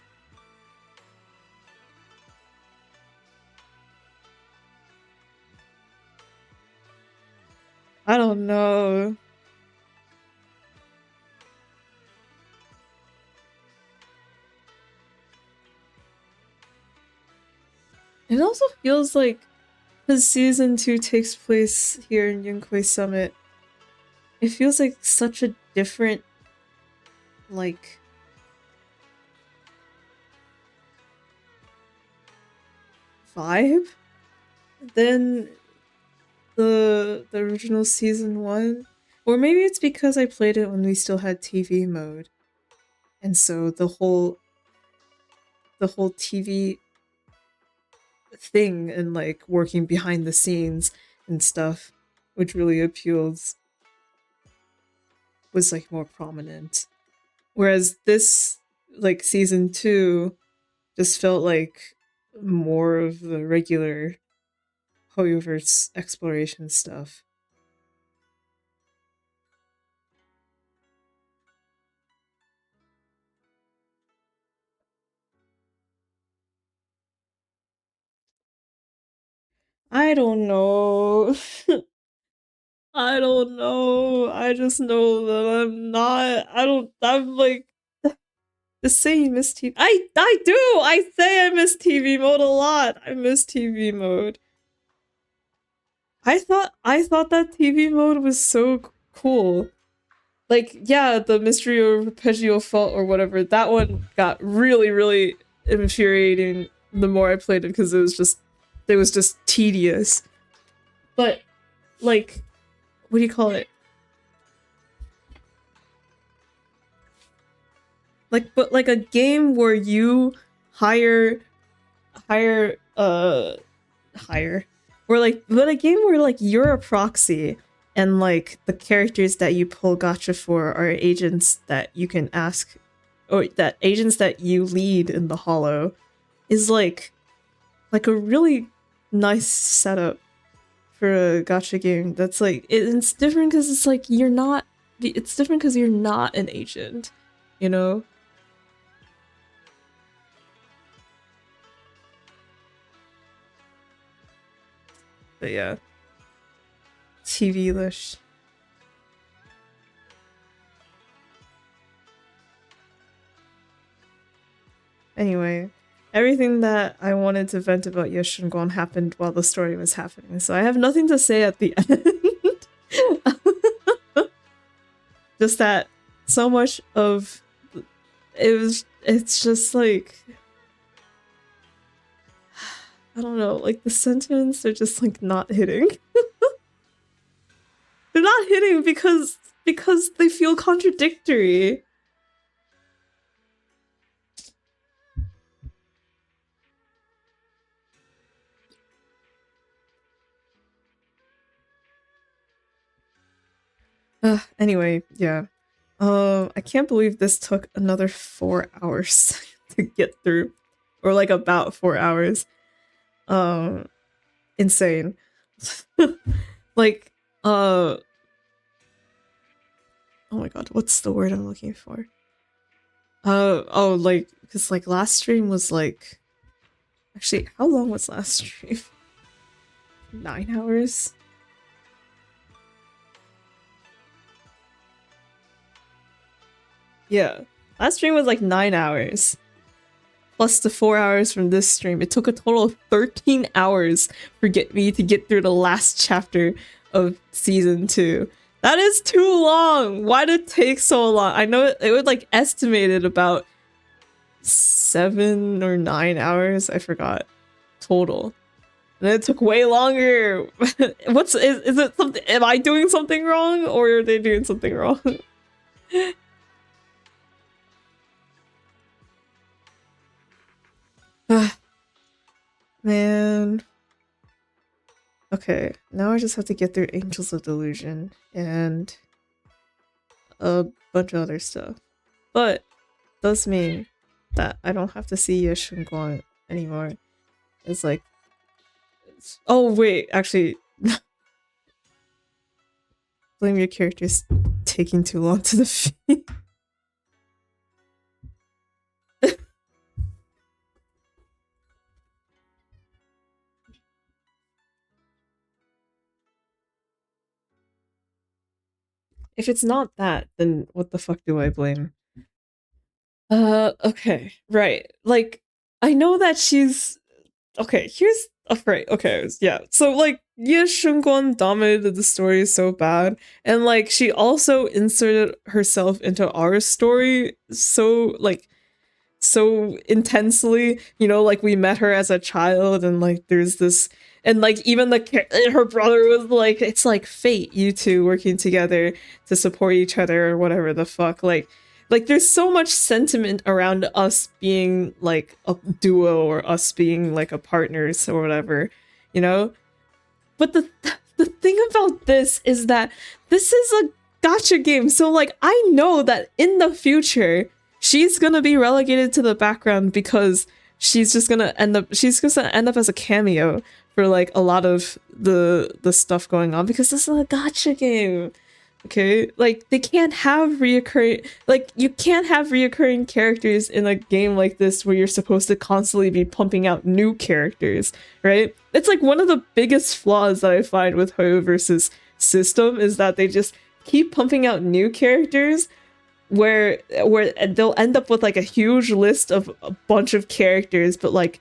I don't know. It also feels like because season 2 takes place here in Yunkwei Summit, it feels like such a different like vibe than the original season 1. Or maybe it's because I played it when we still had TV mode. And so the whole TV thing and like working behind the scenes and stuff, which really appeals, was like more prominent. Whereas this like season 2 just felt like more of the regular Hoyoverse exploration stuff. I don't know. I don't know. I just know that I'm not. I'm like the same miss TV. I do. I say I miss TV mode a lot. I miss TV mode. I thought that TV mode was so cool. Like yeah, the Mystery of Arpeggio Fault or whatever. That one got really really infuriating the more I played it because it was just tedious. But like what do you call it? Like, but like a game where you hire, hire, or like, but a game where like you're a proxy and like the characters that you pull gacha for are agents that you can ask, or that agents that you lead in the Hollow, is like a really nice setup for a gacha game. That's like it's different because it's like you're not. It's different because you're not an agent, you know. But yeah. TV-lish. Anyway, everything that I wanted to vent about Yoshunguan happened while the story was happening, so I have nothing to say at the end. Just that so much of it's just like I don't know, like the sentiments are just like not hitting. They're not hitting because they feel contradictory. Anyway, yeah. I can't believe this took another 4 hours to get through. Or like about 4 hours. Insane. Like, oh my god, what's the word I'm looking for? Oh, like, because like last stream was like, actually, how long was last stream? 9 hours? Yeah, last stream was like 9 hours. Plus the 4 hours from this stream. It took a total of 13 hours for me to get through the last chapter of season 2. That is too long! Why did it take so long? I know it was like estimated about 7 or 9 hours, I forgot, total. And it took way longer. Is it something, am I doing something wrong or are they doing something wrong? Man. Okay, now I just have to get through Angels of Delusion and a bunch of other stuff. But does mean that I don't have to see shunguang anymore. It's like, oh wait, actually, blame your character's taking too long to defeat. If it's not that, then what the fuck do I blame? Okay, right. Like, I know that she's... Okay, here's... right, okay, yeah. So, like, Ye Shunguan dominated the story so bad, and, like, she also inserted herself into our story so, like, so intensely, you know, like, we met her as a child, and, like, there's this... And, like, even her brother was like, it's like fate, you two working together to support each other or whatever the fuck. Like, there's so much sentiment around us being, like, a duo or us being, like, a partners or whatever, you know? But the thing about this is that this is a gacha game, so, like, I know that in the future, she's gonna be relegated to the background because she's just gonna end up as a cameo for like a lot of the stuff going on because this is a gacha game. Okay, like they can't have reoccurring, like you can't have reoccurring characters in a game like this where you're supposed to constantly be pumping out new characters, right? It's like one of the biggest flaws that I find with Hoyo versus system is that they just keep pumping out new characters where they'll end up with like a huge list of a bunch of characters, but like,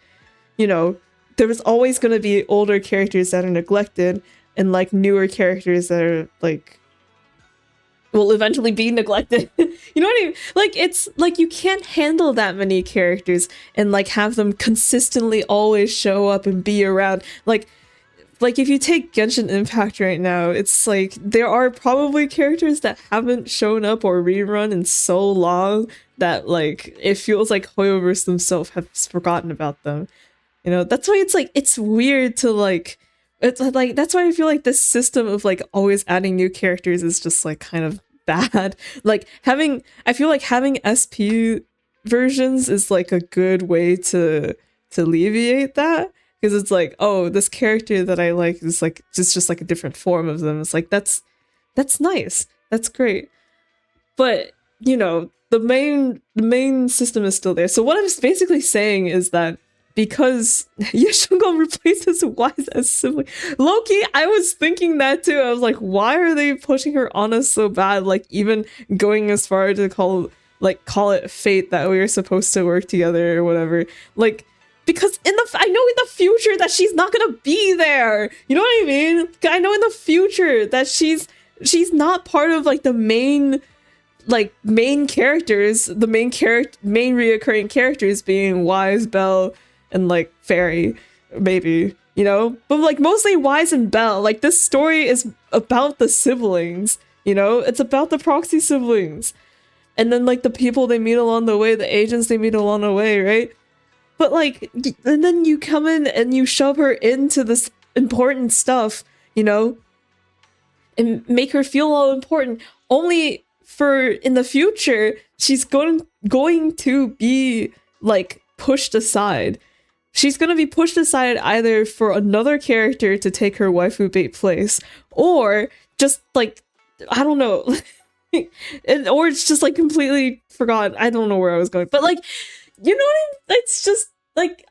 you know, there's always going to be older characters that are neglected and like newer characters that are like will eventually be neglected. You know what I mean? Like it's like you can't handle that many characters and like have them consistently always show up and be around. Like if you take Genshin Impact right now, it's like there are probably characters that haven't shown up or rerun in so long that like it feels like Hoyoverse themselves have forgotten about them. You know, that's why it's like it's weird to like it's like that's why I feel like this system of like always adding new characters is just like kind of bad. Like I feel like having SP versions is like a good way to alleviate that. Because it's like, oh, this character that I like is like just like a different form of them. It's like that's nice. That's great. But you know, the main system is still there. So what I'm basically saying is that because Yeshungon replaces Wise as sibling. Loki, I was thinking that too. I was like, why are they pushing her on us so bad? Like even going as far to call it fate that we were supposed to work together or whatever. Like because I know in the future that she's not gonna be there. You know what I mean? I know in the future that she's not part of like the main characters, the main reoccurring characters being Wise, Belle, and like Fairy, maybe, you know? But like mostly Wise and Belle. Like this story is about the siblings, you know? It's about the proxy siblings. And then like the people they meet along the way, the agents they meet along the way, right? But like, and then you come in and you shove her into this important stuff, you know? and make her feel all important, only for in the future she's going to be like pushed aside. She's going to be pushed aside either for another character to take her waifu bait place, or just like, I don't know, or it's just like completely forgotten. I don't know where I was going, but like, you know what it's just like,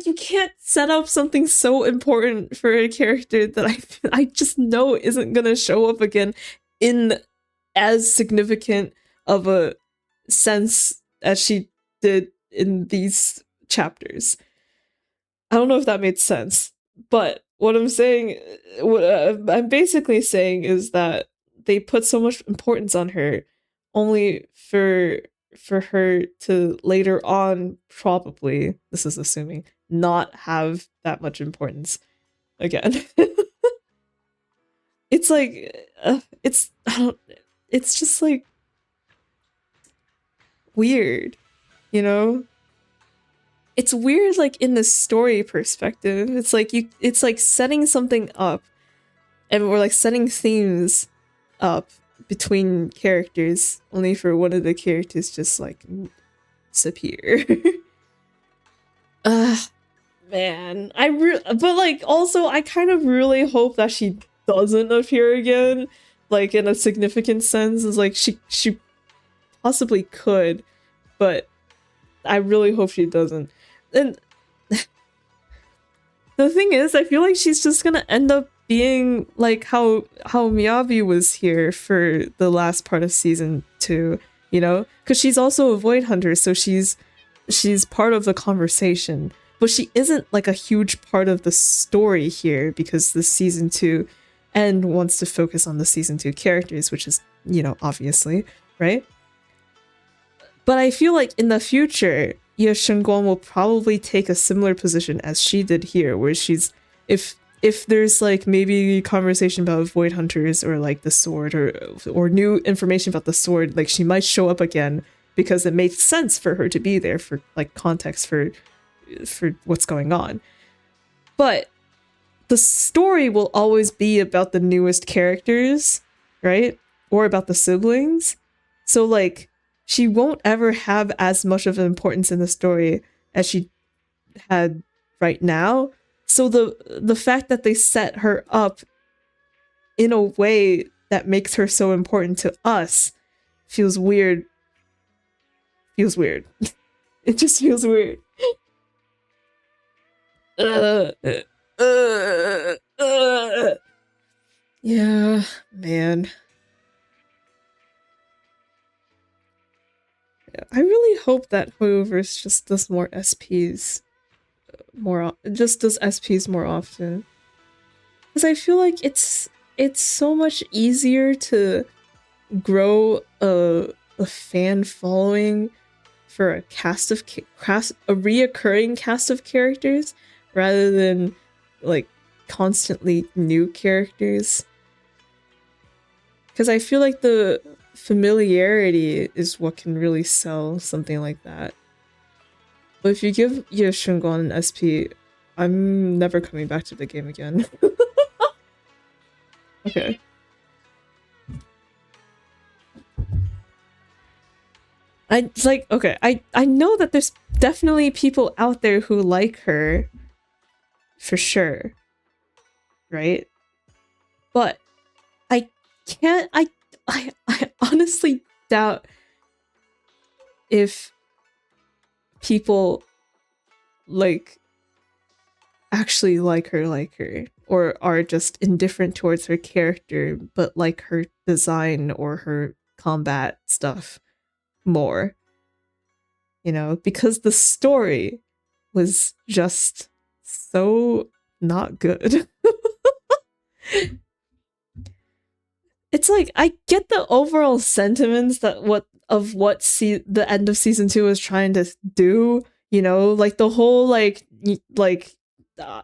you can't set up something so important for a character that I just know isn't gonna show up again in as significant of a sense as she did in these chapters. I don't know if that made sense, but what I'm saying, what I'm basically saying is that they put so much importance on her, only for her to later on, probably, this is assuming, not have that much importance again. It's like, it's just like weird, you know? It's weird, like, in the story perspective. It's like it's like setting something up, and we're like setting themes up between characters, only for one of the characters just like disappear. Man, but like also I kind of really hope that she doesn't appear again, like in a significant sense. Is like she possibly could, but I really hope she doesn't. And the thing is, I feel like she's just gonna end up being like how Miyabi was here for the last part of season 2, you know? Because she's also a Void Hunter, so she's part of the conversation. But she isn't like a huge part of the story here, because the season 2 end wants to focus on the season 2 characters, which is, you know, obviously, right? But I feel like in the future, Shunguang will probably take a similar position as she did here, where she's, if there's like maybe conversation about Void Hunters or like the sword, or new information about the sword, like she might show up again because it makes sense for her to be there for like context for what's going on. But the story will always be about the newest characters, right? Or about the siblings. So like, she won't ever have as much of an importance in the story as she had right now. So the fact that they set her up in a way that makes her so important to us feels weird. Feels weird. It just feels weird. Yeah, man. I really hope that Hoyoverse just does more SPs does SPs more often. Because I feel like it's so much easier to grow a fan following for a reoccurring cast of characters rather than like constantly new characters. Because I feel like the familiarity is what can really sell something like that. But if you give Shunguang an SP, I'm never coming back to the game again. Okay. I know that there's definitely people out there who like her, for sure, right? But I can't, I honestly doubt if people like actually like her, or are just indifferent towards her character but like her design or her combat stuff more, you know, because the story was just so not good. It's like, I get the overall sentiments that what the end of season 2 was trying to do, you know, like the whole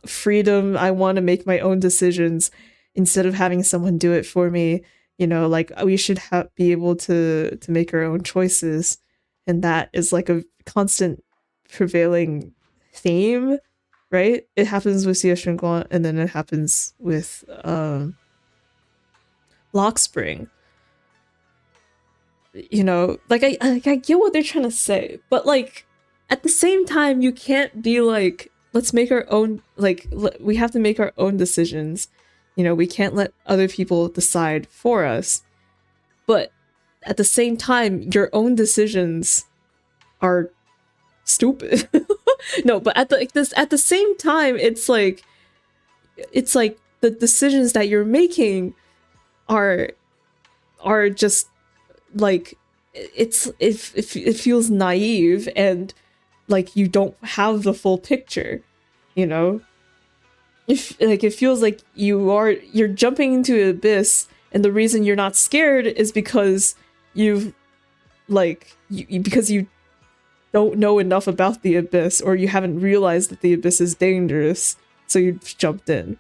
freedom, I want to make my own decisions instead of having someone do it for me, you know, like we should be able to make our own choices, and that is like a constant prevailing theme, right? It happens with Xie Shunguang, and then it happens with lock spring. You know, like I get what they're trying to say, but like at the same time, you can't be like, let's make our own, like we have to make our own decisions. You know, we can't let other people decide for us. But at the same time, your own decisions are stupid. No, but at the same time, it's like the decisions that you're making are just like it feels naive, and like you don't have the full picture, you know? If like it feels like you're jumping into an abyss, and the reason you're not scared is because because you don't know enough about the abyss, or you haven't realized that the abyss is dangerous, so you jumped in.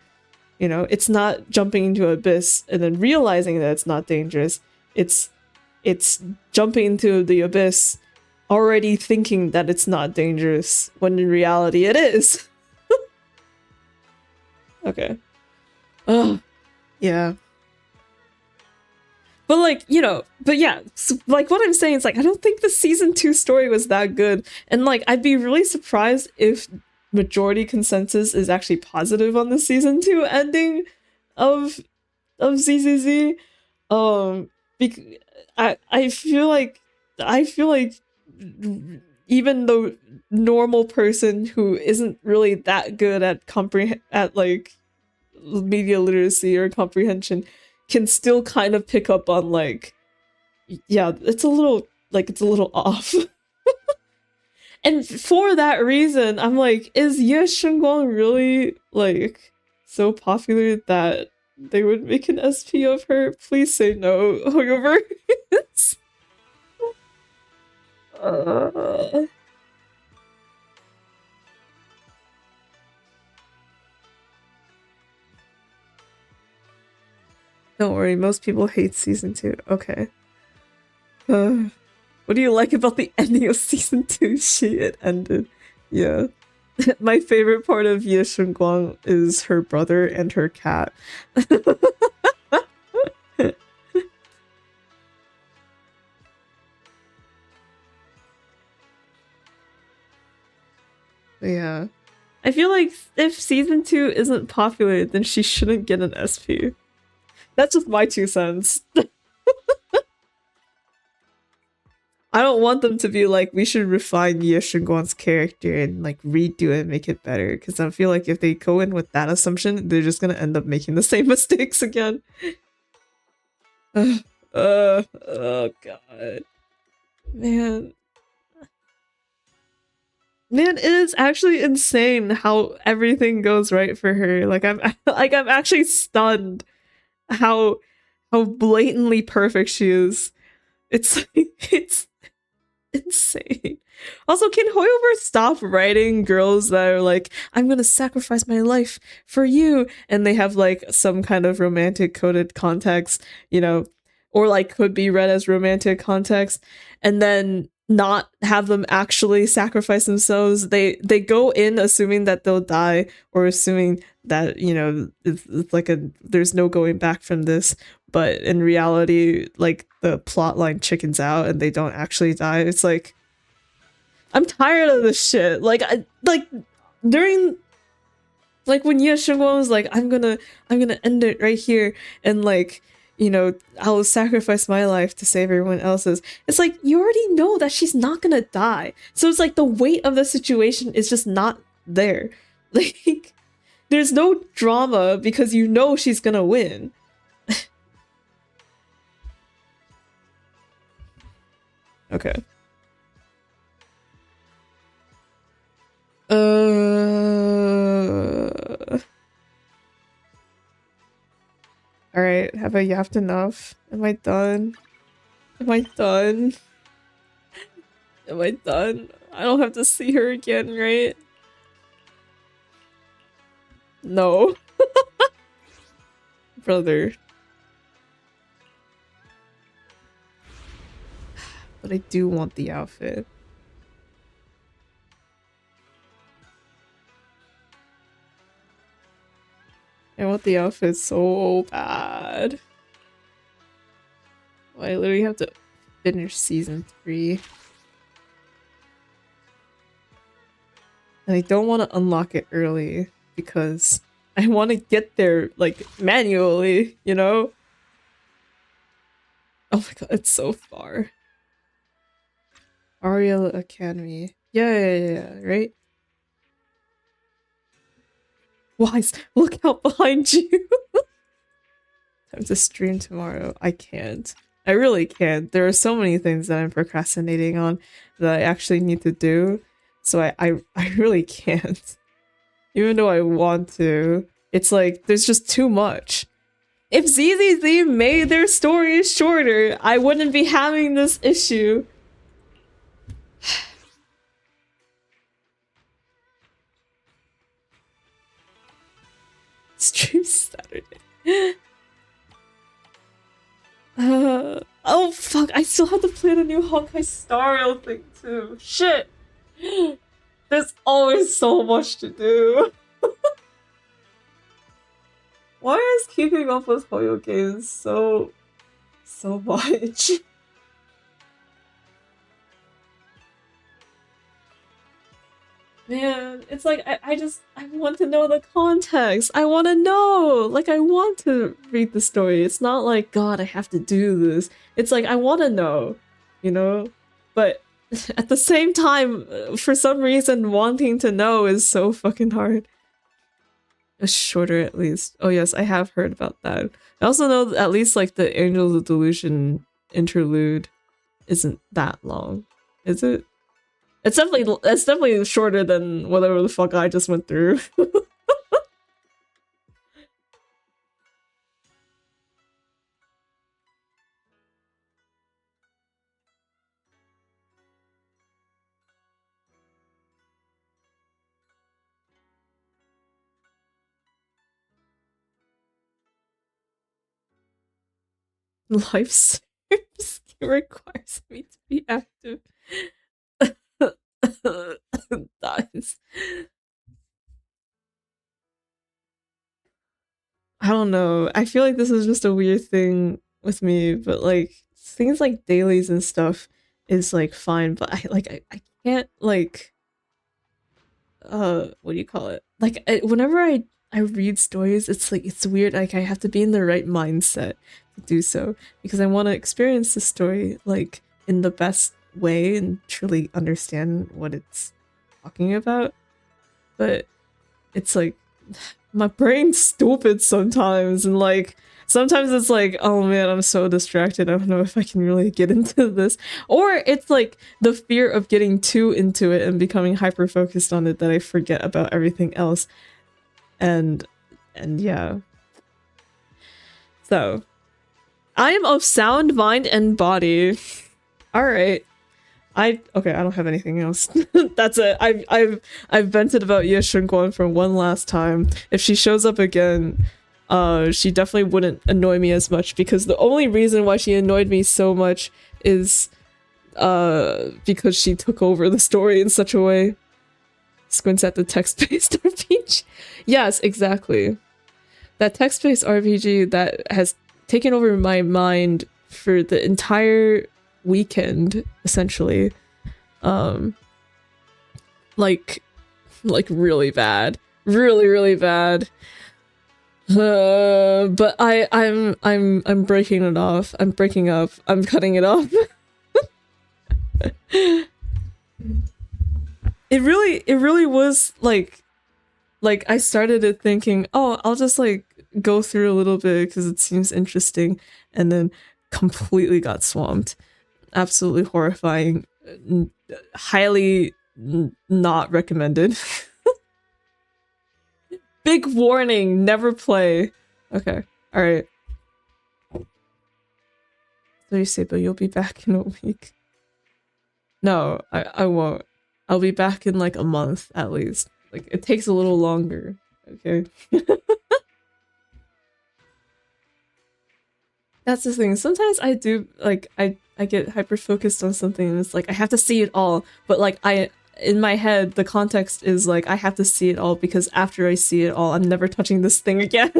You know, it's not jumping into an abyss and then realizing that it's not dangerous. It's jumping into the abyss already thinking that it's not dangerous, when in reality it is. Okay. Oh, yeah. But like, you know, but yeah, so like what I'm saying is like, I don't think the season 2 story was that good. And like, I'd be really surprised if majority consensus is actually positive on the season 2 ending of ZZZ. I feel like even the normal person who isn't really that good at like media literacy or comprehension can still kind of pick up on like, yeah, it's a little off. And for that reason, I'm like, is Ye Shunguang really like so popular that they would make an SP of her? Please say no, Hoyover. uh... Don't worry, most people hate season 2. Okay. What do you like about the ending of season 2? It ended. Yeah. My favorite part of Ye Shunguang is her brother and her cat. Yeah. I feel like if season 2 isn't popular, then she shouldn't get an SP. That's just my 2 cents. I don't want them to be like, we should refine Ye Shunguang's character and like redo it and make it better. Because I feel like if they go in with that assumption, they're just gonna end up making the same mistakes again. Oh god. Man. Man, it is actually insane how everything goes right for her. Like I'm I'm actually stunned how blatantly perfect she is. It's it's insane. Also, can Hoyover stop writing girls that are like, I'm gonna sacrifice my life for you, and they have like some kind of romantic coded context, you know, or like could be read as romantic context, and then not have them actually sacrifice themselves. They go in assuming that they'll die, or assuming that, you know, it's like there's no going back from this, but in reality, like the plot line chickens out and they don't actually die. It's like, I'm tired of this shit. Like during like when Ye Shunguang was like, I'm gonna end it right here, and like, you know, I'll sacrifice my life to save everyone else's. It's like, you already know that she's not gonna die. So it's like the weight of the situation is just not there. Like, there's no drama because you know she's gonna win. Okay. Alright, have I yapped enough? Am I done? Am I done? Am I done? I don't have to see her again, right? No. Brother. But I do want the outfit. I want the outfit so bad. Well, I literally have to finish season 3. And I don't want to unlock it early because I want to get there, like, manually, you know? Oh my god, it's so far. Ariel Academy. Yeah, right? Wise, look out behind you! Time to stream tomorrow. I can't. I really can't. There are so many things that I'm procrastinating on that I actually need to do. So I really can't. Even though I want to. It's like, there's just too much. If ZZZ made their stories shorter, I wouldn't be having this issue. Stream Saturday. Oh fuck, I still have to play the new Honkai Star Rail thing too. Shit! There's always so much to do. Why is keeping up with Hoyo games so much? Man, it's like I want to know the context. I want to know. Like, I want to read the story. It's not like, God, I have to do this. It's like, I want to know, you know? But at the same time, for some reason, wanting to know is so fucking hard. It's shorter, at least. Oh yes, I have heard about that. I also know that at least, like, the Angels of Delusion interlude isn't that long. Is it? It's definitely shorter than whatever the fuck I just went through. Life service requires me to be active. Dies. I don't know. I feel like this is just a weird thing with me, but like things like dailies and stuff is like fine, but I can't like what do you call it? Like whenever I read stories, it's like it's weird. Like I have to be in the right mindset to do so because I want to experience the story like in the best way and truly understand what it's talking about. But it's like my brain's stupid sometimes, and like sometimes it's like, oh man, I'm so distracted. I don't know if I can really get into this. Or it's like the fear of getting too into it and becoming hyper focused on it that I forget about everything else. And yeah. So I am of sound mind and body. All right. Okay, I don't have anything else. That's it. I've vented about Ye Shunguang for one last time. If she shows up again, she definitely wouldn't annoy me as much because the only reason why she annoyed me so much is because she took over the story in such a way. Squints at the text-based RPG. Yes, exactly. That text-based RPG that has taken over my mind for the entire weekend, essentially. Like really bad. Really bad. But I'm breaking it off. I'm breaking up. I'm cutting it off. It really was like I started it thinking, oh, I'll just like go through a little bit because it seems interesting, and then completely got swamped. Absolutely horrifying. Highly not recommended. Big warning, never play. Okay, alright. So you say, but you'll be back in a week. No, I won't. I'll be back in like a month at least. Like, it takes a little longer, okay? That's the thing. Sometimes I do, like, I get hyper-focused on something and it's like, I have to see it all. But, like, in my head, the context is, like, I have to see it all because after I see it all, I'm never touching this thing again.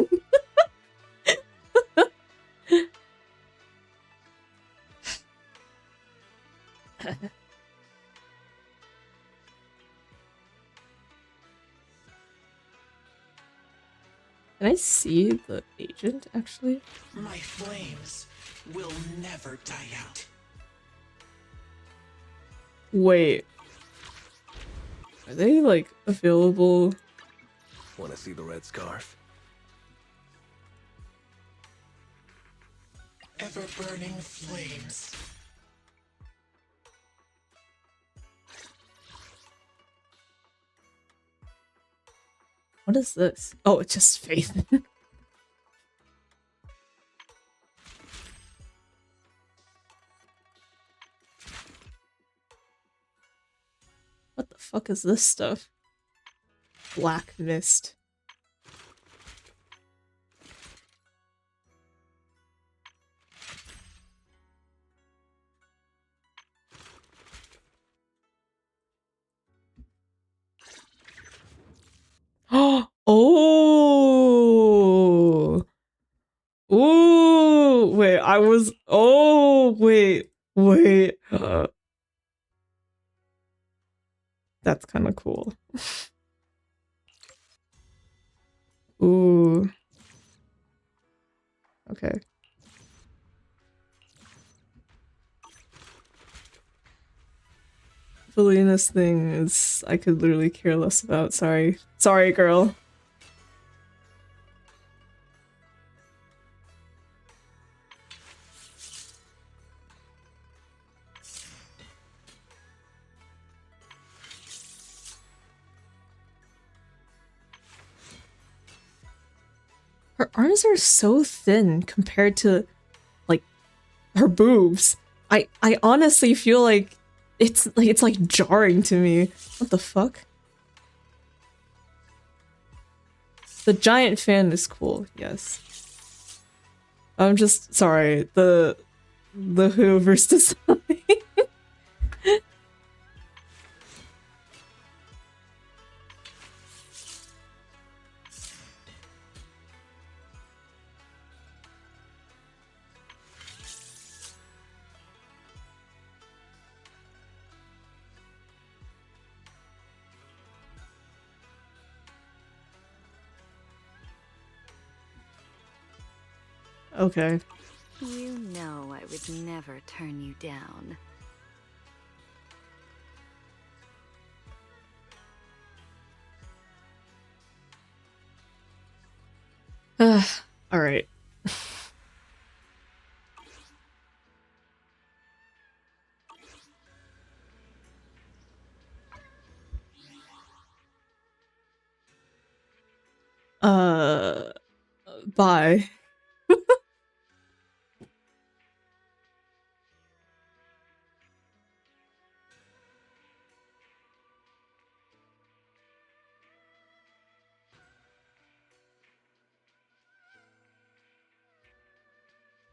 Can I see the agent, actually? My flames will never die out. Wait. Are they, like, available? Wanna see the red scarf? Ever-burning flames. What is this? Oh, it's just faith. What the fuck is this stuff? Black mist. Oh! Ooh! Wait, I was. Oh, wait. Wait. That's kind of cool. Ooh. Okay. Felina's thing is I could literally care less about. Sorry. Sorry, girl. Her arms are so thin compared to, like, her boobs. I honestly feel like it's like jarring to me. What the fuck? The giant fan is cool, yes. I'm just sorry, the Hoover's design. Okay. You know I would never turn you down. All right. Bye.